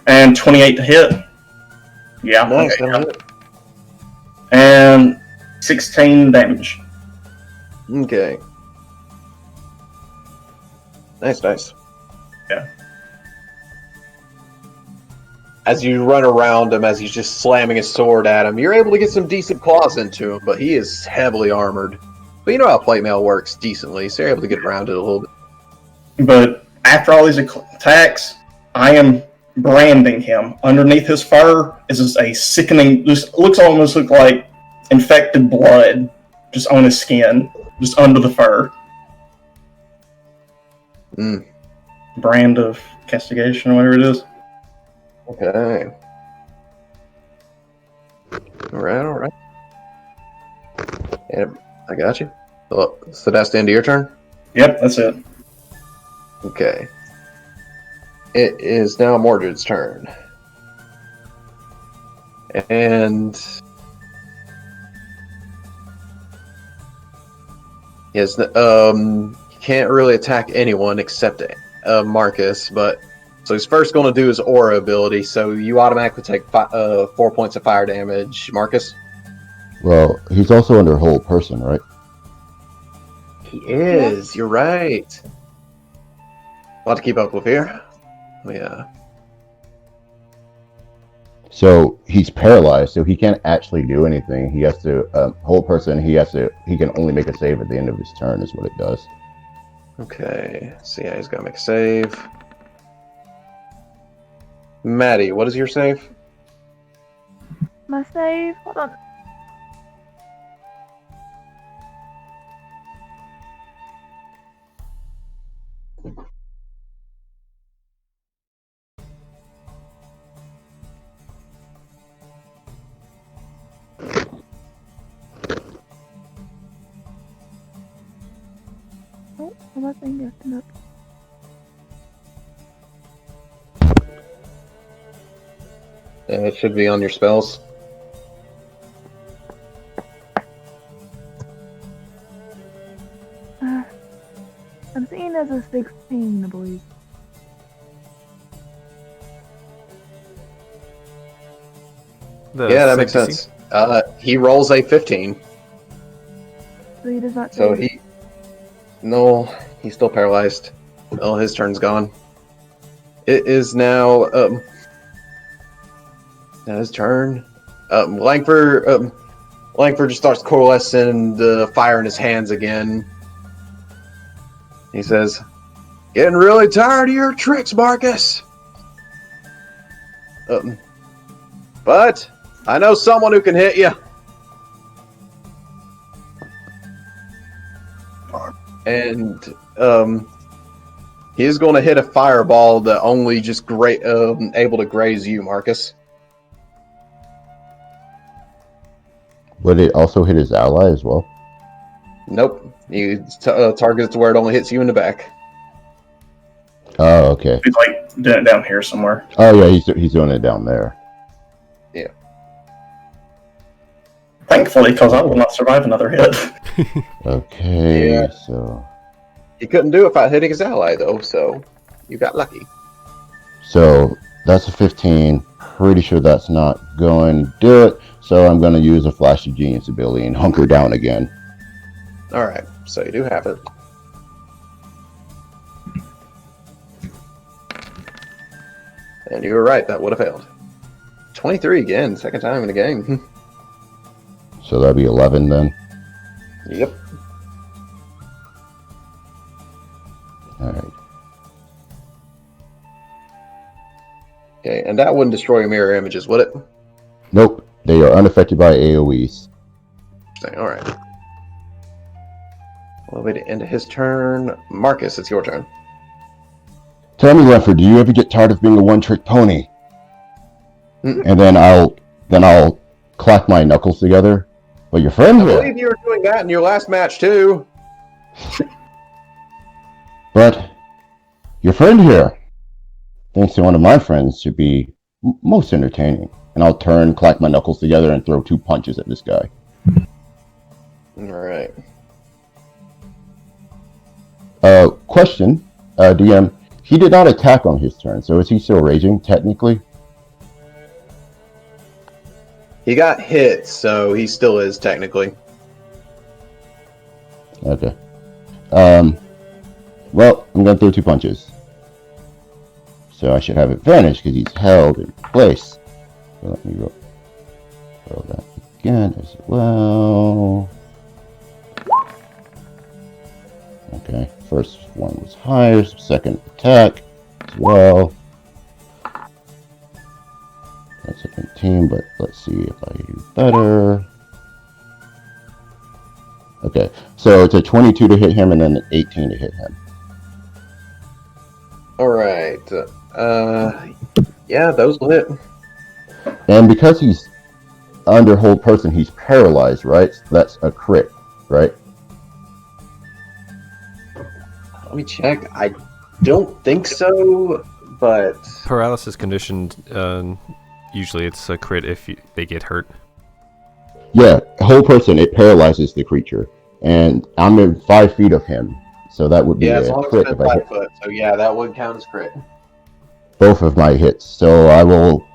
And 28 to hit. Yeah. Nice. Okay, yeah. And 16 damage. Okay. Nice. Yeah. As you run around him, as he's just slamming his sword at him, you're able to get some decent claws into him, but he is heavily armored. But you know how plate mail works decently, so you're able to get around it a little bit. But after all these attacks, I am branding him. Underneath his fur is just a sickening, just almost like infected blood just on his skin, just under the fur. Brand of castigation or whatever it is. Okay. Alright. Yeah, I got you. So that's the end of your turn? Yep, that's it. Okay. It is now Mordred's turn. And yes, he can't really attack anyone except Marcus, but so he's first going to do his aura ability, so you automatically take 4 points of fire damage. Marcus? Well, he's also under whole person, right? He is, you're right. A lot to keep up with here. Yeah. So he's paralyzed, so he can't actually do anything. He has to whole person. He can only make a save at the end of his turn, is what it does. Okay. So yeah, he's got to make a save. Maddie, what is your save? My save? Hold on. Oh, I'm not saying acting up. It should be on your spells. I'm seeing as a 16, I believe. Yeah, that makes sense. He rolls a 15. So he does not So save. No, he's still paralyzed. Oh, his turn's gone. It is now his turn. Langford just starts coalescing the fire in his hands again. He says, "Getting really tired of your tricks, Marcus. But I know someone who can hit you." And he is going to hit a fireball that only just able to graze you, Marcus. Would it also hit his ally as well? Nope. He targets where it only hits you in the back. Oh, okay. He's like doing it down here somewhere. Oh yeah, he's doing it down there. Yeah. Thankfully, because I will not survive another hit. Okay, Yeah. so He couldn't do it without hitting his ally, though, so you got lucky. that's a 15. Pretty sure that's not going to do it. So I'm going to use a Flash of Genius ability and hunker down again. All right, so you do have it. And you were right, that would have failed. 23 again, second time in the game. So that'd be 11 then. Yep. Alright. Okay, and that wouldn't destroy your mirror images, would it? Nope. They are unaffected by AoEs. All right. Well, way to end his turn. Marcus, it's your turn. Tell me, Lefford, do you ever get tired of being a one-trick pony? Mm. And then I'll clack my knuckles together. But your friend I here. believe you were doing that in your last match, too. But your friend here thinks that one of my friends should be most entertaining. And I'll clack my knuckles together, and throw 2 punches at this guy. All right. Question, DM. He did not attack on his turn, so is he still raging, technically? He got hit, so he still is, technically. Okay. Well, I'm gonna throw 2 punches. So I should have advantage, because he's held in place. So let me roll that again as well. Okay, first one was higher, second attack as well. That's a good team, but let's see if I do better. Okay, so it's a 22 to hit him and then an 18 to hit him. All right. Yeah, those will hit. And because he's under hold person, he's paralyzed, right? So that's a crit, right? Let me check. I don't think so, but Paralysis conditioned, usually it's a crit if they get hurt. Yeah, whole person, it paralyzes the creature. And I'm in 5 feet of him, so that would be yeah, as a long as crit it's if I hit 5 foot. So yeah, that would count as crit. both of my hits. So I will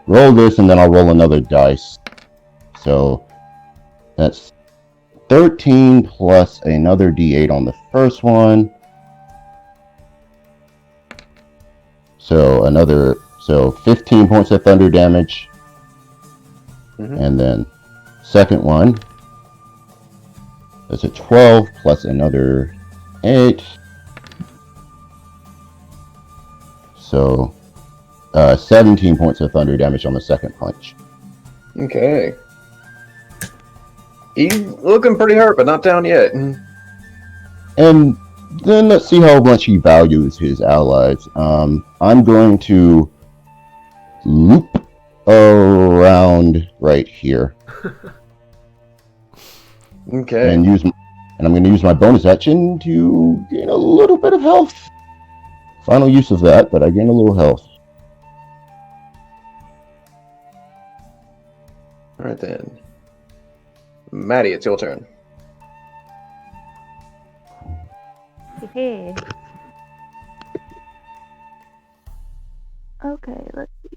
roll this and then I'll roll another dice. So that's 13 plus another d8 on the first one. So 15 points of thunder damage. Mhm. And then second one, that's a 12 plus another 8. So 17 points of thunder damage on the second punch. Okay. He's looking pretty hurt, but not down yet. And then let's see how much he values his allies. I'm going to loop around right here Okay. and I'm going to use my bonus action to gain a little bit of health. Final use of that, but I gain a little health. All right then. Maddie, it's your turn. Hey. Okay, let's see.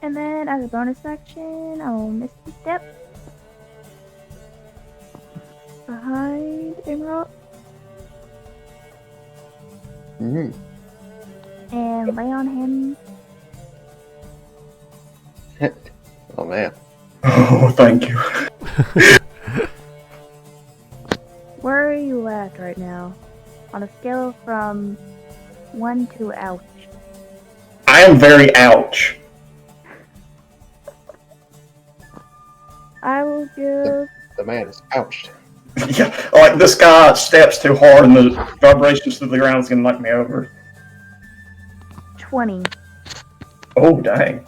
And then as a bonus action, I'll Misty Step behind Emerald Mhm. and lay on him. Oh man. Oh, thank you. Where are you at right now? On a scale from 1 to ouch. I am very ouch. I will give The man is ouched. Yeah, like this guy steps too hard and the vibrations through the ground is gonna knock me over. 20. Oh, dang.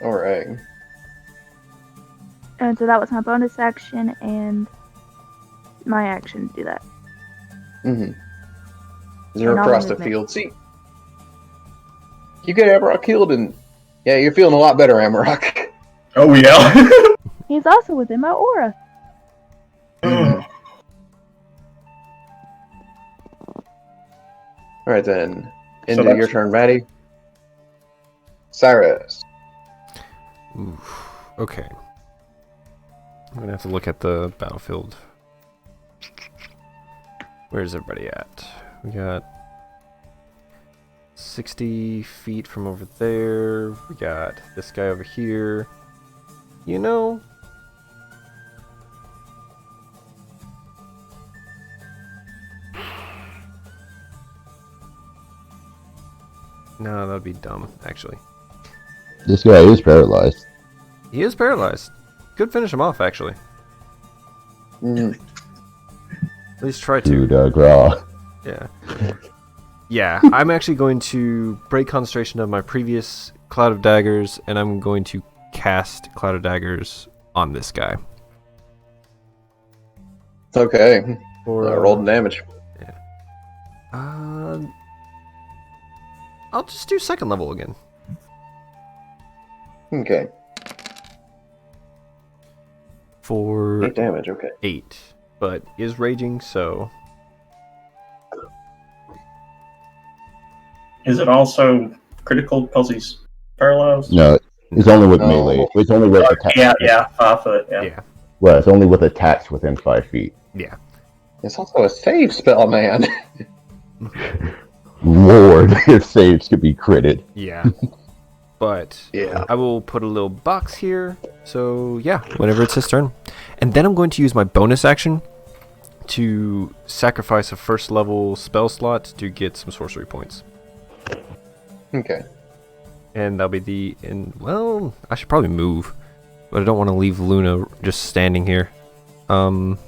Alright. And so that was my bonus action and my action to do that. Mm-hmm. Zero And all across the movement. field. See, you get Amarok killed, and yeah, you're feeling a lot better, Amarok. Oh, yeah. He's also within my aura. Mhm. Alright then. Into that's- your turn, Maddie. Cyrus. Oof. Okay. I'm gonna have to look at the battlefield. Where's everybody at? We got 60 feet from over there. We got this guy over here. You know, no, that'd be dumb, actually. This guy is paralyzed. He is paralyzed. Could finish him off, actually. Mm. At least try to. Dude, Gra. Yeah. Yeah, I'm actually going to break concentration of my previous Cloud of Daggers, and I'm going to cast Cloud of Daggers on this guy. Okay. For, Roll the damage. I'll just do second level again. Okay. For 8 damage, okay. 8, but is raging, so Is it also critical because he's paralyzed? No, it's only with No. melee. It's only with attacks. Yeah, 5 foot, yeah. yeah. Well, it's only with attacks within 5 feet. Yeah. It's also a save spell, man. Lord, if saves could be critted. Yeah. But Yeah. I will put a little box here. So yeah, whenever it's his turn. And then I'm going to use my bonus action to sacrifice a first level spell slot to get some sorcery points. Okay. And that'll be well, I should probably move. But I don't want to leave Luna just standing here. You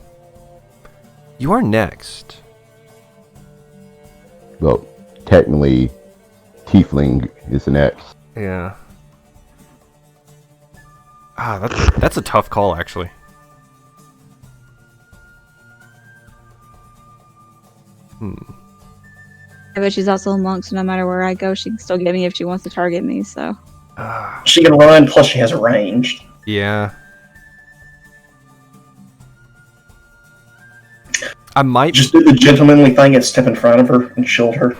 are next. Well, technically, Tiefling is the next. Yeah. That's a tough call, actually. I bet she's also a monk, so no matter where I go, she can still get me if she wants to target me, so. She can run, plus she has ranged. Yeah. I might Just do the gentlemanly thing and step in front of her and shield her.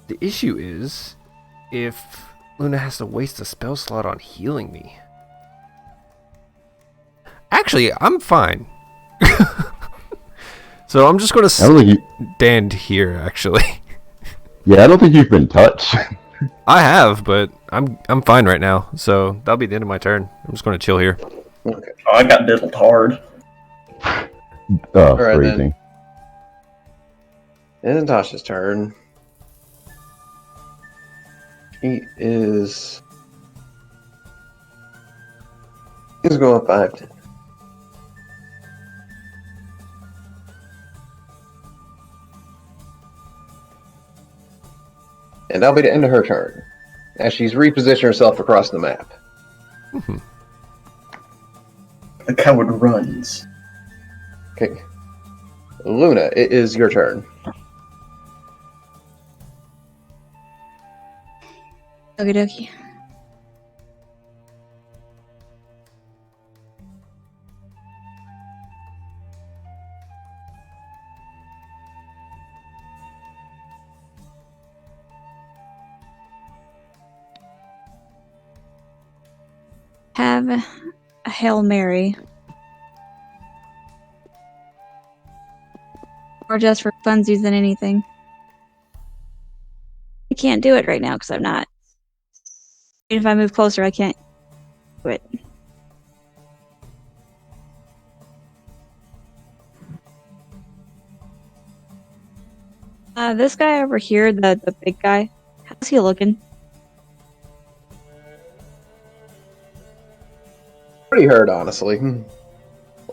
The issue is if Luna has to waste a spell slot on healing me. Actually, I'm fine. So I'm just going to I don't think you. stand here, actually. Yeah, I don't think you've been touched. I have, but I'm fine right now. So that'll be the end of my turn. I'm just going to chill here. Okay. Oh, I got diddled hard. Oh, right, freezing. It's Natasha's turn. He is. He's going 5. And that'll be the end of her turn, as she's repositioned herself across the map. The coward runs. Okay. Luna, it is your turn. Okie dokie. have a Hail Mary. Or just for funsies than anything. I can't do it right now because I'm not. If I move closer, I can't do it. This guy over here, the big guy, how's he looking? Pretty hurt, honestly.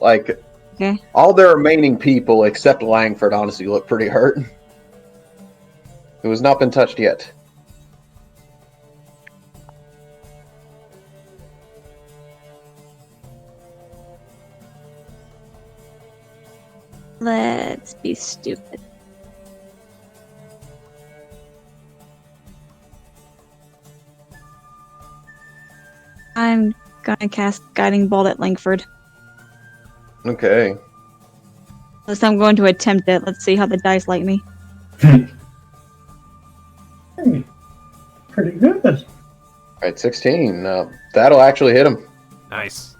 Like, Okay. all the remaining people except Langford honestly look pretty hurt. Who has not been touched yet. Let's be stupid. I'm gonna cast Guiding Bolt at Langford. Okay. Unless I'm going to attempt it. Let's see how the dice like me. Pretty good. Alright, 16. That'll actually hit him. Nice.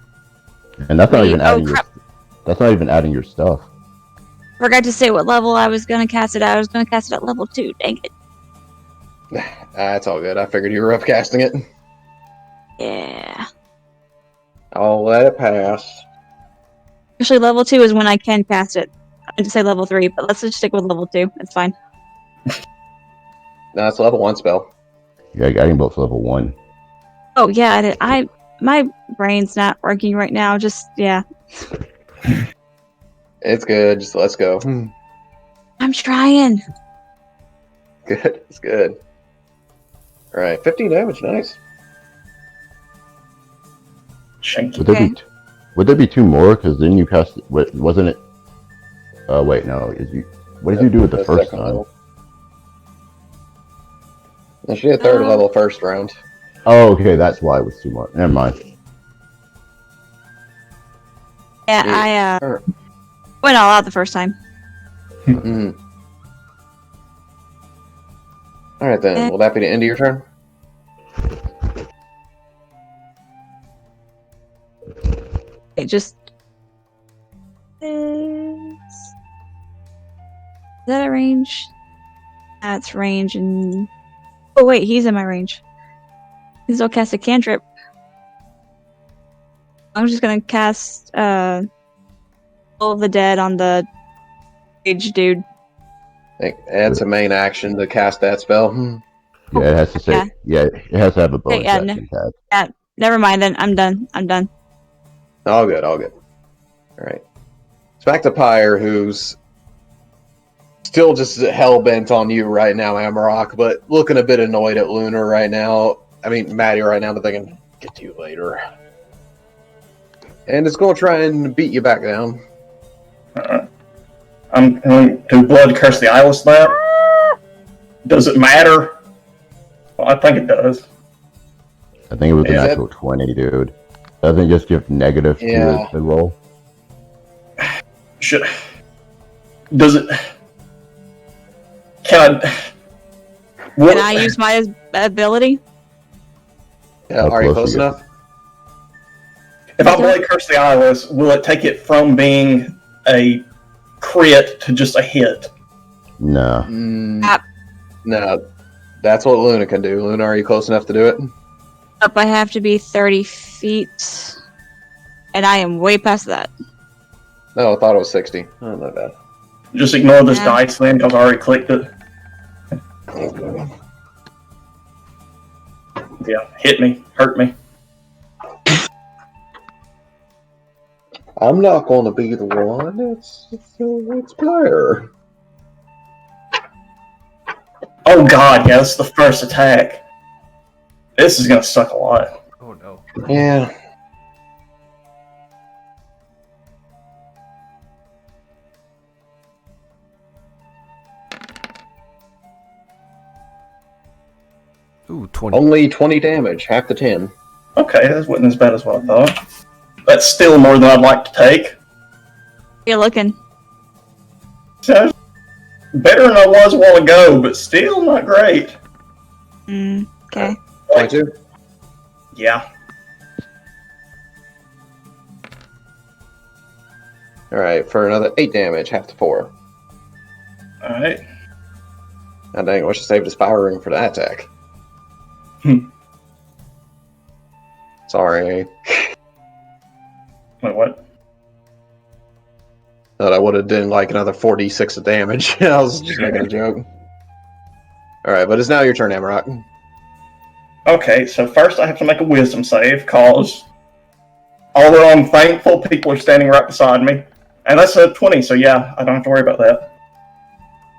And that's not even Oh, adding crap. that's not even adding your stuff. Forgot to say what level I was gonna cast it at. I was gonna cast it at level 2. Dang it. That's all good. I figured you were upcasting it. Yeah. I'll let it pass. Actually, level 2 is when I can cast it. I meant to say level 3, but let's just stick with level 2. It's fine. No, it's a level 1 spell. Yeah, Guiding Bolt's level 1. Oh yeah, my brain's not working right now. Just yeah. It's good. Just let's go. I'm trying. Good. It's good. Alright, 15 damage. Nice. Shanky. Okay. Would there be 2 more? Because then you cast. Wasn't it? Wait, no. What did you do with the That's first second time? level. And she had third level first round. Oh, okay. That's why it was 2 more. Never mind. Yeah, I went all out the first time. Mm. Alright then. Will that be the end of your turn? It just is that a range? That's range and oh wait, he's in my range. He's still cast a cantrip. I'm just gonna cast All of the Dead on the rage dude. I think that's a main action to cast that spell. Yeah, it has to say. Yeah. Yeah, it has to have a bonus yeah, action tag. Never mind then. I'm done. All good, all good. Alright. It's back to Pyre, who's still just hell-bent on you right now, Amarok, but looking a bit annoyed at Luna right now. I mean, Maddie right now, but they can get to you later. And it's going to try and beat you back down. I'm going to Blood Curse the Eyeless that. Does it matter? Well, I think it does. I think it was an Is it? actual 20, dude. Doesn't it just give negative Yeah. to the roll? Does it? Can Can I use my ability? Yeah, How are you close close are you? enough? If I Blood Curse the Eyeless, will it take it from being a crit to just a hit? No. No. That's what Luna can do. Luna, are you close enough to do it? Up, I have to be 30 feet, and I am way past that. No, I thought it was 60. Oh, not bad. Just ignore this Yeah. dice then, because I already clicked it. Yeah, hit me, hurt me. I'm not going to be the one. It's Pyre. Oh god, yeah, that's the first attack. This is gonna suck a lot. Oh no. Yeah. Ooh, 20. Only 20 damage, half the 10. Okay, that wasn't as bad as what I thought. That's still more than I'd like to take. You're looking. So, better than I was a while ago, but still not great. Okay. 22. Yeah. All right, for another 8 damage, half to 4. All right. I dang, I wish I saved his power ring for that attack. Sorry. Wait, what? Thought I would have done like another 4d6 of damage. I was just making a joke. Alright, but it's now your turn, Amarok. Okay, so first I have to make a wisdom save, cause although I'm thankful, people are standing right beside me. And that's a 20, so yeah, I don't have to worry about that.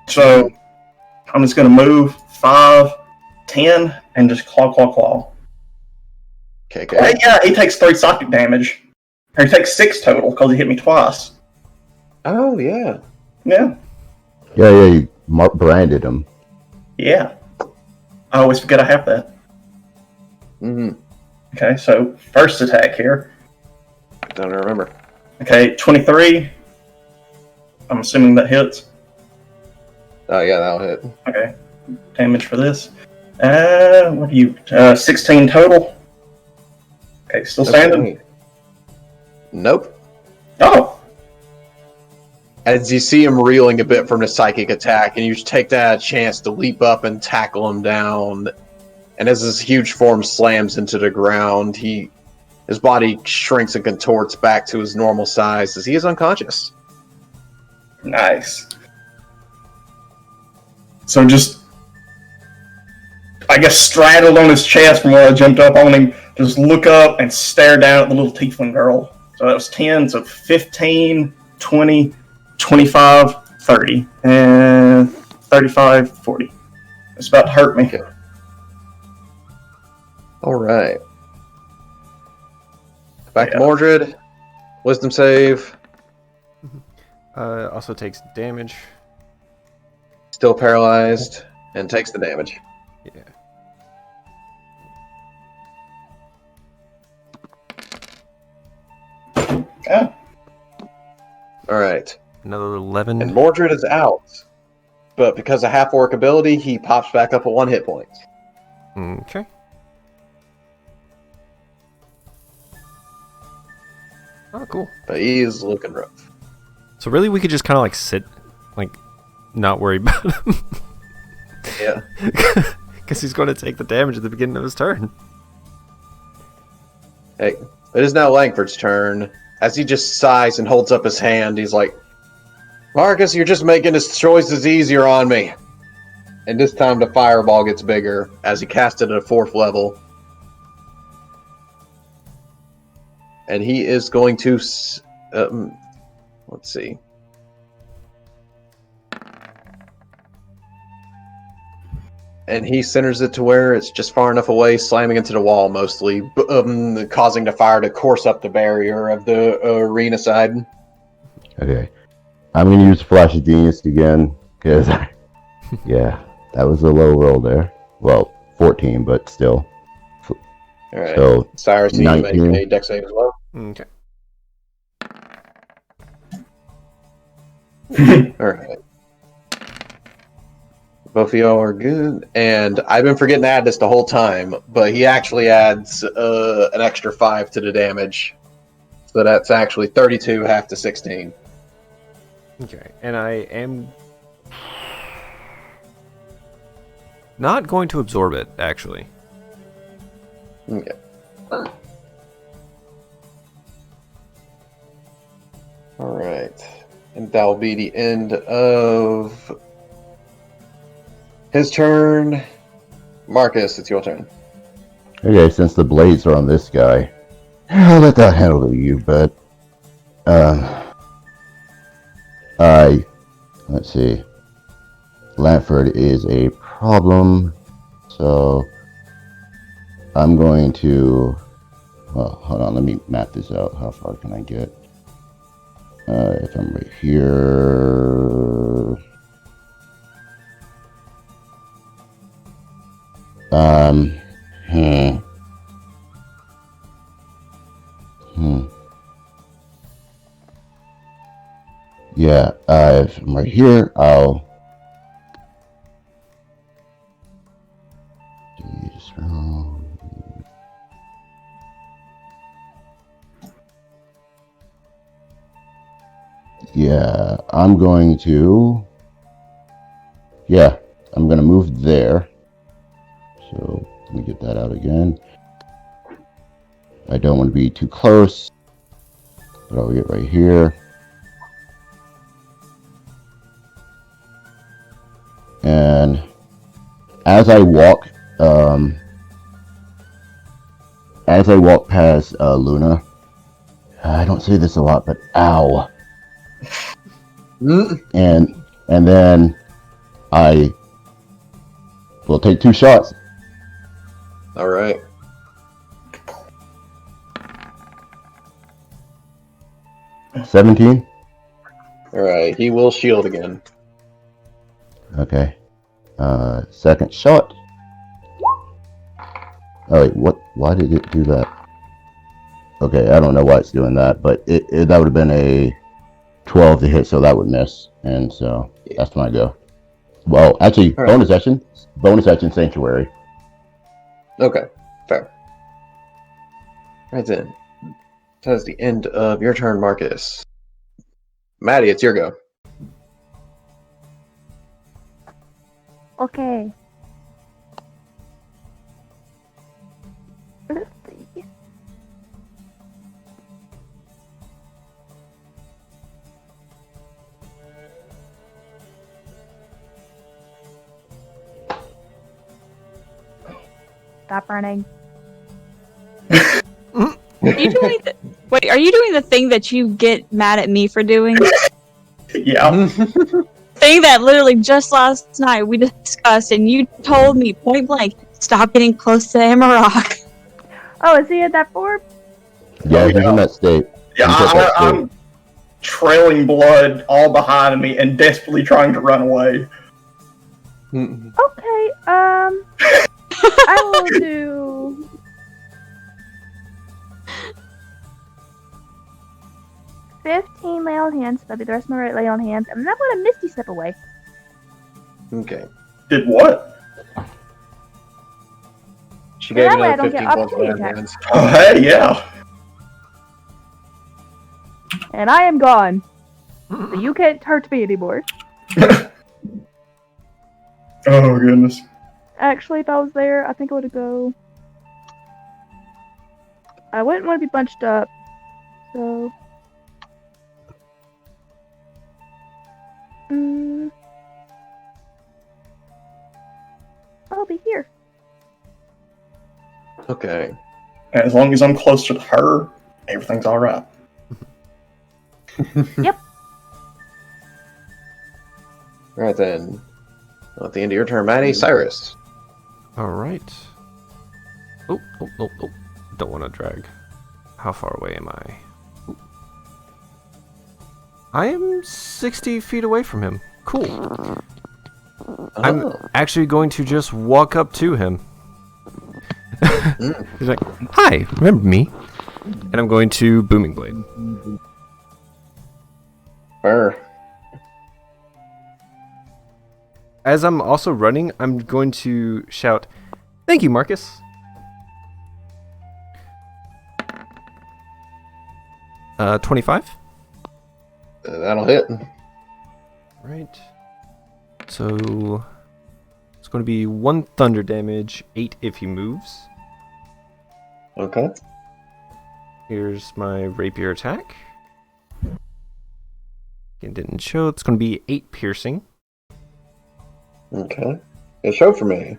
So I'm just gonna move 5, 10, and just claw. Okay, Hey, yeah, he takes 3 psychic damage. Or he takes 6 total, because he hit me twice. Oh, yeah. Yeah. Yeah, you branded him. Yeah. I always forget I have that. Mm-hmm. Okay, so first attack here. Don't remember. Okay, 23. I'm assuming that hits. Oh, yeah, that'll hit. Okay. Damage for this. What are you? 16 total. Okay, still standing? Okay. Nope. Oh! As you see him reeling a bit from the psychic attack, and you take that chance to leap up and tackle him down. And as his huge form slams into the ground, his body shrinks and contorts back to his normal size as he is unconscious. Nice. So just, I guess, straddled on his chest from where I jumped up on him, just look up and stare down at the little tiefling girl. So that was 10, so 15, 20, 25, 30, and 35, 40. It's about to hurt me. Okay. All right. Back to Mordred. Wisdom save. Also takes damage. Still paralyzed and takes the damage. Yeah. Yeah. All right. Another 11. And Mordred is out. But because of half-orc ability, he pops back up at 1 hit point. Okay. Oh, cool. But he is looking rough. So really, we could just kind of like sit, like, not worry about him. Yeah. Because he's going to take the damage at the beginning of his turn. Hey, it is now Langford's turn. As he just sighs and holds up his hand, he's like, Marcus, you're just making his choices easier on me. And this time the fireball gets bigger as he casts it at a 4th level. And he is going to... let's see. And he centers it to where it's just far enough away, slamming into the wall mostly, causing the fire to course up the barrier of the arena side. Okay. I'm going to use Flash of Genius again, because, yeah, that was a low roll there. Well, 14, but still. All right. So, Cyrus, you make 19. a dex save as well. Okay. All right. Both of y'all are good. And I've been forgetting to add this the whole time, but he actually adds an extra 5 to the damage. So that's actually 32, half to 16. Okay. And I am not going to absorb it, actually. Okay. All right. And that will be the end of his turn. Marcus, it's your turn. Okay, since the blades are on this guy, I'll let that handle you, but, let's see. Lanford is a problem, so I'm going to, well, hold on, let me map this out. How far can I get? If I'm right here, yeah, if I'm right here, I'll Yeah, I'm going to. Yeah, I'm going to move there. So let me get that out again. I don't want to be too close, but I'll get right here. And as I walk past Luna, I don't say this a lot, but ow. And then I will take 2 shots. All right. $17. All right. He will shield again. Okay. Second shot. Oh wait, what? Why did it do that? Okay, I don't know why it's doing that, but that would have been a 12 to hit, so that would miss, and so that's when I go. Well, actually, All right. bonus action, sanctuary. Okay. Fair. Right then. That's the end of your turn, Marcus. Maddie, it's your go. Okay. Let's see. Stop running. Are you doing wait, are you doing the thing that you get mad at me for doing? Yeah. Thing that literally just last night we discussed and you told me point blank, stop getting close to Amarok. Oh, is he in that form? Yeah, he's in that state. Yeah, He's at that state. I'm trailing blood all behind me and desperately trying to run away. Okay, I will do... 15 lay on hands, that'll be the rest of my lay on hands, and then I'm gonna Misty Step away. Okay. Did what? She gave That way I another don't get 15 points of opportunity hands. Oh, hey, yeah. And I am gone. So you can't hurt me anymore. Oh, goodness. Actually, if I was there, I think I would go... I wouldn't want to be bunched up, so... I'll be here. Okay. And as long as I'm closer to her, everything's alright. Yep. Right then. At the end of your turn, Maddie, Cyrus. All right. Oh. Don't want to drag. How far away am I? Ooh. I am 60 feet away from him. Cool. I'm actually going to just walk up to him. He's like, "Hi, remember me?" And I'm going to Booming Blade. Fair. As I'm also running, I'm going to shout, "Thank you, Marcus." 25. That'll hit. Right. So it's going to be 1 thunder damage, 8 if he moves. Okay. Here's my rapier attack. It didn't show. It's going to be 8 piercing. Okay. It showed for me.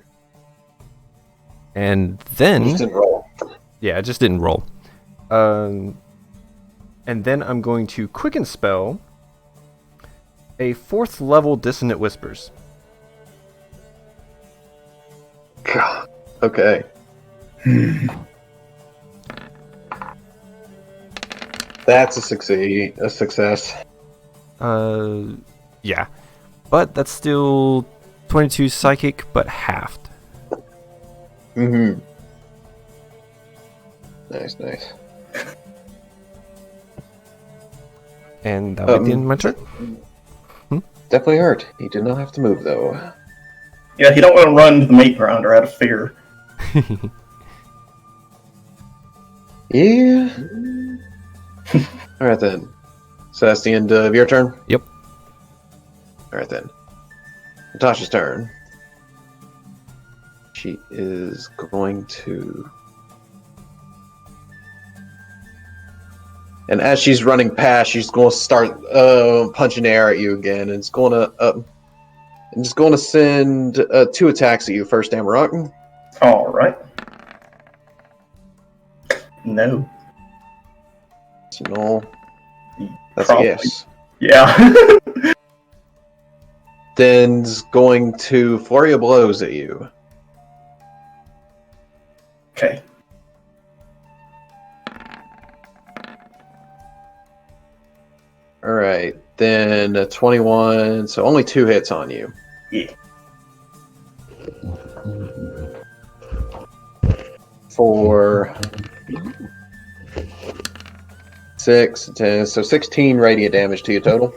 And then... Just didn't roll. Yeah, it just didn't roll. And then I'm going to Quicken Spell a 4th level Dissonant Whispers. God. Okay. That's a success. Yeah. But that's still 22 psychic, but halved. Mm-hmm. Nice. And that would be the end of my turn. Definitely hurt. He did not have to move, though. Yeah, he don't want to run to the meat grinder out of fear. Yeah. Alright then. So that's the end of your turn? Yep. Alright then. Natasha's turn. She is going to... And as she's running past, she's going to start punching air at you again. And it's going to... I'm just going to send 2 attacks at you first, Amarok. Alright. No. No. That's Probably. a yes. Yeah. Then's going to flurry of blows at you. Okay. Alright, then 21, so only 2 hits on you. Yeah. For 6, 10, so 16 radiant damage to you total.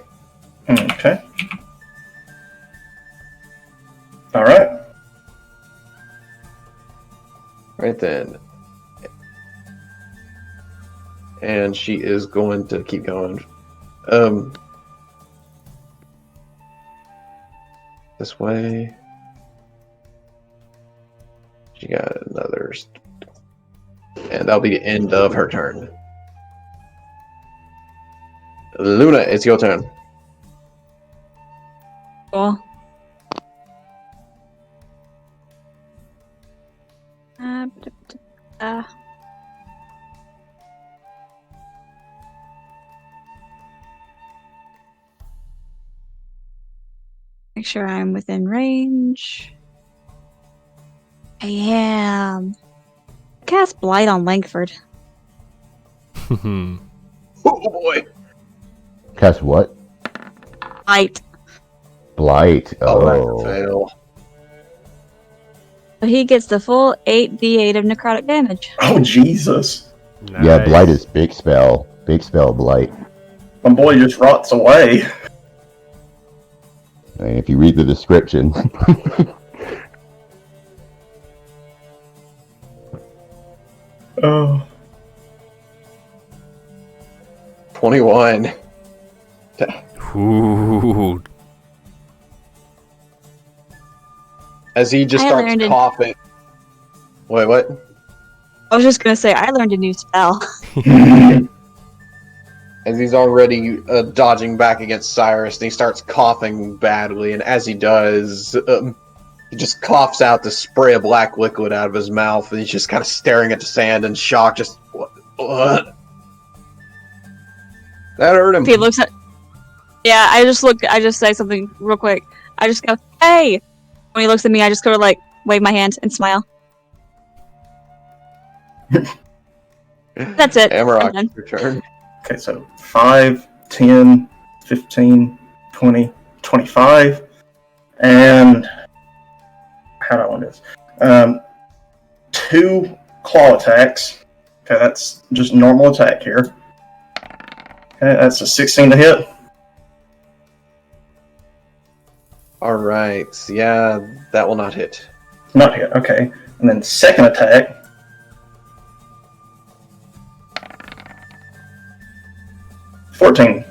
Okay. Alright. Right then. And she is going to keep going. This way. She got another. And that'll be the end of her turn. Luna, it's your turn. Cool. Make sure I'm within range. I am. Cast Blight on Langford. Oh boy. Cast what? Blight. Blight. Oh, that's a Oh. fail. But he gets the full 8d8 of necrotic damage. Oh, Jesus. Yeah, Blight is big spell. Big spell Blight. My boy just rots away. I mean, if you read the description. Oh. 21. Ooh. As he just I starts learned it. coughing. Wait, what? I was just gonna say, I learned a new spell. As he's already dodging back against Cyrus, and he starts coughing badly, and as he does, he just coughs out the spray of black liquid out of his mouth, and he's just kind of staring at the sand in shock, just, what? That hurt him. He looks at. Yeah, I just say something real quick. I just go, hey! When he looks at me, I just go like, wave my hand and smile. That's it. I'm Amarok, done. your turn. Okay, so 5, 10, 15, 20, 25, and how do I want this? 2 claw attacks. Okay, that's just normal attack here. Okay, that's a 16 to hit. Alright, yeah, that will not hit. Not hit, okay. And then second attack.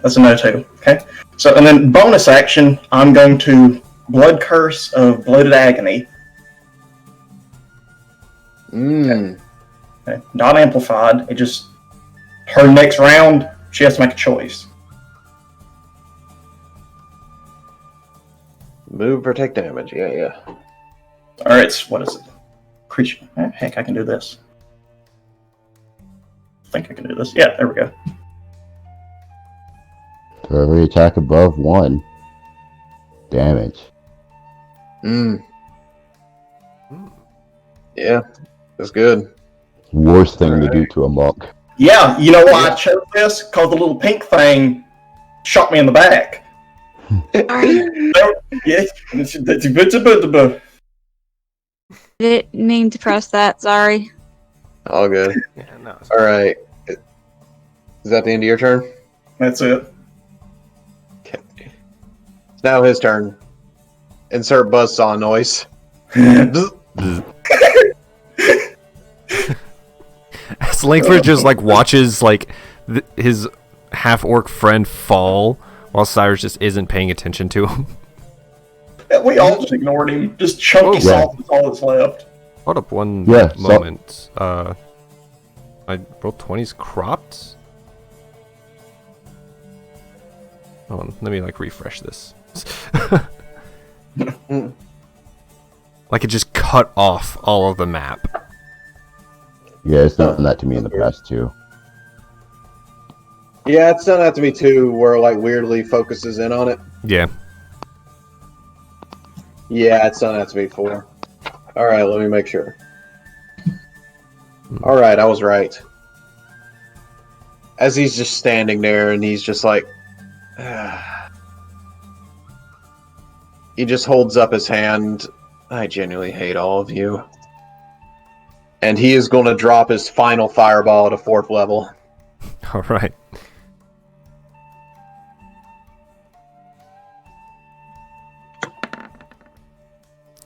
That's a no too. Okay. So and then bonus action, I'm going to Blood Curse of Bloated Agony. Mmm. Okay. Not amplified. It just her next round, she has to make a choice. Move or take damage, yeah. Alright, what is it? Creature. Heck, I can do this. I think I can do this. Yeah, there we go. For every attack above 1 damage. Mmm. Yeah, that's good. Worst thing to do to a monk. Yeah, you know why I chose this? Because the little pink thing shot me in the back. Sorry. Yes, that's a good. Didn't mean to press that. Sorry. All good. Yeah, no. Alright. Is that the end of your turn? That's it. Okay. It's now his turn. Insert buzzsaw noise. As Langford just like watches like his half-orc friend fall while Cyrus just isn't paying attention to him. Yeah, we all just ignored him. Just chunky salt is all that's left. Hold up one Yeah, moment. I rolled 20s cropped? Hold on, let me refresh this. Like it just cut off all of the map. Yeah, it's done that to me in the past too. Yeah, it's done that to me too, where it weirdly focuses in on it. Yeah. Yeah, it's done that to me before. Alright, let me make sure. Alright, I was right. As he's just standing there and he's just he just holds up his hand. I genuinely hate all of you. And he is going to drop his final fireball at a 4th level. Alright.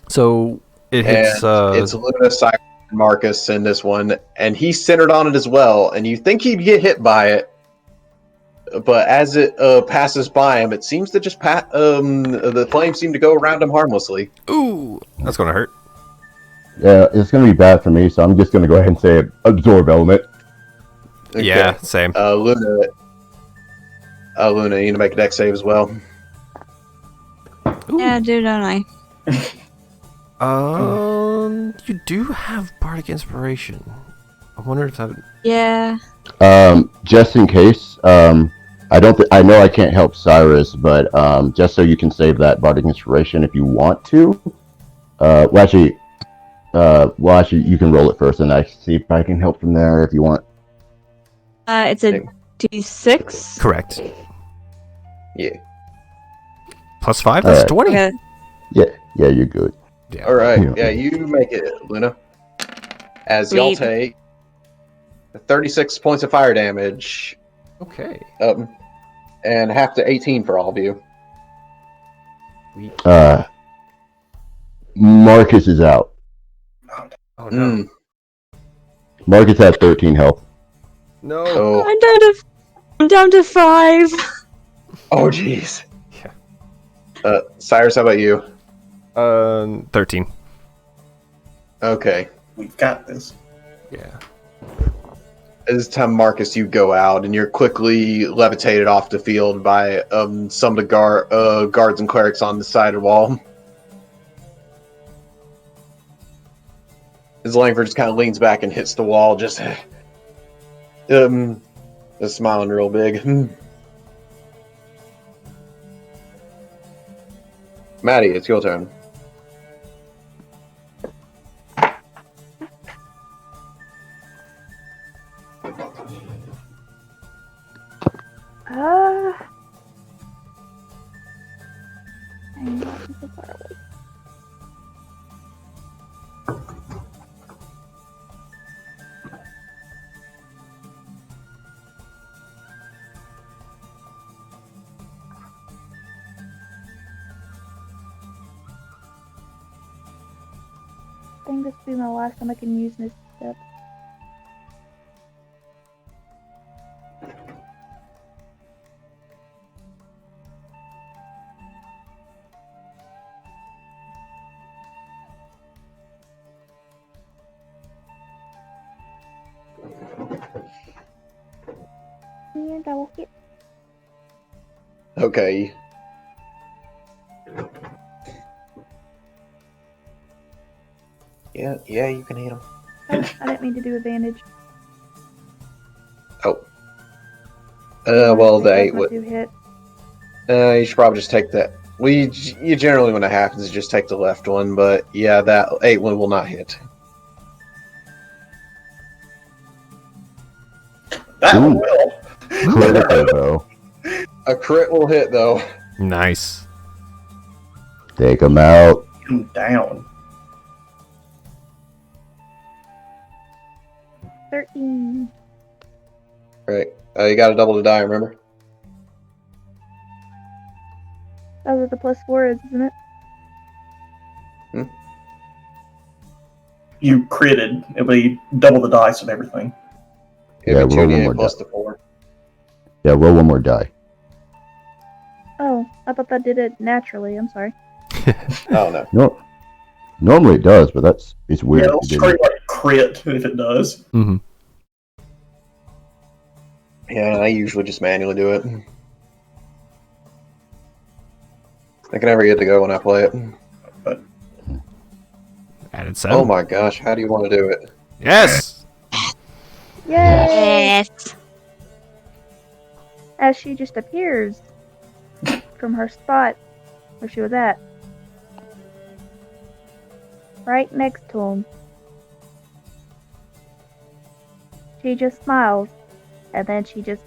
So it hits. It's Luna, Cyrus, and Marcus in this one, and he's centered on it as well. And you think he'd get hit by it, but as it passes by him, it seems to just the flames seem to go around him harmlessly. Ooh, that's gonna hurt. Yeah, it's gonna be bad for me, so I'm just gonna go ahead and say absorb element. Okay. Yeah, same. Luna, you need to make a dex save as well. Ooh. Yeah, do, don't I? You do have bardic inspiration. I wonder if that. Yeah. Just in case, I don't. I know I can't help Cyrus, but just so you can save that bardic inspiration if you want to. Actually, you can roll it first, and I see if I can help from there if you want. It's a D6. Correct. Yeah. +5. That's Alright. 20. Okay. Yeah, you're good. Yeah. All right. Yeah. Yeah, you make it, Luna. As y'all Sweet. take 36 points of fire damage, Okay. and half to 18 for all of you. Marcus is out. Oh no. Marcus has 13 health. No. Oh, I'm down to 5. oh, jeez. Yeah. Cyrus, how about you? 13. Okay. We've got this. Yeah. This time, Marcus, you go out, and you're quickly levitated off the field by some of the guards and clerics on the side of the wall. As Langford just kind of leans back and hits the wall, just smiling real big. Maddie, it's your turn. Dang, I'm so far away. I think this will be my last time I can use this step. And I will hit. Okay. Yeah, you can hit him. Oh, I didn't mean to do advantage. Oh. Well, the 8 would. Do hit. You should probably just take that. You generally, when it happens, just take the left one, but yeah, that 8 one will not hit. That Ooh. will. Critical, though. A crit will hit, though. Nice. Take him out. Him down. 13. Right. You got to double the die, remember? That was what the +4 is, isn't it? You critted. It'll be double the dice of everything. It'll be Yeah, roll 2d8 one more plus the 4. Yeah, roll one more die. Oh, I thought that did it naturally. I'm sorry. Oh no. No, normally it does, but it's weird. Yeah, it'll It didn't. scream like crit if it does. Mm-hmm. Yeah, I usually just manually do it. I can never get to go when I play it. Added 7. Oh my gosh, how do you want to do it? Yes! Yay! Yes. As she just appears from her spot where she was at. Right next to him. She just smiles, and then she just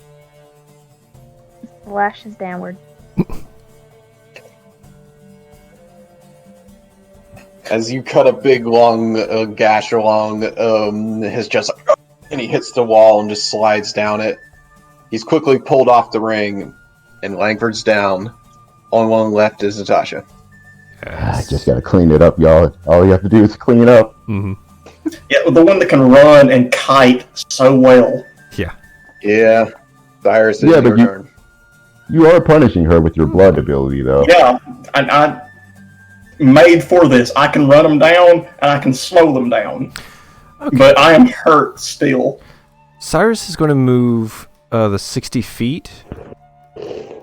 splashes downward. As you cut a big long gash along his chest, and he hits the wall and just slides down it. He's quickly pulled off the ring, and Langford's down. Only one left is Natasha. I just gotta clean it up, y'all. All you have to do is clean it up. Mm-hmm. Yeah, the one that can run and kite so well. Yeah. Yeah, Cyrus, Yeah, it's but your turn. You are punishing her with your blood ability, though. Yeah, and I made for this. I can run them down and I can slow them down. Okay. But I am hurt still. Cyrus is going to move the 60 feet.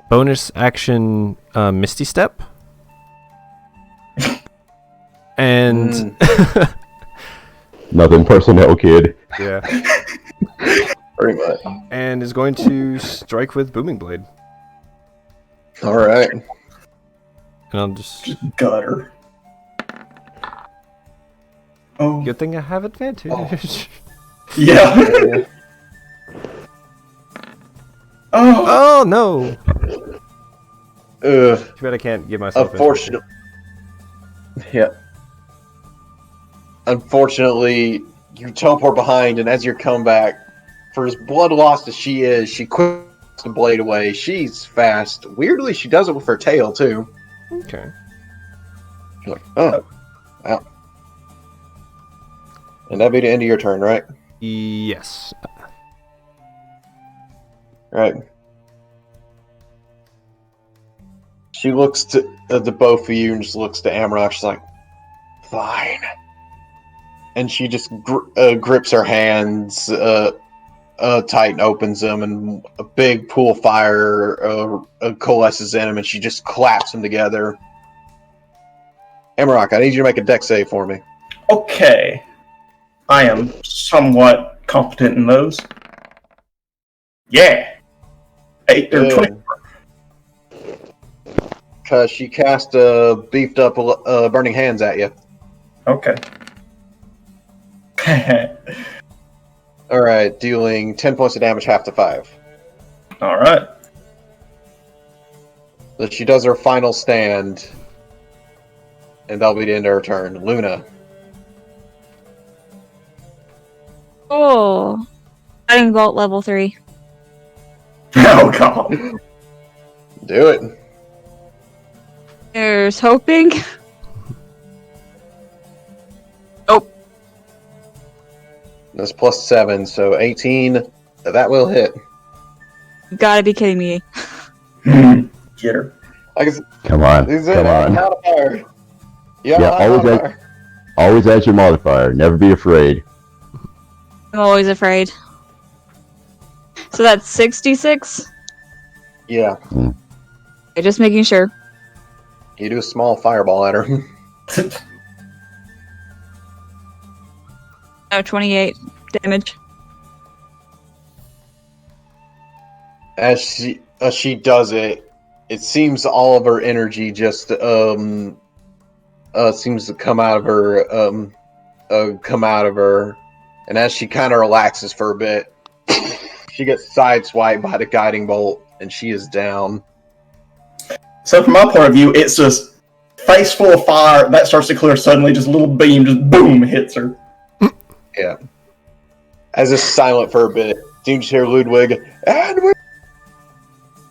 Bonus action Misty Step. And... Nothing personnel, kid. yeah. Pretty much. And is going to strike with Booming Blade. All right. And I'll just... Gutter. Oh. Good thing I have advantage. Yeah. Yeah. Oh. Oh, no! Ugh. Too bad I can't give myself... Unfortunately, yeah. Unfortunately, you teleport behind, and as you come back, for as blood lost as she is, she quickly puts the blade away. She's fast. Weirdly, she does it with her tail too. Okay. You're like, oh, wow. And that'd be the end of your turn, right? Yes. Right. She looks to the both of you and just looks to Amrock. She's like, fine. And she just grips her hands tight and opens them, and a big pool of fire coalesces in them, and she just claps them together. Amrock, I need you to make a dex save for me. Okay. I am somewhat competent in those. Yeah. 8 or 20. Because she cast beefed up burning hands at you. Okay. Alright, dealing 10 points of damage, half to 5. Alright. So she does her final stand, and that'll be the end of her turn. Luna. Oh. Guiding Bolt level 3. Oh, God. Do it. There's hoping. That's plus 7, so 18. That will hit. You gotta be kidding me. Get her. I guess Come on. he's Come on. modifier. Yeah, always add your modifier. Never be afraid. I'm always afraid. So that's 66? Yeah. Okay, just making sure. You do a small fireball at her. Oh, 28 damage. As she does it, it seems all of her energy just seems to come out of her, and as she kind of relaxes for a bit, she gets sideswiped by the guiding bolt, and she is down. So from my point of view, it's just face full of fire that starts to clear suddenly. Just a little beam, just boom, hits her. Yeah. As it's silent for a bit, you just hear Ludwig, and we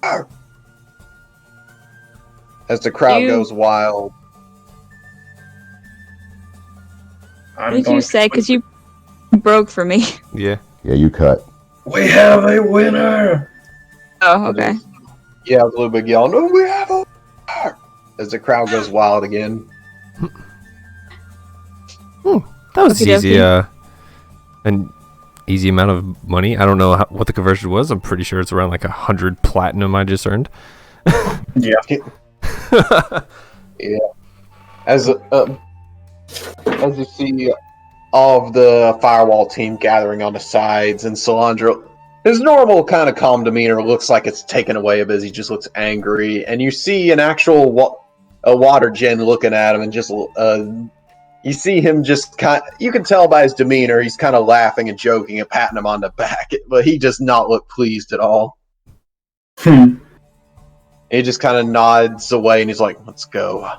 are. As the crowd goes wild. What did you say? Because you broke for me. Yeah. Yeah, you cut. We have a winner. Oh, okay. Yeah, with a little big yell. No, we have a fire! As the crowd goes wild again. That was Okey easy. dokey. An easy amount of money. I don't know what the conversion was. I'm pretty sure it's around like 100 platinum I just earned. Yeah. Yeah. As you see all of the firewall team gathering on the sides, and Solandra, his normal kind of calm demeanor looks like it's taken away a bit. He just looks angry, and you see an actual a water gen looking at him, and just you see him just you can tell by his demeanor he's kind of laughing and joking and patting him on the back, but he does not look pleased at all. He just kind of nods away and he's like, let's go.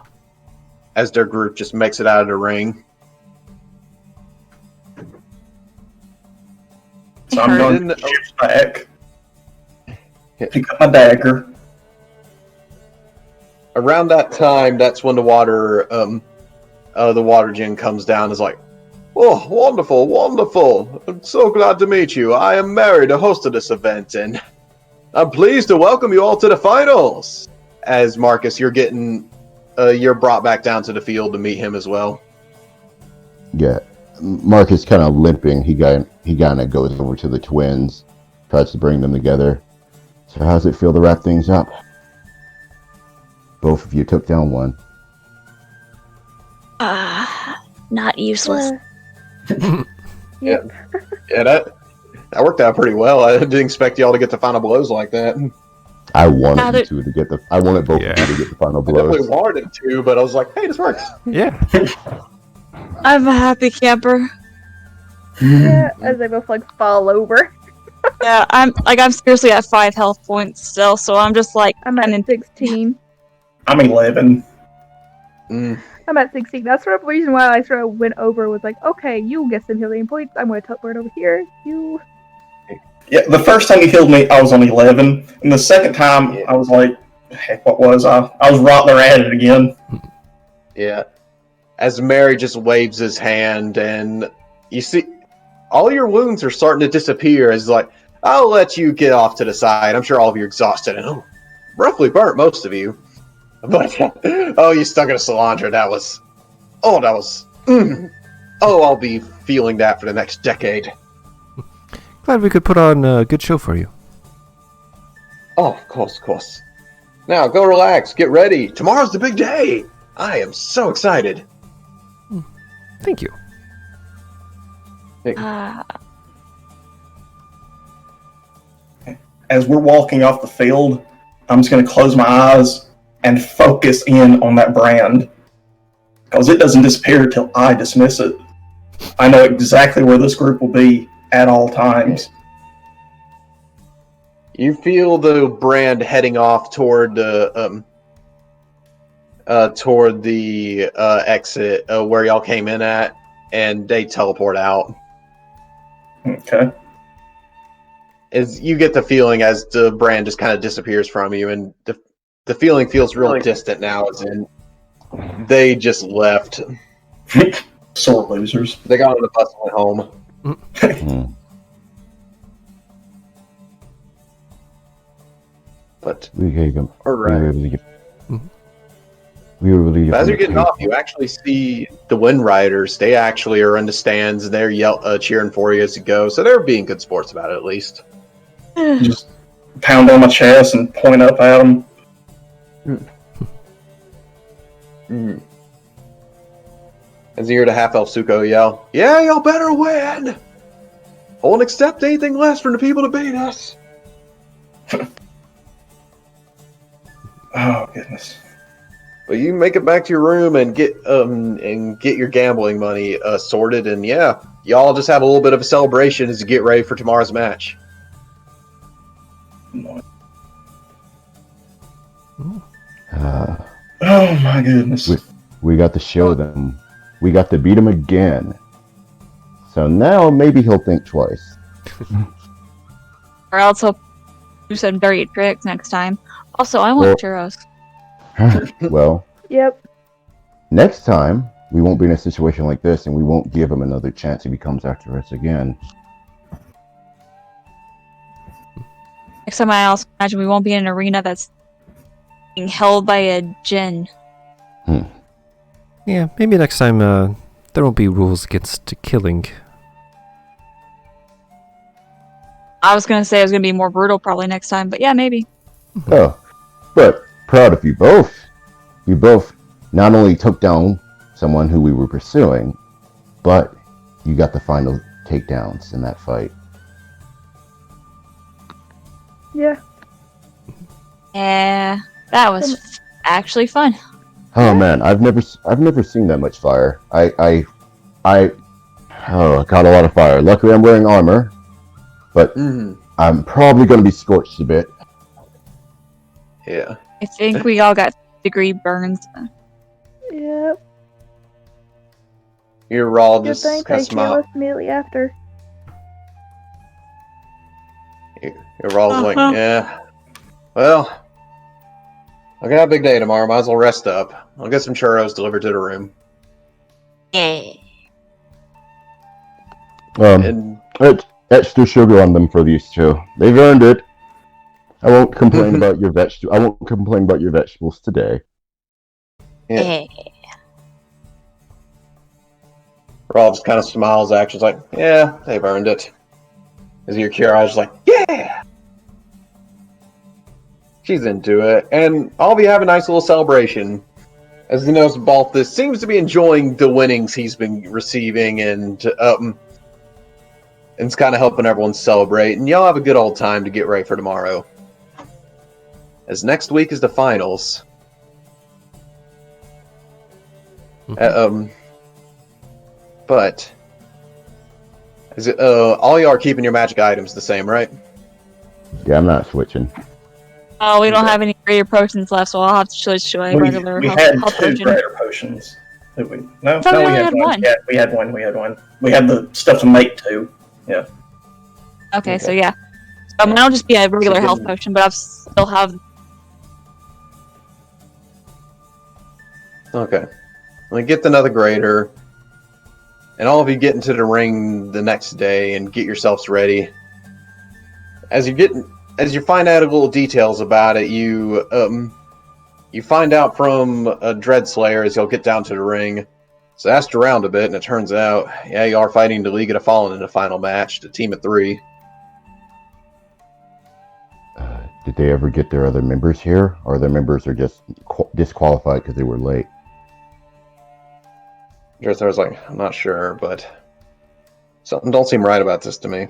As their group just makes it out of the ring. So I'm going Then- to shift back. Pick up my dagger. Around that time, that's when the water gen comes down and is like, oh, wonderful, wonderful. I'm so glad to meet you. I am Mary, the host of this event, and I'm pleased to welcome you all to the finals. As Marcus, you're brought back down to the field to meet him as well. Yeah, Marcus kind of limping. He kind of goes over to the twins, tries to bring them together. So how's it feel to wrap things up? Both of you took down one. Not useless. Yeah, that worked out pretty well. I didn't expect y'all to get the final blows like that. I wanted you two to get I wanted both of you to get the final I definitely blows. wanted to, but I was like, hey, this works. Yeah. I'm a happy camper. Yeah, as they both like fall over. Yeah, I'm seriously at 5 health points still, so I'm just like I'm at 16. I'm 11. Mm. I'm at 16. That's the reason why I sort of went over was like, okay, you get some healing points. I'm going to teleport over here. You. Yeah, the first time he healed me, I was on 11. And the second time, I was like, heck, what was I? I was right there at it again. Yeah. As Mary just waves his hand, and you see all your wounds are starting to disappear. As like, I'll let you get off to the side. I'm sure all of you are exhausted and roughly burnt, most of you. But you stuck in a Solandra. That was. I'll be feeling that for the next decade. Glad we could put on a good show for you. Oh, of course. Now, go relax. Get ready. Tomorrow's the big day. I am so excited. Thank you. As we're walking off the field, I'm just going to close my eyes and focus in on that brand. Because it doesn't disappear till I dismiss it. I know exactly where this group will be at all times. You feel the brand heading off toward the exit where y'all came in at, and they teleport out. Okay. As you get the feeling as the brand just kind of disappears from you, and the feeling feels real distant now, as in they just left. Sore losers. They got on the bus and went home. But We gave them. all right. We were really. As you're getting off, you actually see the Wind Riders. They actually are in the stands, and they're cheering for you as you go. So they're being good sports about it, at least. Just pound on my chest and point up at them. As you hear the half-elf Suko yell, "Yeah, y'all better win! I won't accept anything less from the people to beat us." Oh, goodness. But you make it back to your room and get your gambling money sorted, and yeah, y'all just have a little bit of a celebration as you get ready for tomorrow's match. Oh, my goodness. We got to show them. We got to beat him again. So now maybe he'll think twice. Or else he'll do some dirty tricks next time. Also, I want churros. Well, Yep. next time we won't be in a situation like this, and we won't give him another chance if he comes after us again. Next time I also imagine we won't be in an arena that's being held by a djinn. Yeah, maybe next time there won't be rules against killing. I was gonna say it was gonna be more brutal probably next time, but yeah, maybe. Oh, but proud of you both. You both not only took down someone who we were pursuing, but you got the final takedowns in that fight. Yeah. Yeah, that was actually fun. Oh man, I've never seen that much fire. I got a lot of fire. Luckily, I'm wearing armor, but I'm probably going to be scorched a bit. Yeah. I think we all got degree burns. Yep. You're all Good just thing kind I of smile. heal us immediately after. You're all like, yeah. Well, I got a big day tomorrow. Might as well rest up. I'll get some churros delivered to the room. Yeah. And Extra sugar on them for these two. They've earned it. I won't complain about your I won't complain about your vegetables today. yeah. Rawl just kind of smiles, actions like, yeah, they've earned it. As your Kira is like, yeah! She's into it. And I'll be having a nice little celebration. As he knows, Balthus seems to be enjoying the winnings he's been receiving, and it's kind of helping everyone celebrate. And y'all have a good old time to get ready for tomorrow. As next week is the finals. But is it all y'all are keeping your magic items the same, right? Yeah, I'm not switching. Oh, we don't have any greater potions left, so I'll have to switch to a regular We health, had health two potion. greater potions. Did we? No, thought we we only had had one. Yeah, we had one. We had one. We had the stuff to make two. Yeah. Okay, so yeah. So mine will just be a regular health potion, but I'll still have. Okay. Well, get another greater. And all of you get into the ring the next day and get yourselves ready. As you find out little details about it, you find out from Dreadslayer as you'll get down to the ring. So asked around a bit, and it turns out, yeah, you are fighting the League of the Fallen in the final match, the team of 3. Did they ever get their other members here, or their members are just disqualified because they were late? Dreadslayer's like, I'm not sure, but something don't seem right about this to me.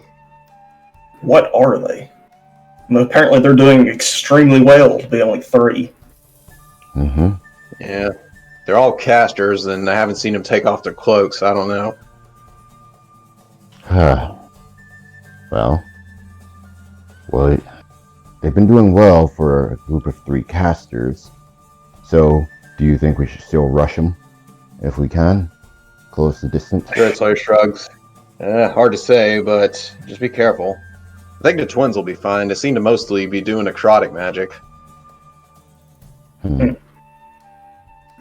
What are they? I mean, apparently they're doing extremely well to be only 3. Yeah. They're all casters, and I haven't seen them take off their cloaks. I don't know. Well, they've been doing well for a group of 3 casters. So, do you think we should still rush them if we can? Close the distance? Dreadslayer shrugs. Hard to say, but just be careful. I think the twins will be fine. They seem to mostly be doing necrotic magic.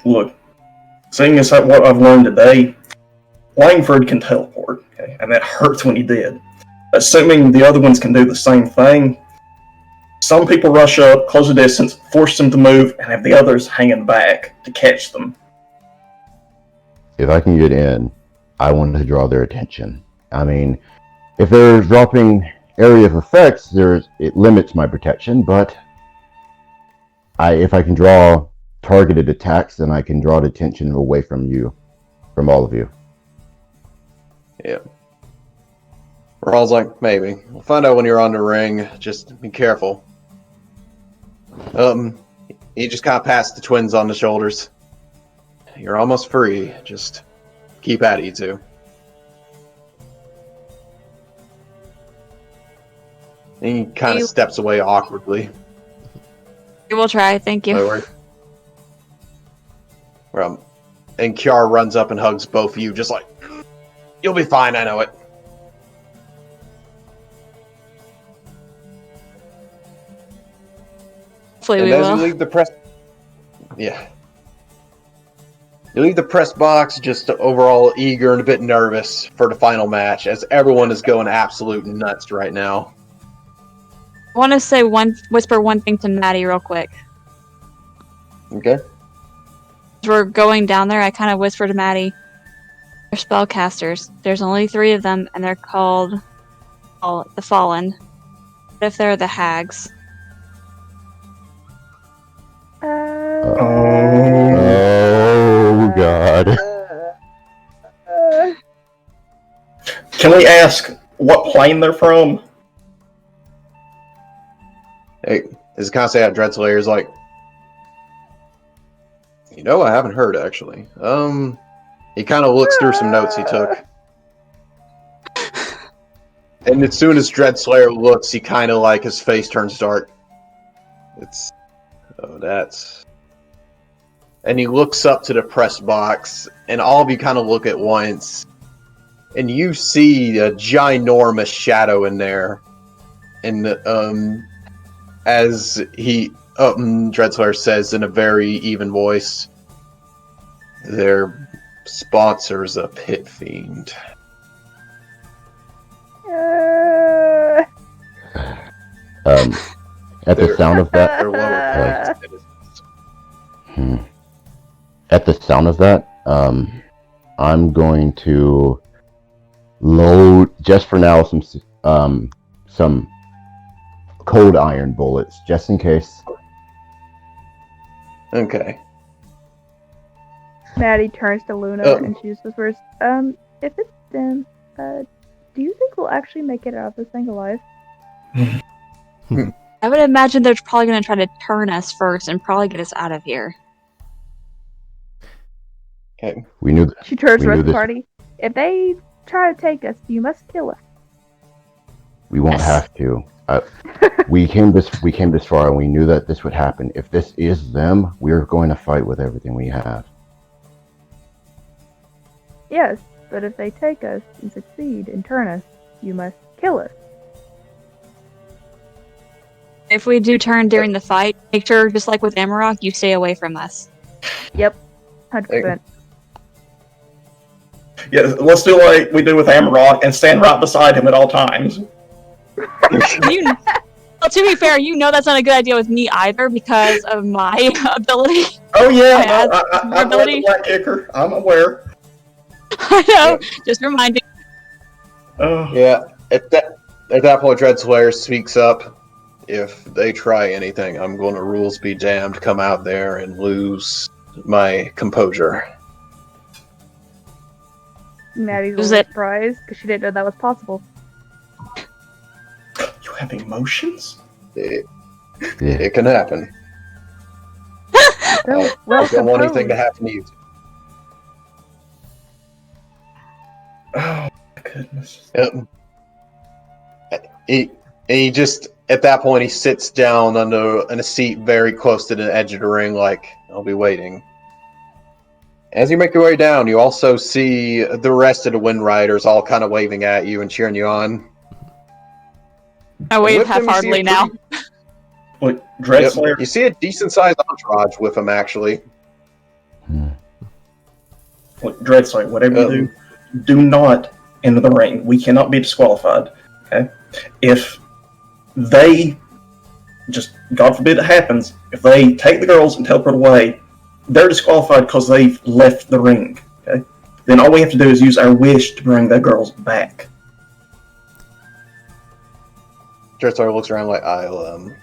Look, seeing as what I've learned today, Langford can teleport, okay, and that hurts when he did. Assuming the other ones can do the same thing, some people rush up, close the distance, force them to move, and have the others hanging back to catch them. If I can get in, I want to draw their attention. I mean, if they're dropping area of effects, it limits my protection, but if I can draw targeted attacks, then I can draw the attention away from all of you. Yeah. Rawl's like, maybe. We'll find out when you're on the ring. Just be careful. He just kind of passed the twins on the shoulders. You're almost free. Just keep at it, you two. And he kind of steps away awkwardly. We will try, thank you. And Kiara runs up and hugs both of you, just like, you'll be fine, I know it. Hopefully and we as will. you leave the press... Yeah. You leave the press box just overall eager and a bit nervous for the final match, as everyone is going absolute nuts right now. I want to whisper one thing to Maddie real quick. Okay. As we're going down there, I kind of whisper to Maddie, they're spellcasters. There's only 3 of them, and they're called the Fallen. What if they're the Hags? Oh God. Can we ask what plane they're from? Hey, this is kind of sad. Dreadslayer's like, I haven't heard actually. He kind of looks through some notes he took, and as soon as Dreadslayer looks, he kind of like his face turns dark. And he looks up to the press box, and all of you kind of look at once, and you see a ginormous shadow in there, and as Dreadslayer says in a very even voice, their sponsor's a pit fiend. At the sound of that, They're lower citizens. At the sound of that, I'm going to load just for now some cold iron bullets just in case. Okay. Maddie turns to Luna and she just whispers, if it's them, do you think we'll actually make it out of this thing alive? I would imagine they're probably going to try to turn us first and probably get us out of here. Okay. We knew. She turns to the rest of the this. party. If they try to take us, you must kill us. We won't have to. We came this far, and we knew that this would happen. If this is them, we're going to fight with everything we have. Yes, but if they take us and succeed and turn us, you must kill us. If we do turn during the fight, make sure, just like with Amarok, you stay away from us. Yep, 100%. Yeah, let's do like we do with Amarok and stand right beside him at all times. Well, to be fair, that's not a good idea with me either because of my ability. Oh yeah, My I'm the black kicker. I'm aware. I know. Just reminding. Yeah. At that point, Dreadslayer speaks up. If they try anything, I'm going to rules be damned. Come out there and lose my composure. Maddie's a little surprised because she didn't know that was possible. You have emotions? It can happen. Well, I don't want anything to happen to you. Oh my goodness. He just, at that point, he sits down in a seat very close to the edge of the ring, like, I'll be waiting. As you make your way down, you also see the rest of the Wind Riders all kind of waving at you and cheering you on. I wave half-heartedly now. What, Dreadslayer? You see a decent-sized entourage with him, actually. Look, Dreadslayer, whatever you do not enter the ring. We cannot be disqualified. Okay? If they, just God forbid it happens, if they take the girls and teleport away, they're disqualified because they've left the ring. Okay? Then all we have to do is use our wish to bring the girls back. Dreadstar looks around like, I'll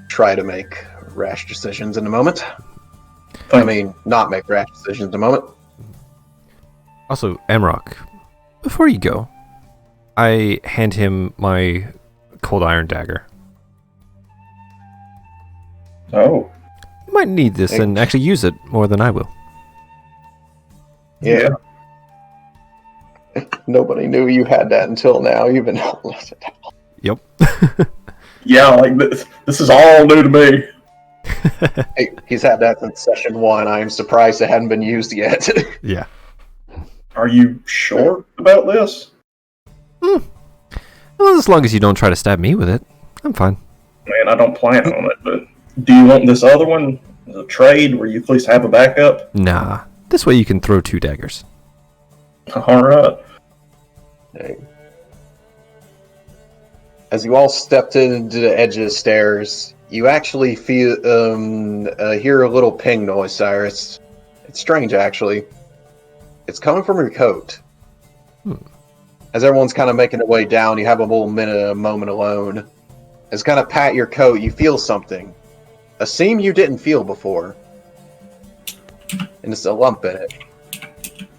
try to make rash decisions in a moment. I mean, not make rash decisions in a moment. Also, Amarok, before you go, I hand him my cold iron dagger. Oh. You might need this and actually use it more than I will. Yeah. Nobody knew you had that until now. You've been Yep. Yeah, like this is all new to me. Hey, he's had that since session 1. I am surprised it hadn't been used yet. Yeah. Are you sure about this? Well, as long as you don't try to stab me with it, I'm fine. Man, I don't plan on it, but do you want this other one as a trade where you at least have a backup? Nah. This way you can throw 2 daggers. Alright. Hey. As you all stepped into the edge of the stairs, you actually feel hear a little ping noise, Cyrus. It's strange, actually. It's coming from your coat. As everyone's kind of making their way down, you have a moment alone. As you kind of pat your coat, you feel something. A seam you didn't feel before. And it's a lump in it.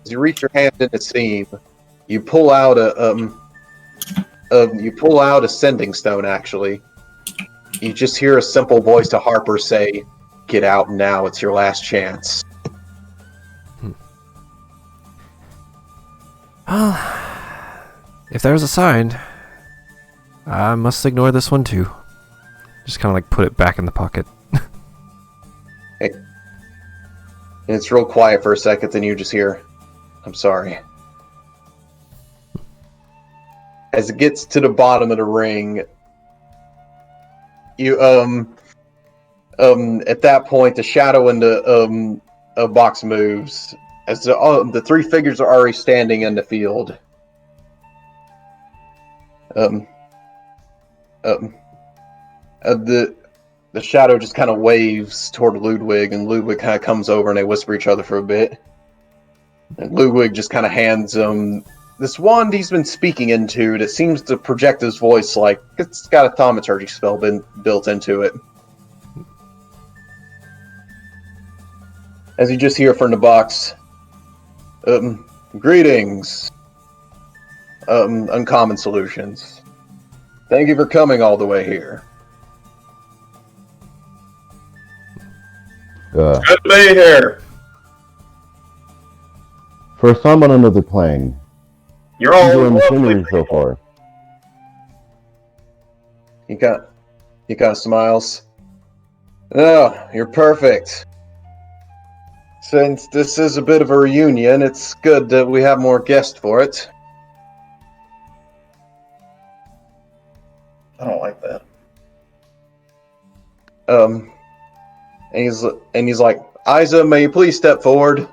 As you reach your hand in the seam, you pull out a sending stone, actually. You just hear a simple voice to Harper say, "Get out now, it's your last chance." Well, if there's a sign, I must ignore this one too. Just kind of like put it back in the pocket. Hey. And it's real quiet for a second, then you just hear, "I'm sorry." As it gets to the bottom of the ring, you at that point the shadow in the box moves as the three figures are already standing in the field. The shadow just kind of waves toward Ludwig, and Ludwig kind of comes over, and they whisper each other for a bit. And Ludwig just kind of hands this wand he's been speaking into that seems to project his voice like it's got a thaumaturgy spell built into it. As you just hear from the box, "Greetings, Uncommon Solutions. Thank you for coming all the way here." Good to be here. First time on another plane. You're all Enjoying the lovely scenery so people. far. He kind of smiles. "Oh, you're perfect. Since this is a bit of a reunion, it's good that we have more guests for it." I don't like that. And he's like, "Isa, may you please step forward?"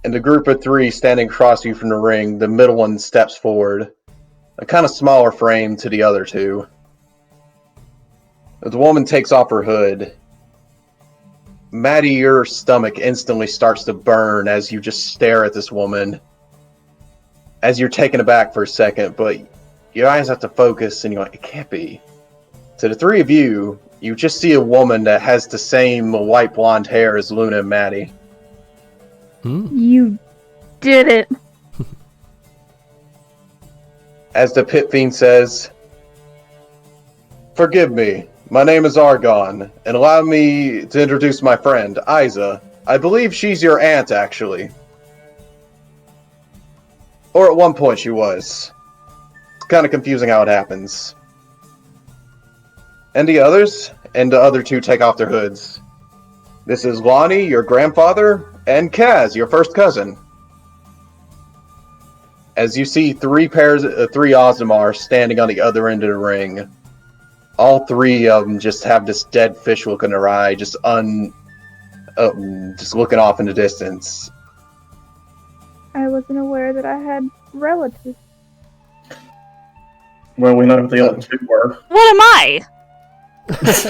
And the group of three standing across you from the ring, the middle one steps forward, a kind of smaller frame to the other two. The woman takes off her hood. Maddie, your stomach instantly starts to burn as you just stare at this woman. As you're taken aback for a second, but your eyes have to focus, and you're like, "It can't be." To the three of you, you just see a woman that has the same white blonde hair as Luna and Maddie. You did it. As the Pit Fiend says, "Forgive me, my name is Argon, and allow me to introduce my friend, Isa. I believe she's your aunt, actually. Or at one point she was. It's kind of confusing how it happens." And the others? And the other two take off their hoods. "This is Lonnie, your grandfather, and Kaz, your first cousin." As you see three Ozimar standing on the other end of the ring. All three of them just have this dead fish look in their eye, just looking off in the distance. I wasn't aware that I had relatives. Well, we know who the other two were. What am I?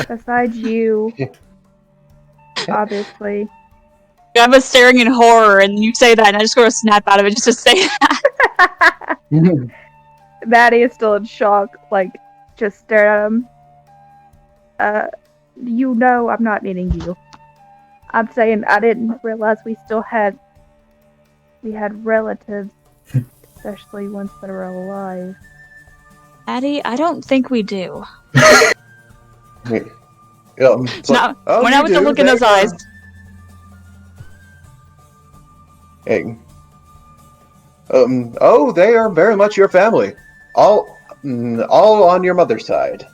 Besides you, obviously. I was staring in horror, and you say that, and I just go to snap out of it just to say that. Maddie is still in shock, like, just stare at him. You know I'm not meaning you. I'm saying I didn't realize we had relatives, especially ones that are alive. Addie, I don't think we do. It's like, "Oh, when you I was to do, look in they those are." eyes. Hey. Oh, they are very much your family. All on your mother's side.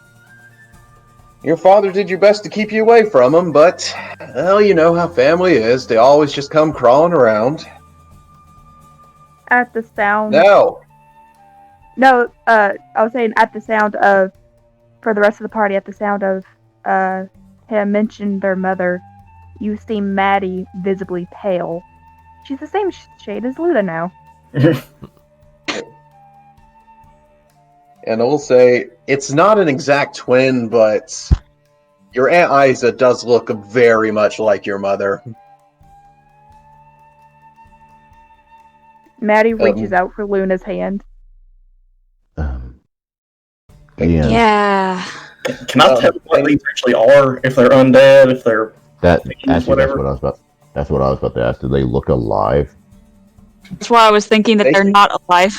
Your father did your best to keep you away from them, but, well, you know how family is. They always just come crawling around. At the sound. No. No, I was saying at the sound of, for the rest of the party, at the sound of him mention their mother, you see Maddie visibly pale. She's the same shade as Luda now. And I will say, it's not an exact twin, but your Aunt Isa does look very much like your mother. Maddie reaches out for Luna's hand. And Yeah. Can I tell what these actually are? If they're undead, if they're actually, that's whatever. what I was about. That's what I was about to ask. Do they look alive? That's why I was thinking that they're not alive.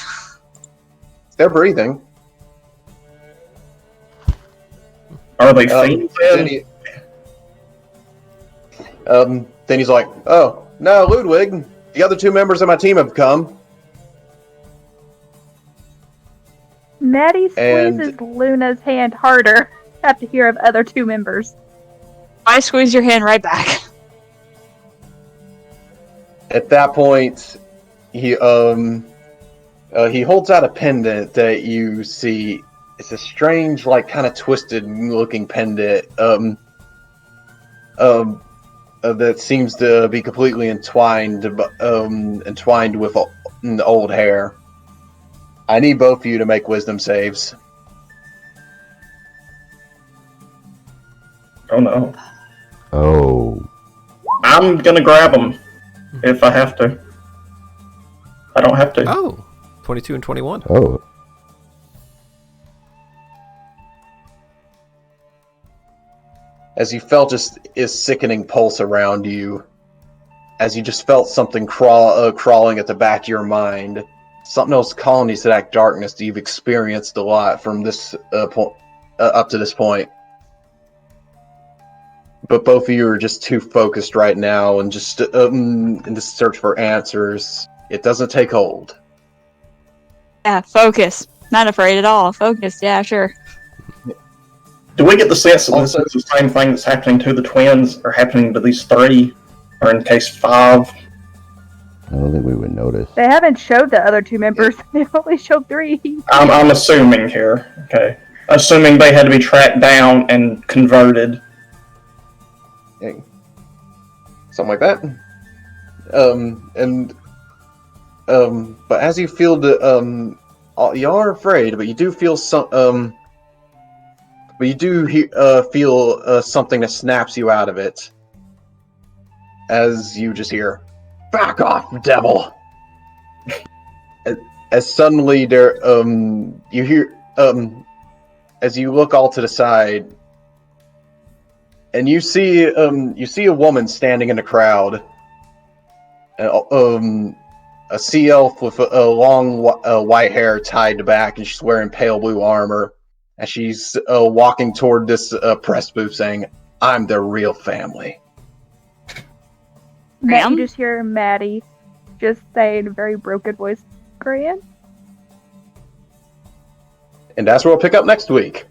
They're breathing. Are they fiends then? Then he's like, "Oh, no, Ludwig. The other 2 members of my team have come." Maddie squeezes Luna's hand harder after hear of other 2 members. I squeeze your hand right back. At that point, he holds out a pendant that you see. It's a strange, like, kind of twisted-looking pendant. That seems to be completely entwined with old hair. I need both of you to make wisdom saves. Oh no. Oh. I'm gonna grab them if I have to. I don't have to. Oh, 22 and 21. Oh. As you felt just a sickening pulse around you, as you just felt something crawling at the back of your mind, something else calling you to that darkness that you've experienced a lot from this point up to this point. But both of you are just too focused right now, and just in the search for answers. It doesn't take hold. Yeah, focus. Not afraid at all. Focus. Yeah, sure. Do we get the sense that this is the same thing that's happening to the twins, or happening to these 3, or in case 5? I don't think we would notice. They haven't showed the other 2 members. They've only showed 3. I'm assuming here. Okay. Assuming they had to be tracked down and converted. Yeah. Something like that. But as you feel you are afraid, but you do feel feel something that snaps you out of it. As you just hear, "Back off, devil!" As suddenly there, you hear, as you look all to the side, and you see a woman standing in the crowd, a sea elf with a long white hair tied to back, and she's wearing pale blue armor, and she's walking toward this press booth saying, "I'm their real family." You just hear Maddie just say in a very broken voice, "Gran?" And that's where we'll pick up next week.